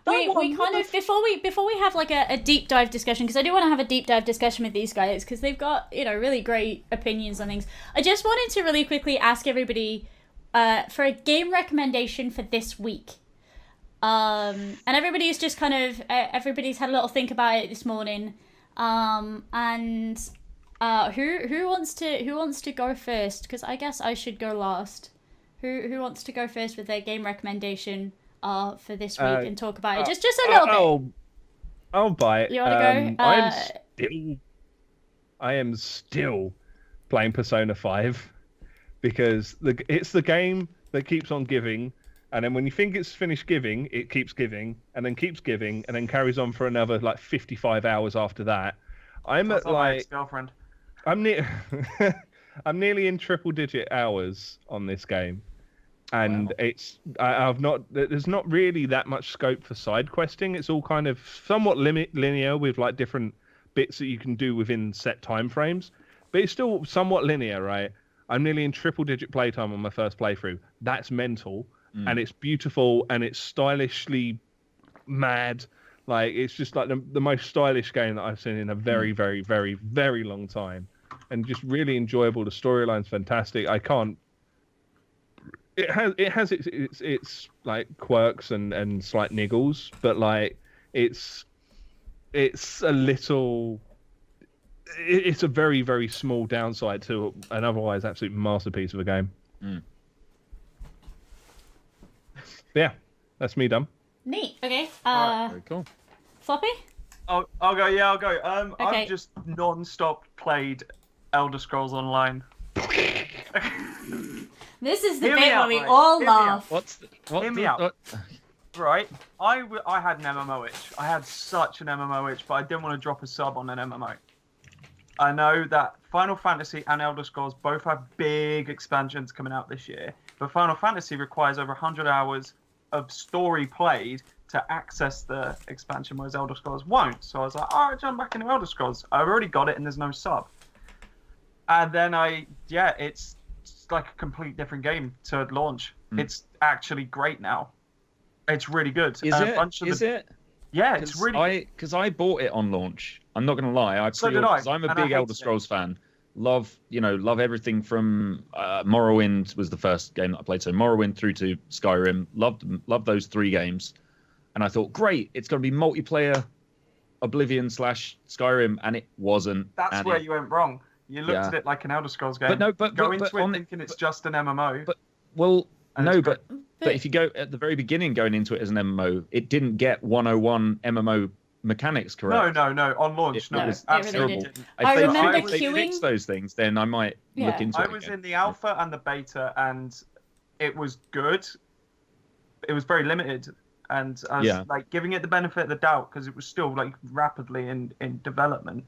we kind of before we have like a deep dive discussion, because I do want to have a deep dive discussion with these guys because they've got really great opinions on things. I just wanted to really quickly ask everybody for a game recommendation for this week. And everybody's just kind of everybody's had a little think about it this morning. And who wants to go first? Because I guess I should go last. Who wants to go first with their game recommendation for this week and talk about it? Just a little bit. I'll buy it. You want to go? I am still playing Persona 5 because it's the game that keeps on giving. And then when you think it's finished giving, it keeps giving, and then keeps giving, and then carries on for another 55 hours after that. I'm That's at not my ex-girlfriend. I'm nearly in triple-digit hours on this game, and there's not really that much scope for side questing. It's all kind of somewhat linear with different bits that you can do within set time frames, but it's still somewhat linear, right? I'm nearly in triple-digit playtime on my first playthrough. That's mental. And it's beautiful and it's stylishly mad. It's just the most stylish game that I've seen in a very, very, very, very long time. And just really enjoyable. The storyline's fantastic. It has its quirks and slight niggles, but it's a very, very small downside to an otherwise absolute masterpiece of a game. Yeah, that's me done. Neat. Okay. Very cool. Floppy? I'll go. Yeah, I'll go. Okay. I've just non-stop played Elder Scrolls Online. This is the Hear me bit out, where we right? all Hear me out. laugh. Hear me out. Right, I had an MMO itch. I had such an MMO itch, but I didn't want to drop a sub on an MMO. I know that Final Fantasy and Elder Scrolls both have big expansions coming out this year, but Final Fantasy requires over 100 hours of story played to access the expansion, whereas Elder Scrolls won't. So I was like, all right, jump back into Elder Scrolls. I've already got it and there's no sub. And then it's like a complete different game to launch. It's actually great now. It's really good. Is it? Yeah, it's really because I bought it on launch. I'm not going to lie. So did I. Because I'm a And I big hated Elder Scrolls fan. Love everything from Morrowind was the first game that I played. So Morrowind through to Skyrim. Loved those 3 games. And I thought, great, it's going to be multiplayer Oblivion / Skyrim, and it wasn't. That's where you went wrong. You looked at it like an Elder Scrolls game. But go into it thinking it's just an MMO. But if you go at the very beginning going into it as an MMO, it didn't get 101 MMO mechanics correct. No. On launch, no. It's absolutely terrible. didn't. If I they remember if they queuing. fix those things, then I might look into it. I was again. in the alpha and the beta, and it was good. It was very limited, and I was giving it the benefit of the doubt because it was still rapidly in development.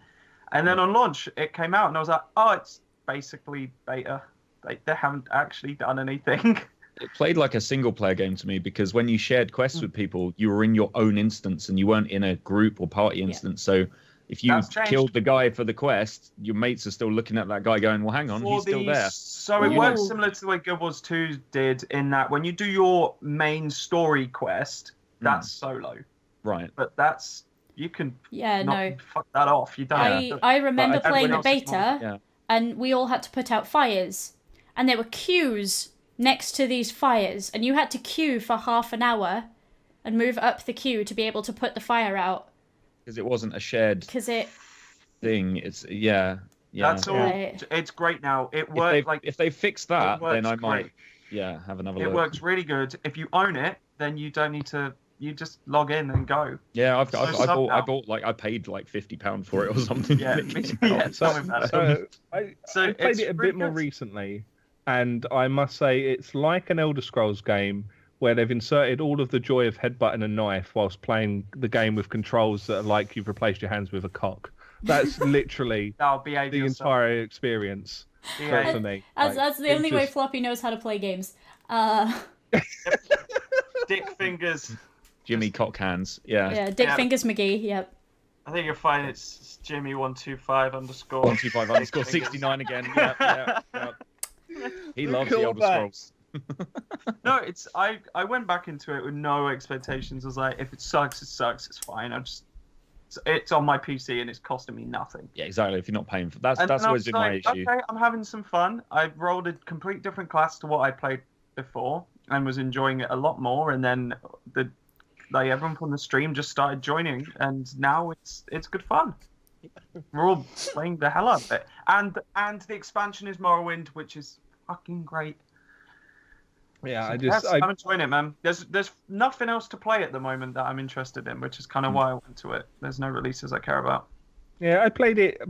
And then on launch, it came out, and I was like, oh, it's basically beta. They haven't actually done anything. It played like a single player game to me because when you shared quests with people, you were in your own instance and you weren't in a group or party instance. So if you killed the guy for the quest, your mates are still looking at that guy going, well, hang on, he's still there. So it works similar to the way Guild Wars 2 did in that when you do your main story quest, that's solo. Right. But you can fuck that off. You don't. I remember playing the everyone else is beta, and we all had to put out fires, and there were queues next to these fires, and you had to queue for half an hour and move up the queue to be able to put the fire out. Because it wasn't a shared thing. It's That's all. It's great now. It works. If they fix that, then I might have another look. It works really good. If you own it, then you don't need to you just log in and go. Yeah, I subbed bought like I paid like £50 for it or something. Yeah, yeah. So I played it's it a really bit more good. recently, and I must say it's like an Elder Scrolls game where they've inserted all of the joy of headbutting a knife whilst playing the game with controls that are like you've replaced your hands with a cock. That's literally Behave the yourself. entire experience for me. That's the only way Floppy knows how to play games. Dick fingers. Jimmy Cock Hands. Yeah. Yeah, Dick Fingers McGee. Yep. I think you'll find it's Jimmy125 underscore 125 underscore 69 again. Yeah. He loves the Elder Scrolls. No, I went back into it with no expectations. I was like, if it sucks, it sucks. It's fine. It's on my PC and it's costing me nothing. Yeah, exactly. If you're not paying for that's And I always was been my like, issue. Okay, I'm having some fun. I rolled a complete different class to what I played before and was enjoying it a lot more. And then everyone from the stream just started joining, and now it's good fun. We're all playing the hell out of it, and the expansion is Morrowind, which is fucking great. Yeah, I'm enjoying it, man. There's nothing else to play at the moment that I'm interested in, which is kind of why I went to it. There's no releases I care about. Yeah, I played it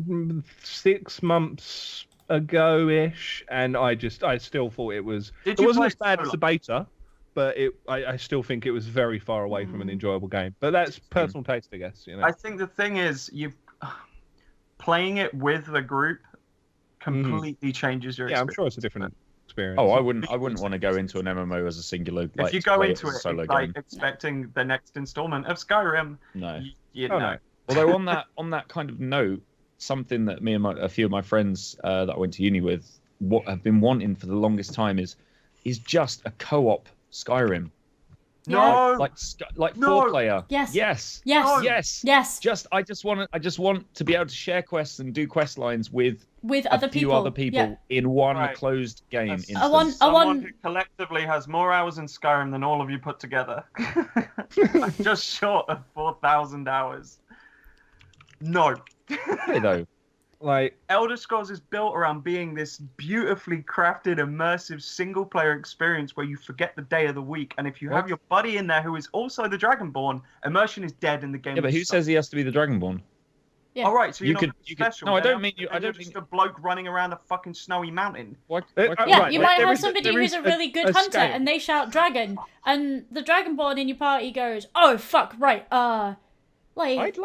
6 months ago-ish, and I still thought it was. It wasn't as bad as the beta, but I still think it was very far away from an enjoyable game. But that's personal taste, I guess. You know. I think the thing is, playing it with the group completely changes your experience. I'm sure it's a different experience. Oh, I wouldn't want to go into an MMO as a singular. If you go into it solo like game. expecting the next installment of Skyrim, No. You know. No. Although on that kind of note, something that me and a few of my friends that I went to uni with have been wanting for the longest time is just a co-op Skyrim. No, like 4-player. Yes. Yes. I just want to be able to share quests and do quest lines with other people in one closed game. Instance. Someone who collectively has more hours in Skyrim than all of you put together. I'm just short of 4,000 hours. No. Hey, though. Like Elder Scrolls is built around being this beautifully crafted, immersive single-player experience where you forget the day of the week, and if you have your buddy in there who is also the Dragonborn, immersion is dead in the game. Yeah, but who says he has to be the Dragonborn? Yeah. All right, so you're not special. No, I don't mean you. I don't just mean a bloke running around a fucking snowy mountain. You might have somebody who's a really good hunter, and they shout dragon, and the Dragonborn in your party goes, "Oh fuck, right, Like, I'd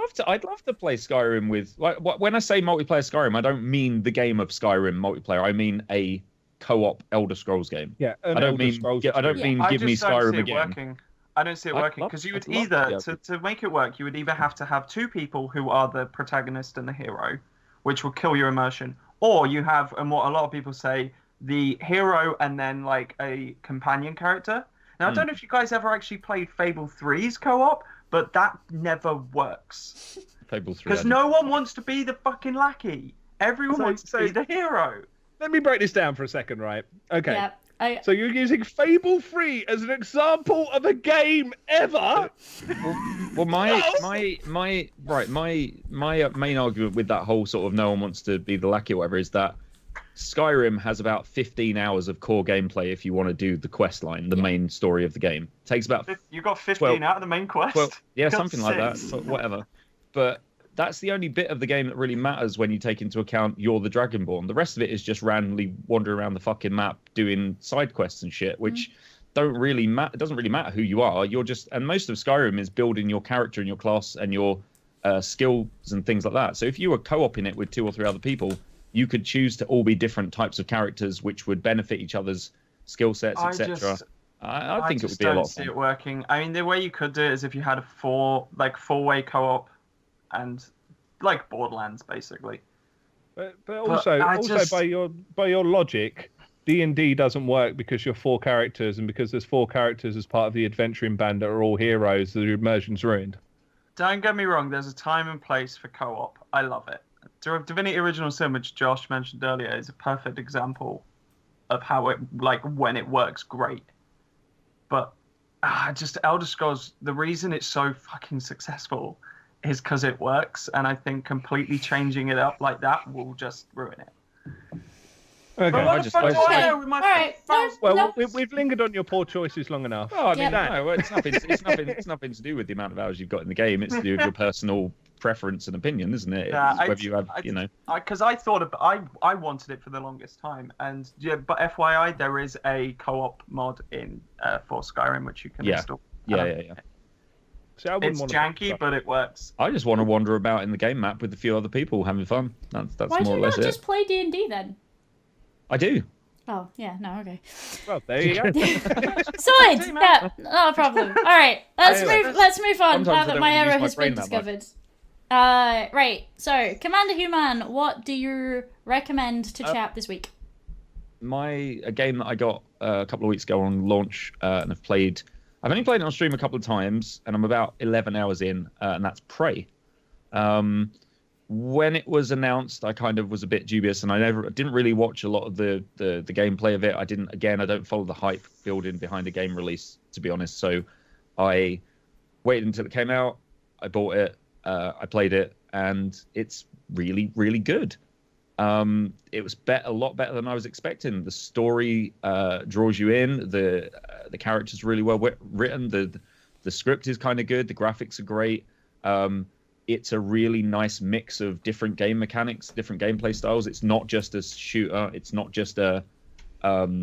love to play Skyrim with when I say multiplayer Skyrim, I don't mean the game of Skyrim multiplayer. I mean a co-op Elder Scrolls game. Yeah, I don't mean give me Skyrim again. I don't see it working because you would to make it work, you would either have to have two people who are the protagonist and the hero, which will kill your immersion, or you have, and what a lot of people say, the hero and then like a companion character. Now I don't know if you guys ever actually played Fable 3's co-op, but that never works. Fable 3. Because no one wants to be the fucking lackey. Everyone wants to be the hero. Let me break this down for a second, right? Okay. Yeah, So you're using Fable 3 as an example of a game ever? Well, my main argument with that whole sort of no one wants to be the lackey or whatever is that Skyrim has about 15 hours of core gameplay if you want to do the quest line, the main story of the game. It takes about... You got 15 out of the main quest? Something like that, but whatever. But that's the only bit of the game that really matters when you take into account you're the Dragonborn. The rest of it is just randomly wandering around the fucking map doing side quests and shit, which don't really matter. It doesn't really matter who you are. You're just... And most of Skyrim is building your character and your class and your skills and things like that. So if you were co-oping it with 2 or 3 other people, you could choose to all be different types of characters which would benefit each other's skill sets, etc. I think it would be a lot of fun. I don't see it working. I mean, the way you could do it is if you had a four-way co-op and like Borderlands, basically. But also by your logic, D&D doesn't work because you're 4 characters, and because there's 4 characters as part of the adventuring band that are all heroes, the immersion's ruined. Don't get me wrong, there's a time and place for co-op. I love it. Divinity Original Sin, which Josh mentioned earlier, is a perfect example of how it, like, when it works great. But just Elder Scrolls, the reason it's so fucking successful is because it works, and I think completely changing it up like that will just ruin it. Okay. But what the fuck do I know with my All right. false- Well, No. we've lingered on your poor choices long enough. Oh, I mean, Yeah. no, well, it's nothing. It's nothing to do with the amount of hours you've got in the game. It's to do with your personal preference and opinion, isn't it? Yeah, It's whether you have, because I thought I wanted it for the longest time, and yeah, but FYI, there is a co-op mod in for Skyrim which you can install. Yeah. See, I wouldn't It's want janky, but it works. I just want to wander about in the game map with a few other people having fun. That's Why do more or you less not it. just play D&D then? I do. Oh, yeah, no, okay. Well, there you go. Sorted! Yeah, not a problem. All right, let's move on Sometimes now I that don't my use error my has been brain that much. discovered. Right, so, CMDRHughMan, what do you recommend to chat this week? A game that I got a couple of weeks ago on launch and I've only played it on stream a couple of times, and I'm about 11 hours in, and that's Prey. When it was announced, I kind of was a bit dubious, and I didn't really watch a lot of the gameplay of it. I don't follow the hype building behind a game release, to be honest. So I waited until it came out. I bought it. I played it, and it's really, really good. It was a lot better than I was expecting. The story draws you in. The characters are really well written. The script is kind of good. The graphics are great. It's a really nice mix of different game mechanics, different gameplay styles. It's not just a shooter. It's not just a RPG.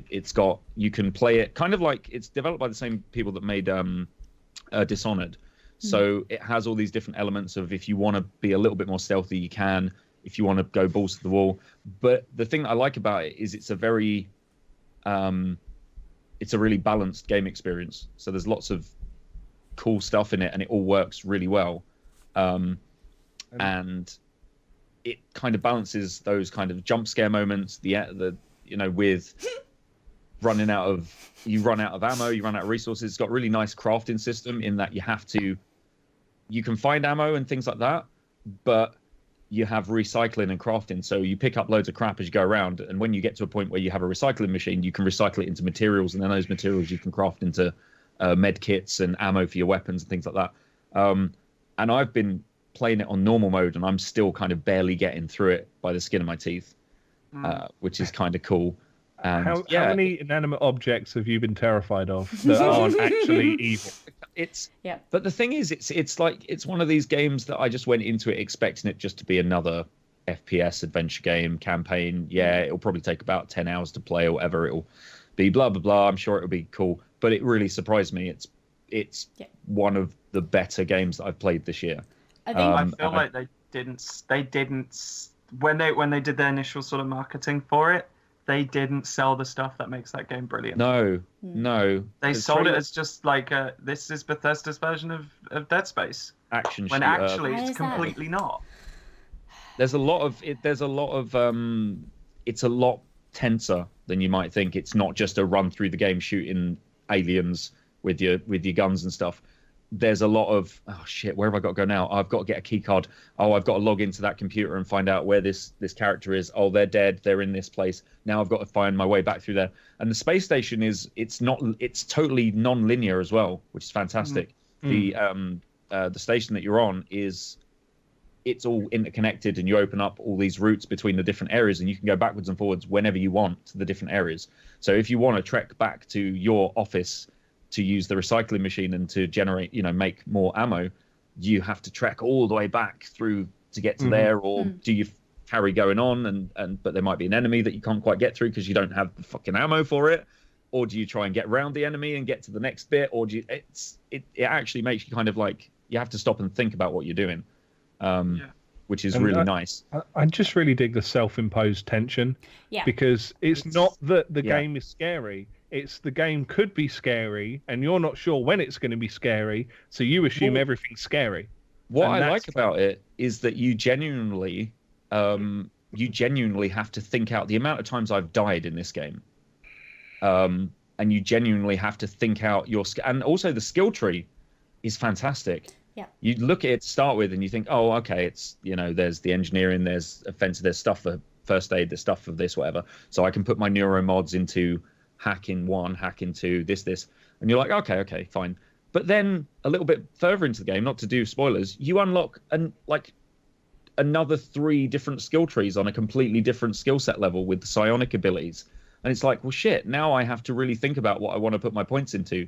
It's got, you can play it kind of like, it's developed by the same people that made Dishonored. So it has all these different elements of, if you want to be a little bit more stealthy, you can. If you want to go balls to the wall. But the thing that I like about it is it's a really balanced game experience. So there's lots of cool stuff in it, and it all works really well. And it kind of balances those kind of jump scare moments, with running out of ammo, you run out of resources. It's got a really nice crafting system in that you can find ammo and things like that, but you have recycling and crafting. So you pick up loads of crap as you go around, and when you get to a point where you have a recycling machine, you can recycle it into materials, and then those materials you can craft into med kits and ammo for your weapons and things like that. And I've been playing it on normal mode, and I'm still kind of barely getting through it by the skin of my teeth, which is kind of cool. How many inanimate objects have you been terrified of that aren't actually evil? But the thing is, it's one of these games that I just went into it expecting it just to be another FPS adventure game campaign. Yeah, it'll probably take about 10 hours to play or whatever. It'll be blah blah blah. I'm sure it'll be cool, but it really surprised me. It's one of the better games that I've played this year. I think I feel like they didn't when they did their initial sort of marketing for it, they didn't sell the stuff that makes that game brilliant. No. They sold it as just like this is Bethesda's version of Dead Space action when shooter. actually Why it's is that? completely not. There's a lot of it's a lot tenser than you might think. It's not just a run through the game shooting aliens with your guns and stuff. There's a lot of, oh shit, where have I got to go now? I've got to get a key card. Oh, I've got to log into that computer and find out where this character is. Oh, they're dead. They're in this place. Now I've got to find my way back through there. And the space station it's totally non-linear as well, which is fantastic. The station that you're on it's all interconnected, and you open up all these routes between the different areas, and you can go backwards and forwards whenever you want to the different areas. So if you want to trek back to your office to use the recycling machine and to generate, make more ammo, you have to trek all the way back through to get to there, or do you carry going on but there might be an enemy that you can't quite get through because you don't have the fucking ammo for it, or do you try and get around the enemy and get to the next bit, or it actually makes you kind of like, you have to stop and think about what you're doing, which is really nice. I just really dig the self-imposed tension, because it's not that the game is scary. It's the game could be scary, and you're not sure when it's going to be scary, so you assume everything's scary. What I like about it is that you genuinely have to think out the amount of times I've died in this game, and you genuinely have to think out and also the skill tree is fantastic. Yeah. You look at it to start with, and you think, oh, okay, it's there's the engineering, there's offensive, there's stuff for first aid, there's stuff for this, whatever. So I can put my neuro mods into hacking 1, hacking 2, this, and you're like, okay, fine. But then a little bit further into the game, not to do spoilers, you unlock another 3 different skill trees on a completely different skill set level with the psionic abilities. And it's like, well, shit, now I have to really think about what I want to put my points into.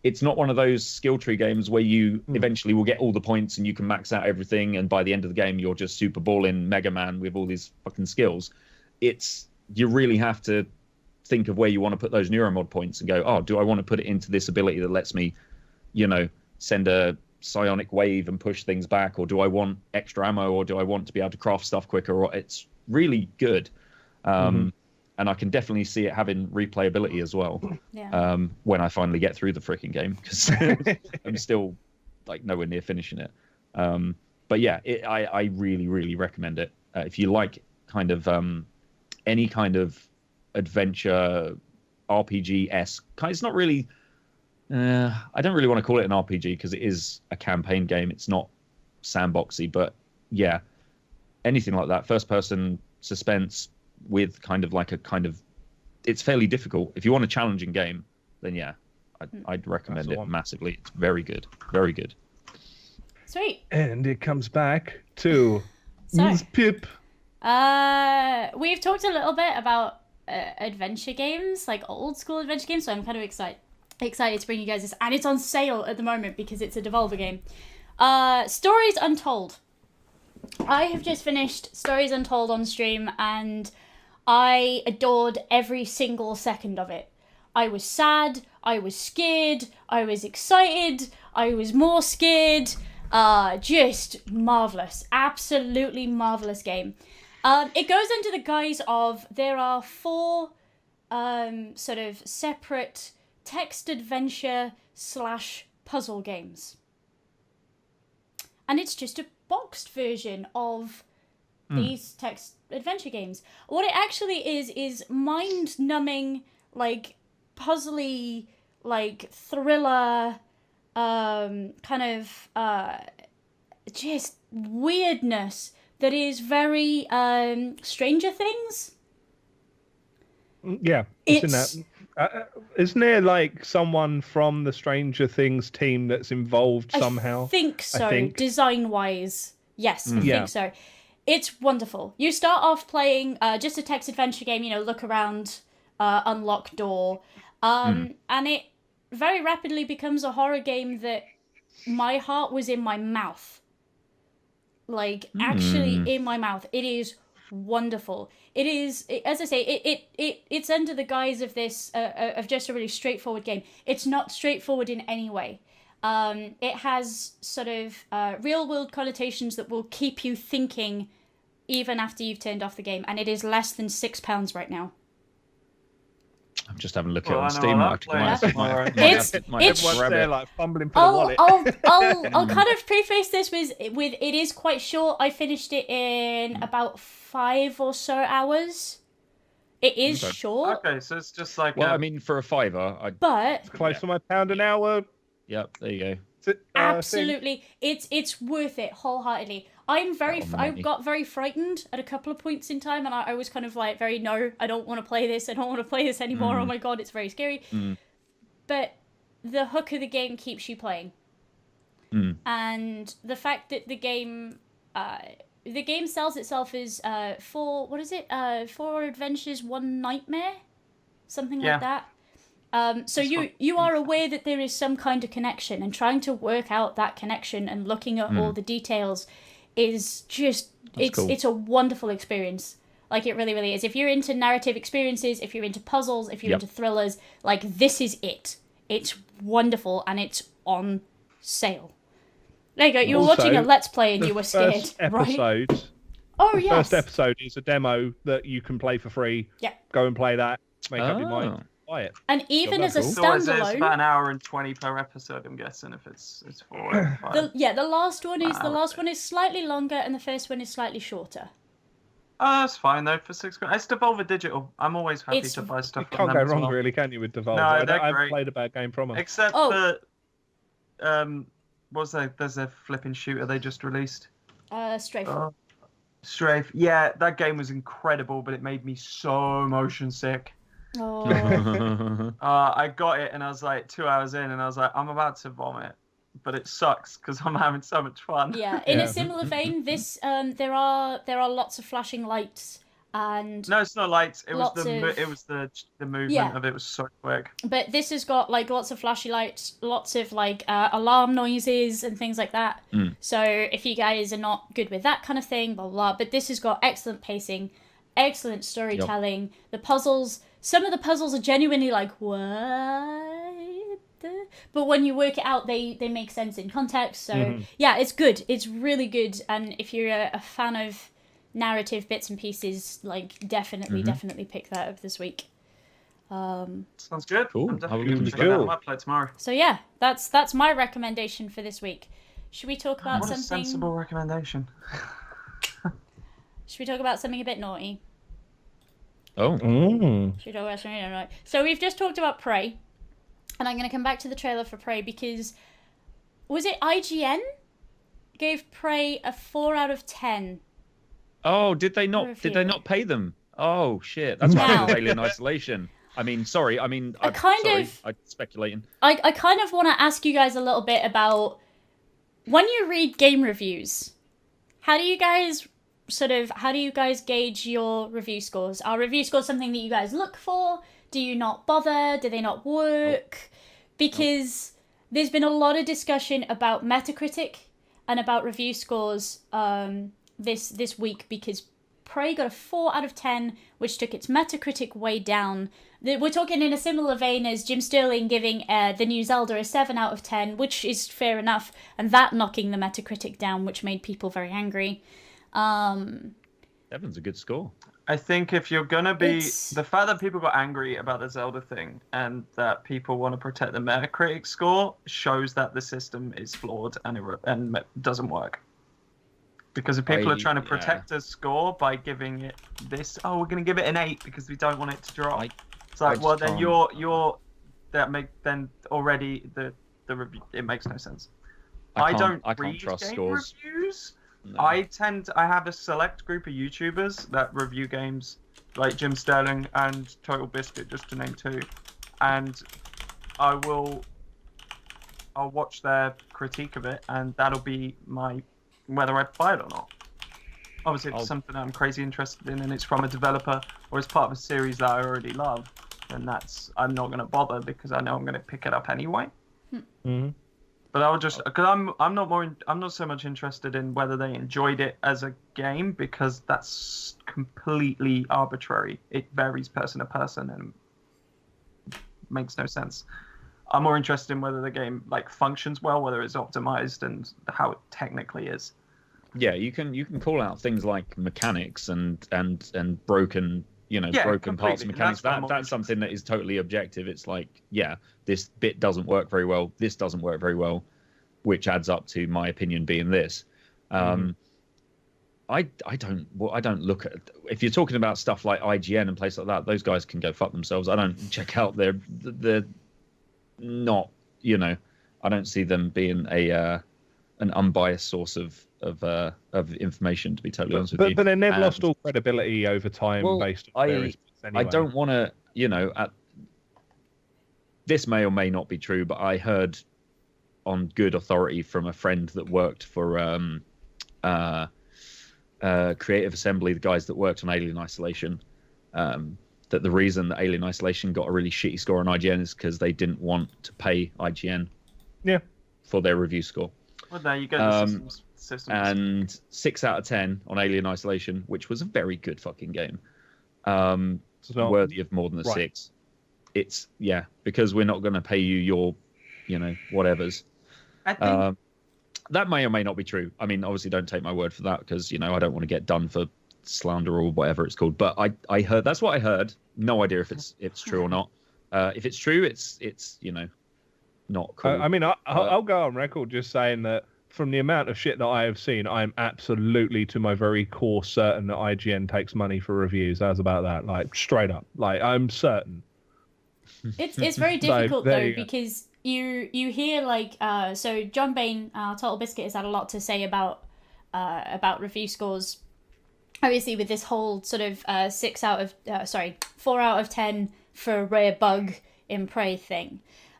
It's not one of those skill tree games where you eventually will get all the points and you can max out everything, and by the end of the game you're just Super Balling Mega Man with all these fucking skills. You really have to think of where you want to put those neuromod points and go, oh, do I want to put it into this ability that lets me, send a psionic wave and push things back, or do I want extra ammo, or do I want to be able to craft stuff quicker? Or it's really good. And I can definitely see it having replayability as well. Yeah. When I finally get through the freaking game, because I'm still like nowhere near finishing it. But yeah, I really, really recommend it. If you like kind of any kind of adventure RPG-esque, it's not really. I don't really want to call it an RPG because it is a campaign game. It's not sandboxy, but yeah, anything like that, first-person suspense with it's fairly difficult. If you want a challenging game, then yeah, I'd recommend it massively. It's very good, very good. Sweet. And it comes back to Ms. Pip. We've talked a little bit about adventure games, like old school adventure games, so I'm kind of excited to bring you guys this, and it's on sale at the moment because it's a Devolver game. Stories Untold. I have just finished Stories Untold on stream, and I adored every single second of it. I was sad, I was scared, I was excited, I was more scared. Just marvellous. Absolutely marvellous game. It goes under the guise of, there are 4 sort of separate text adventure / puzzle games. And it's just a boxed version of these text adventure games. What it actually is mind-numbing, like, puzzly, like, thriller, kind of, just weirdness that is very, Stranger Things. Yeah, it's in that. Isn't there like someone from the Stranger Things team that's involved somehow? I think so. Design-wise, yes, I think so. It's wonderful. You start off playing just a text adventure game, look around, unlock door, and it very rapidly becomes a horror game that my heart was in my mouth. Like, actually in my mouth. It is wonderful. It is, as I say, it's under the guise of this, of just a really straightforward game. It's not straightforward in any way. It has sort of real-world connotations that will keep you thinking even after you've turned off the game, and it is less than £6 right now. I'm just having a look at it on Steam. It's there like fumbling for the wallet. I'll kind of preface this with it is quite short. I finished it in about 5 or so hours. It is short. Okay, so it's just like. Well, I mean, for a £5, but it's close to my £1 an hour. Yep, there you go. Absolutely, it's worth it wholeheartedly. I got very frightened at a couple of points in time, and I was kind of like I don't want to play this. I don't want to play this anymore. Oh my god, it's very scary. But the hook of the game keeps you playing, and the fact that the game sells itself as 4 adventures, 1 nightmare, something like that. So you are aware that there is some kind of connection, and trying to work out that connection and looking at all the details is just it's a wonderful experience. Like, it really, really is. If you're into narrative experiences, if you're into puzzles, if you're into thrillers, like, this is it. It's wonderful, and it's on sale. There you go. You were watching a Let's Play and you were scared, first episode, right? Oh, yes. First episode is a demo that you can play for free. Yeah. Go and play that. Make up your mind. Buy it. And even as a standalone, it's about 1 hour and 20 per episode, I'm guessing, if it's 4 or 5. The last one is slightly longer, and the first one is slightly shorter. Oh, that's fine though for £6. It's Devolver Digital. I'm always happy to buy stuff. You can't go wrong, really, can you, with Devolver? No, I haven't played a bad game from them. Except for there's a flipping shooter they just released. Strafe. Strafe. Yeah, that game was incredible, but it made me so motion sick. Oh. I got it and I was like 2 hours in and I was like, I'm about to vomit. but it sucks because I'm having so much fun. Yeah, in a similar vein, this there are lots of flashing lights and No, it's not lights. It was lots the movement of it was so quick. But this has got like lots of flashy lights, lots of like alarm noises and things like that. So if you guys are not good with that kind of thing, blah blah. But this has got excellent pacing, excellent storytelling. The puzzles, some of the puzzles are genuinely like what? But when you work it out, they make sense in context. So yeah, it's good. It's really good. And if you're a fan of narrative bits and pieces, like definitely pick that up this week. Sounds good. Cool. I'm definitely going to check that out. I might play it tomorrow. So yeah, that's my recommendation for this week. Should we talk about What something? a sensible recommendation. Should we talk about something a bit naughty? Oh. Should we talk about something naughty? So we've just talked about Prey, and I'm going to come back to the trailer for Prey because was it IGN gave Prey a 4 out of 10? Oh, did they not? Did they not pay them? Oh shit! That's why it was Alien Isolation. I mean, sorry. I mean, I'm speculating. I kind of want to ask you guys a little bit about when you read game reviews. How do you guys gauge your review scores? Are review scores something that you guys look for? Do you not bother? Do they not work? Because there's been a lot of discussion about Metacritic and about review scores this week because Prey got a 4 out of 10, which took its Metacritic way down. We're talking in a similar vein as Jim Sterling giving the new Zelda a 7 out of 10, which is fair enough, and that knocking the Metacritic down, which made people very angry. 7's a good score. I think if you're going to be... The fact that people got angry about the Zelda thing and that people want to protect the Metacritic score shows that the system is flawed and doesn't work. Because if people are trying to protect a score by giving it this, we're going to give it an 8 because we don't want it to drop. It's like, well, then then already the review, it makes no sense. I don't read trust game scores. Reviews. No. I have a select group of YouTubers that review games, like Jim Sterling and Total Biscuit, just to name 2, and I'll watch their critique of it, and that'll be whether I buy it or not. Obviously, if it's something I'm crazy interested in and it's from a developer or it's part of a series that I already love, then I'm not going to bother because I know I'm going to pick it up anyway. But I'll just, because I'm not so much interested in whether they enjoyed it as a game because that's completely arbitrary. It varies person to person and makes no sense. I'm more interested in whether the game functions well, whether it's optimized, and how it technically is. Yeah, you can call out things like mechanics and broken broken parts of mechanics. That's something that is totally objective. It's like, this bit doesn't work very well. This doesn't work very well, which adds up to my opinion being this. I don't look at, if you're talking about stuff like IGN and places like that, those guys can go fuck themselves. I don't check out their not, I don't see them being an unbiased source of information, to be totally honest with you. But they've lost all credibility over time based on various bits anyway. I don't want to, this may or may not be true, but I heard on good authority from a friend that worked for Creative Assembly, the guys that worked on Alien Isolation, that the reason that Alien Isolation got a really shitty score on IGN is because they didn't want to pay IGN for their review score. Well, there you go. The systems. And 6 out of 10 on Alien Isolation, which was a very good fucking game. Worthy of more than a 6. It's, because we're not going to pay you your, whatevers. I think... that may or may not be true. I mean, obviously don't take my word for that because, I don't want to get done for slander or whatever it's called. But I heard, that's what I heard. No idea if it's true or not. If it's true, it's not cool. I mean, I'll go on record just saying that from the amount of shit that I have seen, I'm absolutely to my very core certain that IGN takes money for reviews. How's about that? Straight up. I'm certain. It's very difficult though because you hear so John Bain, Total Biscuit, has had a lot to say about review scores. Obviously, with this whole sort of 4 out of 10 for a rare bug in Prey thing.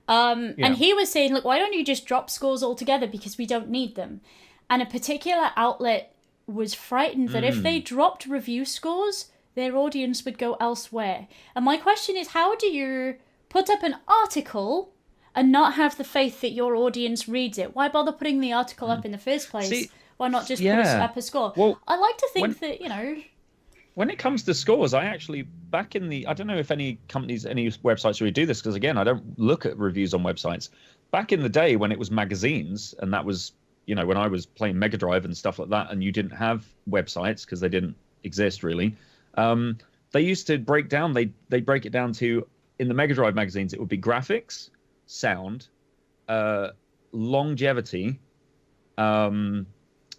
And he was saying, look, why don't you just drop scores altogether because we don't need them? And a particular outlet was frightened that if they dropped review scores, their audience would go elsewhere. And my question is, how do you put up an article and not have the faith that your audience reads it? Why bother putting the article up in the first place? See, why not just put up a score? Well, I like to think that, you know... When it comes to scores, I actually, back in the... I don't know if any companies, any websites really do this, because, again, I don't look at reviews on websites. Back in the day when it was magazines, and that was, you know, when I was playing Mega Drive and stuff like that, and you didn't have websites because they didn't exist, really, they used to break down... They break it down to... In the Mega Drive magazines, it would be graphics, sound, longevity, what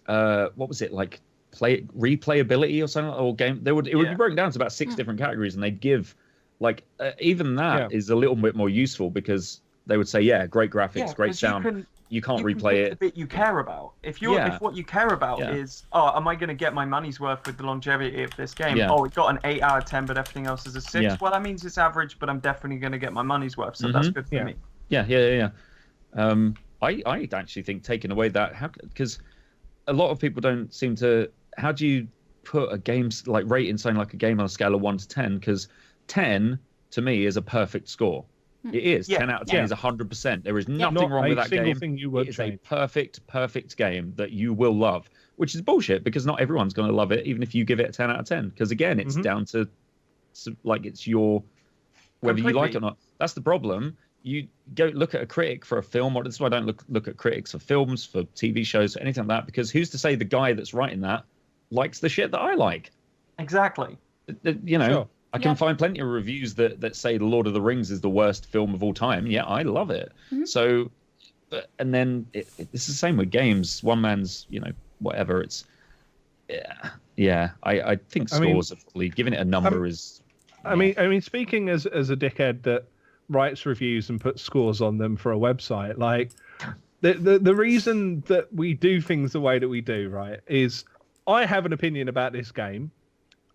was it, like replayability or something, or game. It would be broken down to about 6 different categories, and they'd give like even that is a little bit more useful, because they would say, great graphics, great sound. You can't replay it. The bit you care about. If what you care about is, am I going to get my money's worth with the longevity of this game? Oh, it got an 8 out of 10, but everything else is a 6. Yeah. Well, that means it's average, but I'm definitely going to get my money's worth, so that's good for me. Yeah. I actually think taking away that, because a lot of people don't seem to. How do you put a game's like rating something like a game on a scale of 1 to 10? Because 10 to me is a perfect score. It is. 10 out of 10 is 100%. There is nothing wrong with that game. It is a perfect game that you will love, which is bullshit, because not everyone's going to love it, even if you give it a 10 out of 10. Because again, it's down to like it's your whether you like it or not. That's the problem. You go look at a critic for a film, or this is why I don't look at critics for films, for TV shows, anything like that, because who's to say the guy that's writing that likes the shit that I like? Exactly. You know, I can find plenty of reviews that say The Lord of the Rings is the worst film of all time. Yeah, I love it. So, and then it's the same with games. One man's, you know, whatever. It's, I think scores are fully giving it a number is. I mean, speaking as a dickhead that writes reviews and puts scores on them for a website, like the reason that we do things the way that we do, right, is I have an opinion about this game.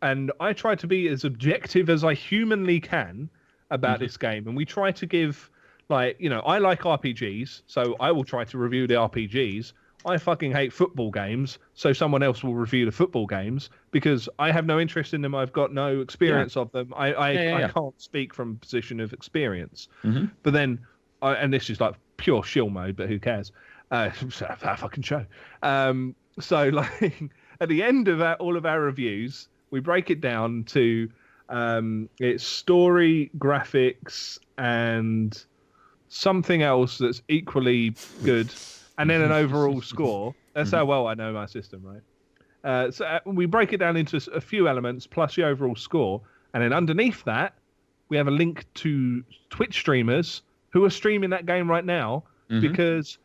And I try to be as objective as I humanly can about this game. And we try to give, like, you know, I like RPGs, so I will try to review the RPGs. I fucking hate football games, so someone else will review the football games, because I have no interest in them. I've got no experience of them. I can't speak from a position of experience. But then, and this is like pure shill mode, but who cares? It's a fucking show. So, like, at the end of all of our reviews, we break it down to its story, graphics, and something else that's equally good, and then an overall score. That's how well I know my system, right? So we break it down into a few elements plus the overall score, and then underneath that, we have a link to Twitch streamers who are streaming that game right now, because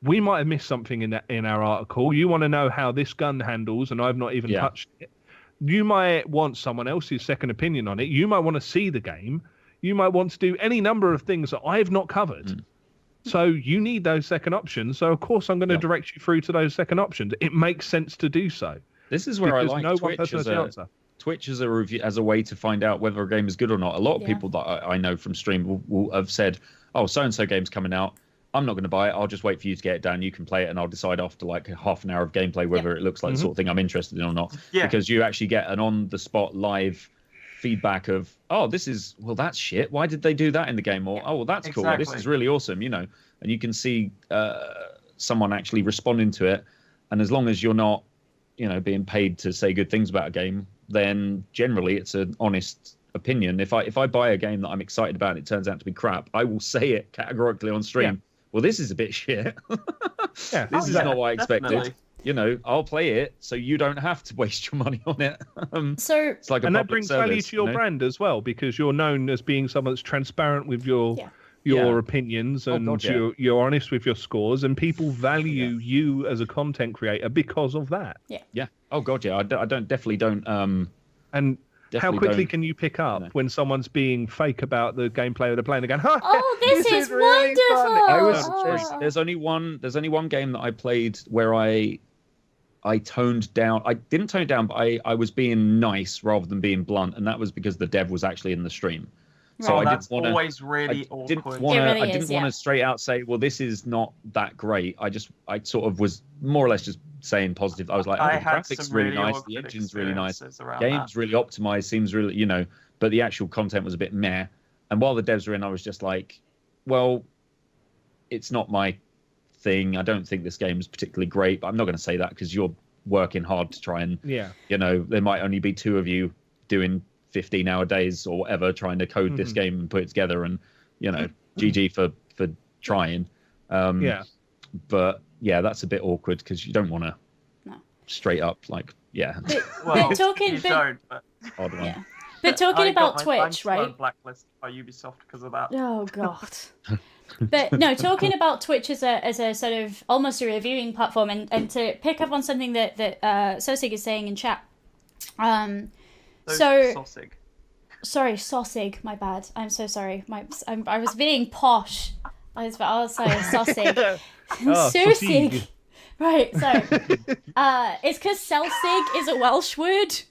we might have missed something in our article. You want to know how this gun handles, and I've not even touched it. You might want someone else's second opinion on it. You might want to see the game. You might want to do any number of things that I've not covered. So you need those second options. So, of course, I'm going to direct you through to those second options. It makes sense to do so. This is where I like Twitch as a review, as a way to find out whether a game is good or not. A lot of people that I know from stream will have said, oh, so-and-so game's coming out. I'm not going to buy it. I'll just wait for you to get it down. You can play it, and I'll decide after like half an hour of gameplay whether it looks like the sort of thing I'm interested in or not. Because you actually get an on-the-spot live feedback of, oh, that's shit. Why did they do that in the game? Or, oh, well, that's cool. This is really awesome, you know. And you can see someone actually responding to it. And as long as you're not, you know, being paid to say good things about a game, then generally it's an honest opinion. If I buy a game that I'm excited about and it turns out to be crap, I will say it categorically on stream. Well, this is a bit shit. This is not what I expected. Definitely. You know, I'll play it so you don't have to waste your money on it. So it's like and that brings value to your brand as well, because you're known as being someone that's transparent with your opinions, and you're honest with your scores, and people value you as a content creator because of that. Yeah. Oh god, yeah. I definitely don't. And how quickly can you pick up when someone's being fake about the gameplay or they're playing again? Oh, this is really wonderful! There's only one game that I played where I toned down. I didn't tone it down, but I was being nice rather than being blunt, and that was because the dev was actually in the stream. So I that's didn't want to. always really I didn't awkward. want to. It really I didn't is, want yeah. to straight out say, well, this is not that great. I sort of was more or less just saying positive. I was like, oh, I the had graphics some really really nice, the awkward engine's really nice, experiences around game's that. really optimized, seems really, but the actual content was a bit meh. And while the devs were in, I was just like, well, it's not my thing. I don't think this game is particularly great, but I'm not going to say that because you're working hard to try and, there might only be 2 of you doing 15-hour days or whatever, trying to code this game and put it together, and GG for trying. But yeah, that's a bit awkward because you don't want to straight up But you don't, but odd one. Yeah. But talking about Twitch, right? Blacklisted by Ubisoft because of that. Oh god. But no, talking about Twitch as a sort of almost a reviewing platform, and to pick up on something that Sosig is saying in chat. Sosig. Sorry, Sosig. My bad. I'm so sorry. I was being posh. I was saying Sosig. Sosig. Right. So, it's because Selsig is a Welsh word.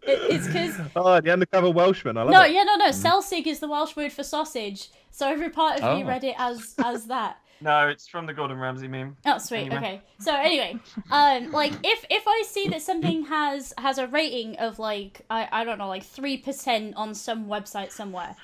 It's because the undercover Welshman. I love it. No. Selsig is the Welsh word for sausage. So every part of me read it as that. No, it's from the Gordon Ramsay meme. Oh, sweet. Anyway. Okay. So anyway, like if I see that something has a rating of like I don't know, like 3% on some website somewhere,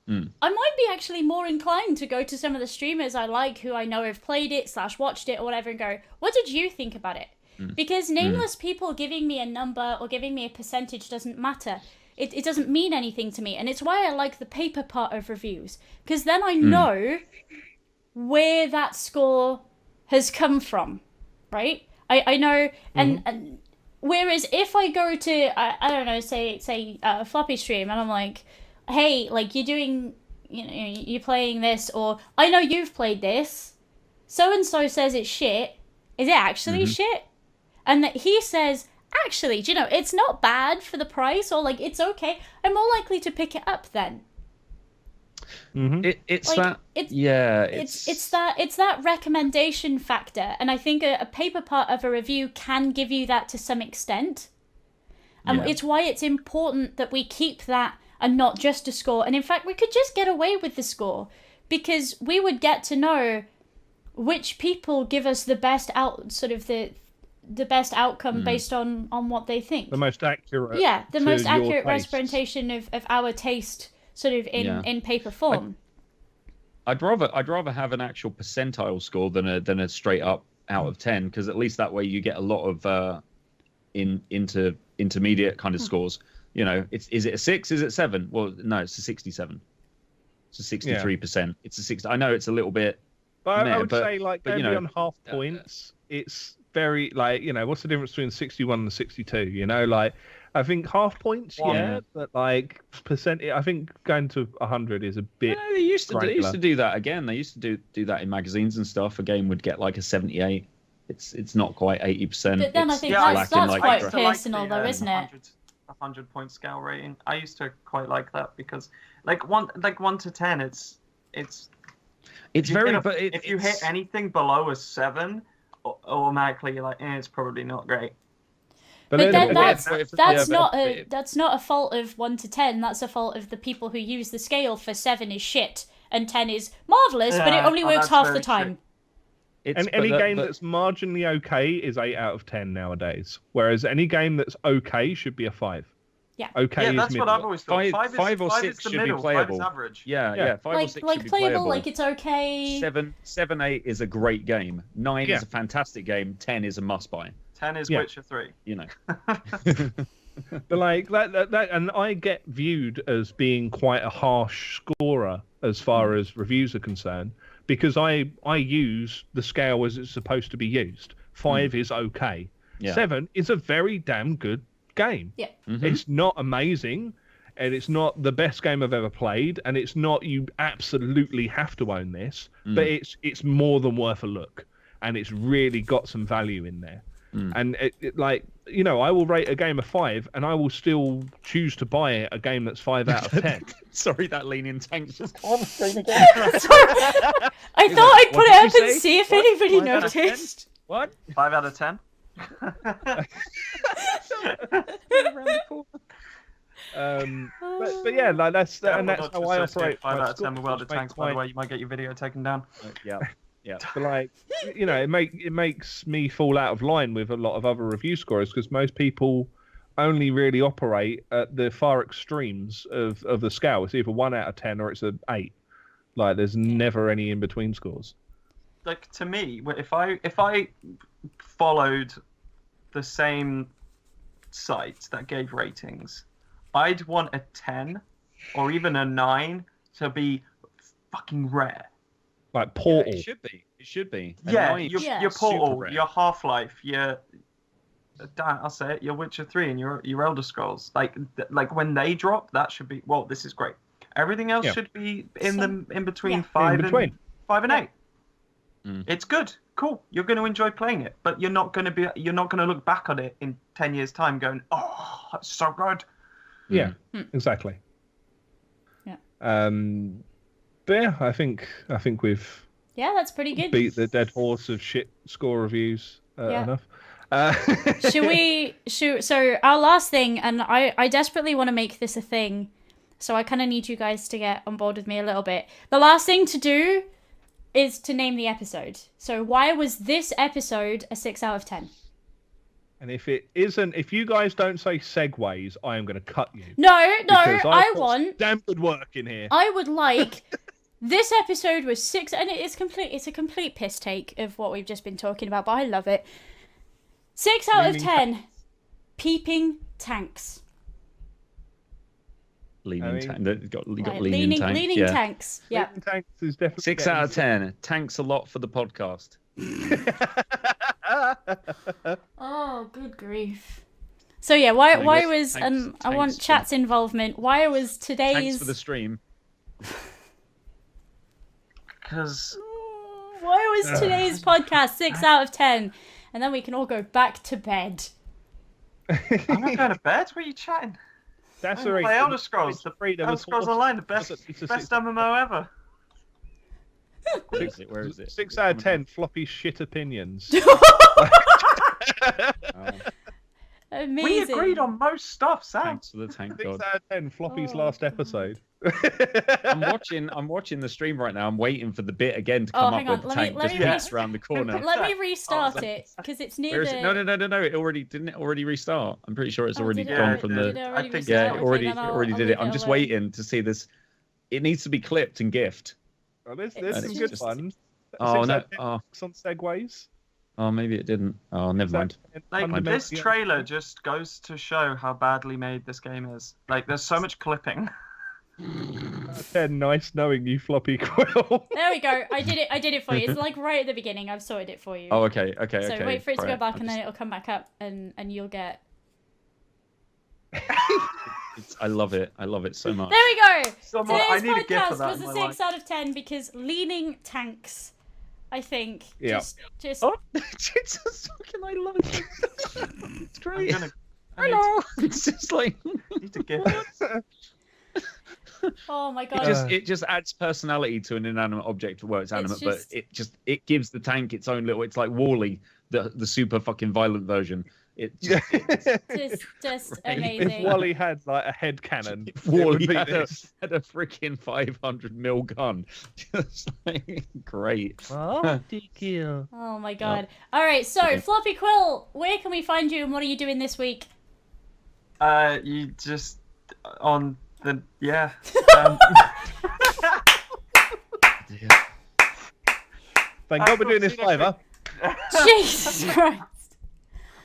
I might be actually more inclined to go to some of the streamers I like, who I know have played it / watched it or whatever, and go, what did you think about it? Because nameless people giving me a number or giving me a percentage doesn't matter. It doesn't mean anything to me, and it's why I like the paper part of reviews, because then I know where that score has come from, right? I know, and whereas if I go to I don't know, say a Floppy stream, and I'm like, hey, like you're doing, you're playing this, or I know you've played this, so and so says it's shit. Is it actually shit? And that he says, actually, do you know, it's not bad for the price, or like it's okay. I'm more likely to pick it up then. It's Like, that. It's that recommendation factor, and I think a paper part of a review can give you that to some extent. And it's why it's important that we keep that and not just a score. And in fact, we could just get away with the score, because we would get to know which people give us the best the best outcome based on what they think. The most accurate. Yeah, the most accurate tastes. representation of our taste, sort of in paper form. I'd rather have an actual percentile score than a straight up out of 10, because at least that way you get a lot of intermediate kind of scores. Is it a 6? Is it 7? Well, no, it's a 67. It's a 63%. It's a 60. I know it's a little bit. But I would say, like, going beyond half points, it's very, like, what's the difference between 61 and 62? Like, I think half points, but like percent, I think going to 100 is a bit. They used to do that again. They used to do that in magazines and stuff. A game would get like a 78. It's not quite 80%. But then I think that's quite personal, though, isn't it? 100 point scale rating. I used to quite like that, because like 1 to 10, it's very. If you hit anything below a 7, automatically you're like, it's probably not great. But then that's not a fault of 1 to 10. That's a fault of the people who use the scale for 7 is shit and 10 is marvelous, but it only works half the time. Any game that's marginally okay is 8 out of 10 nowadays, whereas any game that's okay should be a 5. Yeah. Okay. Yeah, that's what I've always thought. 5 or 6 should be middle. playable. 5 is average. Yeah. 5 or 6 should be playable. Like it's okay. 7, 8 is a great game. 9 is a fantastic game. 10 is a must buy. 10 is Witcher 3. But like that, and I get viewed as being quite a harsh scorer as far as reviews are concerned, because I use the scale as it's supposed to be used. 5 is okay. 7 is a very damn good game. Yeah. It's not amazing, and it's not the best game I've ever played, and it's not you absolutely have to own this, but it's more than worth a look, and it's really got some value in there. And I will rate a game a 5, and I will still choose to buy a game that's 5 out of 10. Sorry, that leaning tank's just I thought I'd put it up and see if anybody noticed. What? 5 out of 10? But yeah, like that's how I operate. 5 like, out of 10 with welded tanks, by the way. You might get your video taken down. Yeah. Yeah. But like, it makes me fall out of line with a lot of other review scorers because most people only really operate at the far extremes of the scale. It's either 1 out of 10 or it's an 8. Like, there's never any in between scores. Like, to me, if I followed the same sites that gave ratings, I'd want a 10 or even a 9 to be fucking rare. Like Portal. Yeah, it should be. Yeah, your Portal, rare. your Half-Life, I'll say it, your Witcher 3 and your Elder Scrolls. Like when they drop, that should be, well, this is great. Everything else should be in between 5 and 8. Mm. It's good, cool. You're going to enjoy playing it, but you're not going to look back on it in 10 years' time going, "Oh, that's so good." Yeah, exactly. Yeah. But yeah, I think we've that's pretty good. beat the dead horse of shit score reviews enough. So our last thing, and I desperately want to make this a thing, so I kind of need you guys to get on board with me a little bit. The last thing to do is to name the episode. So why was this episode a 6 out of 10? And if it isn't, if you guys don't say segues, I am going to cut you. No, I want damn good work in here. I would like this episode was 6, and it's a complete piss take of what we've just been talking about, but I love it. 6 out of 10. Peeping tanks. Leaning tank. Got Right, leaning tank. Leaning tanks. Yeah. Leaning tanks is definitely 6 out of 10. Tanks a lot for the podcast. Oh, good grief. So yeah, why was I want chat's involvement. Why was today's Thanks for the stream. Because why was today's podcast 6 out of 10? And then we can all go back to bed. I'm not going to bed. What are you chatting? That's I play Elder Scrolls. The Elder Scrolls Online, the best MMO ever. Where is it? 6 out of 10 floppy shit opinions. Amazing. We agreed on most stuff, Sam. Thanks for the tank 6 god. out of 10 floppy's last episode. I'm watching the stream right now. I'm waiting for the bit again to come up with the tank just around the corner. Let me restart it because it's near the. No. It already didn't it already restart. I'm pretty sure it's already gone from the. I think Yeah, it already did it. I'm just waiting to see this. It needs to be clipped and gift. Oh, there's some good ones. Oh no! On segues. Oh, maybe it didn't. Oh, never mind. Like, this trailer just goes to show how badly made this game is. Like, there's so much clipping. 10, nice knowing you, FloppyQuill. There we go. I did it for you. It's like right at the beginning. I've sorted it for you. Oh, okay. So wait for it to go back, and then it'll come back up, and you'll get. I love it. I love it so much. There we go. I need a Today's gift for podcast that was in a my 6 out of 10 because leaning tanks. I think. Yeah. Just. Oh, Jesus fucking! I love it. It's great. I Hello. It's just like. need a gift. Oh my god. It just adds personality to an inanimate object where it's animate, but it gives the tank its own little. It's like Wall-E, the super fucking violent version. It's just amazing. If Wally had like a head cannon, Wall-E had a freaking 500mm gun. Just like great. Oh my god. All right, so FloppyQuill, where can we find you and what are you doing this week? You just on the Thank God we're doing this live, huh? Jesus Christ.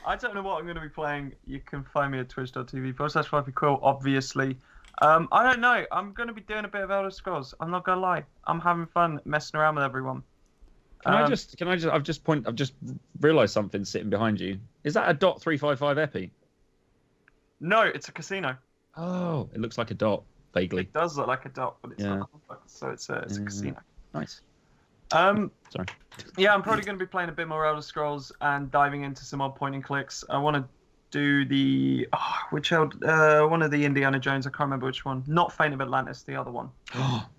I don't know what I'm going to be playing. You can find me at twitch.tv/FloppyQuill, obviously. I don't know. I'm going to be doing a bit of Elder Scrolls. I'm not going to lie. I'm having fun messing around with everyone. I've just realised something sitting behind you. Is that a .355 epi? No, it's a casino. Oh, it looks like a dot, vaguely. It does look like a dot, but it's not. So it's a casino. Nice. Sorry. Yeah, I'm probably going to be playing a bit more Elder Scrolls and diving into some odd point and clicks. I want to do the one of the Indiana Jones. I can't remember which one. Not Fate of Atlantis, the other one.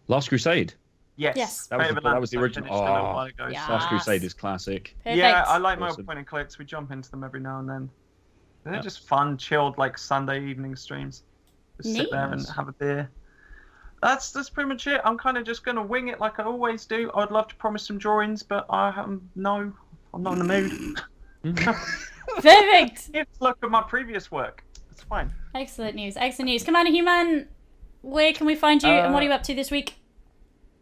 Last Crusade. Yes. That was the original. Yes. Last Crusade is classic. Perfect. Yeah, I like my odd point and clicks. We jump into them every now and then. They're just fun, chilled, like Sunday evening streams. Just sit there and have a beer. That's pretty much it. I'm kind of just going to wing it like I always do. I'd love to promise some drawings, but I'm not in the mood. Perfect. Look at my previous work. It's fine. Excellent news. Excellent news. CMDRHughMan, where can we find you and what are you up to this week?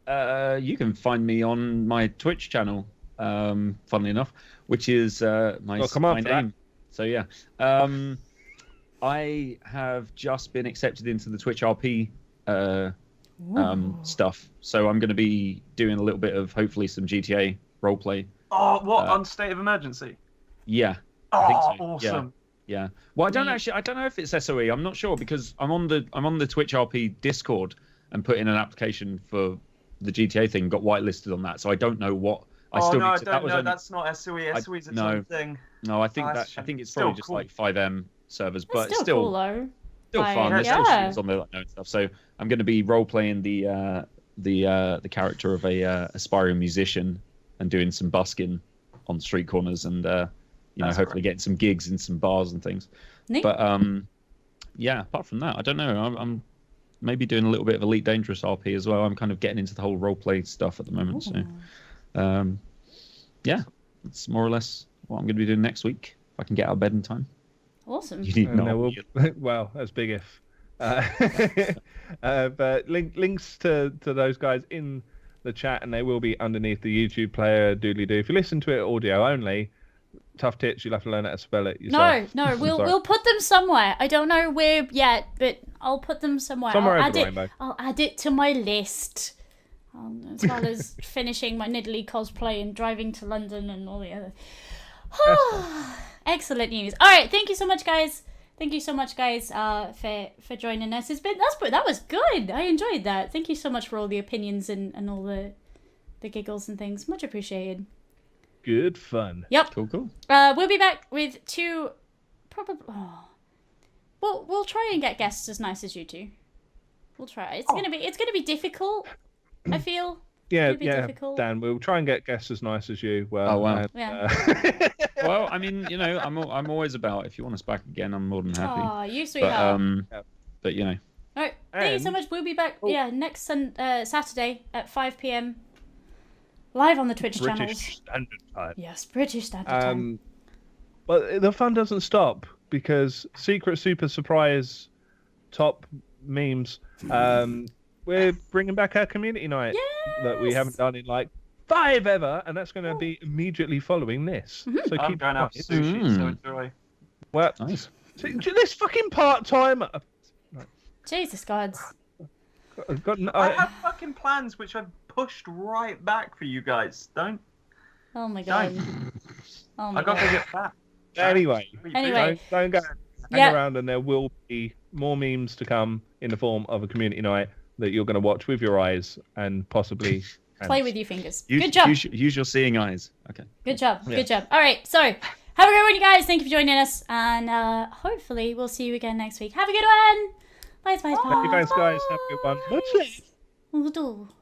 You can find me on my Twitch channel, funnily enough, which is my name. So yeah, I have just been accepted into the Twitch RP stuff. So I'm going to be doing a little bit of hopefully some GTA roleplay. Oh, what on State of Emergency? Yeah. Oh, I think so. awesome. Yeah. Well, I don't know if it's SOE. I'm not sure because I'm on the Twitch RP Discord and put in an application for the GTA thing. Got whitelisted on that, so I don't know what. That's not SOE. SOE is its own thing. No, I think it's probably just like 5M servers, but it's still cool though. Still fun. There's still streams on there like and stuff. So I'm going to be role playing the character of a aspiring musician and doing some busking on street corners and hopefully getting some gigs in some bars and things. Neat. But yeah, apart from that, I don't know. I'm maybe doing a little bit of Elite Dangerous RP as well. I'm kind of getting into the whole role play stuff at the moment. Ooh. So yeah, that's more or less what I'm going to be doing next week if I can get out of bed in time. Awesome. You need well, that's big if. But links to those guys in the chat, and they will be underneath the YouTube player. Doodly doo. If you listen to it audio only, tough tits. You'll have to learn how to spell it yourself. No, we'll put them somewhere. I don't know where yet, but I'll put them somewhere. I'll add it to my list. As well as finishing my Nidalee cosplay and driving to London and all the other. Excellent news. All right, thank you so much, guys. Thank you so much, guys, for joining us. That was good. I enjoyed that. Thank you so much for all the opinions and all the giggles and things. Much appreciated. Good fun. Yep. Cool. We'll be back with two. Probably. We'll try and get guests as nice as you two. We'll try. It's gonna be difficult. I feel. Yeah, difficult. Dan, we'll try and get guests as nice as you. Well, oh, wow. Yeah. Well, I mean, I'm always about. If you want us back again, I'm more than happy. Oh, you sweetheart. But All right. Thank you so much. We'll be back. Next Saturday at 5 p.m. live on the Twitch channels. British Standard Time. Yes, British Standard Time. But the fun doesn't stop because Secret Super Surprise top memes. We're bringing back our community night that we haven't done in like 5 ever, and that's going to be immediately following this. Mm-hmm. So I'm keep going out for sushi, so enjoy. Well, nice. This fucking part-timer. Jesus gods. I have fucking plans which I've pushed right back for you guys. Don't. Oh my god. Oh my I gotta god. get back. Anyway, don't go hang Yep. around, and there will be more memes to come in the form of a community night that you're going to watch with your eyes and possibly Play with your fingers. Use, Good job. Use your seeing eyes. Okay. Good job. Yeah. Good job. All right. So have a great one, you guys. Thank you for joining us, and hopefully we'll see you again next week. Have a good one. Bye. Thank you guys. Have a good one. Much love. Bye.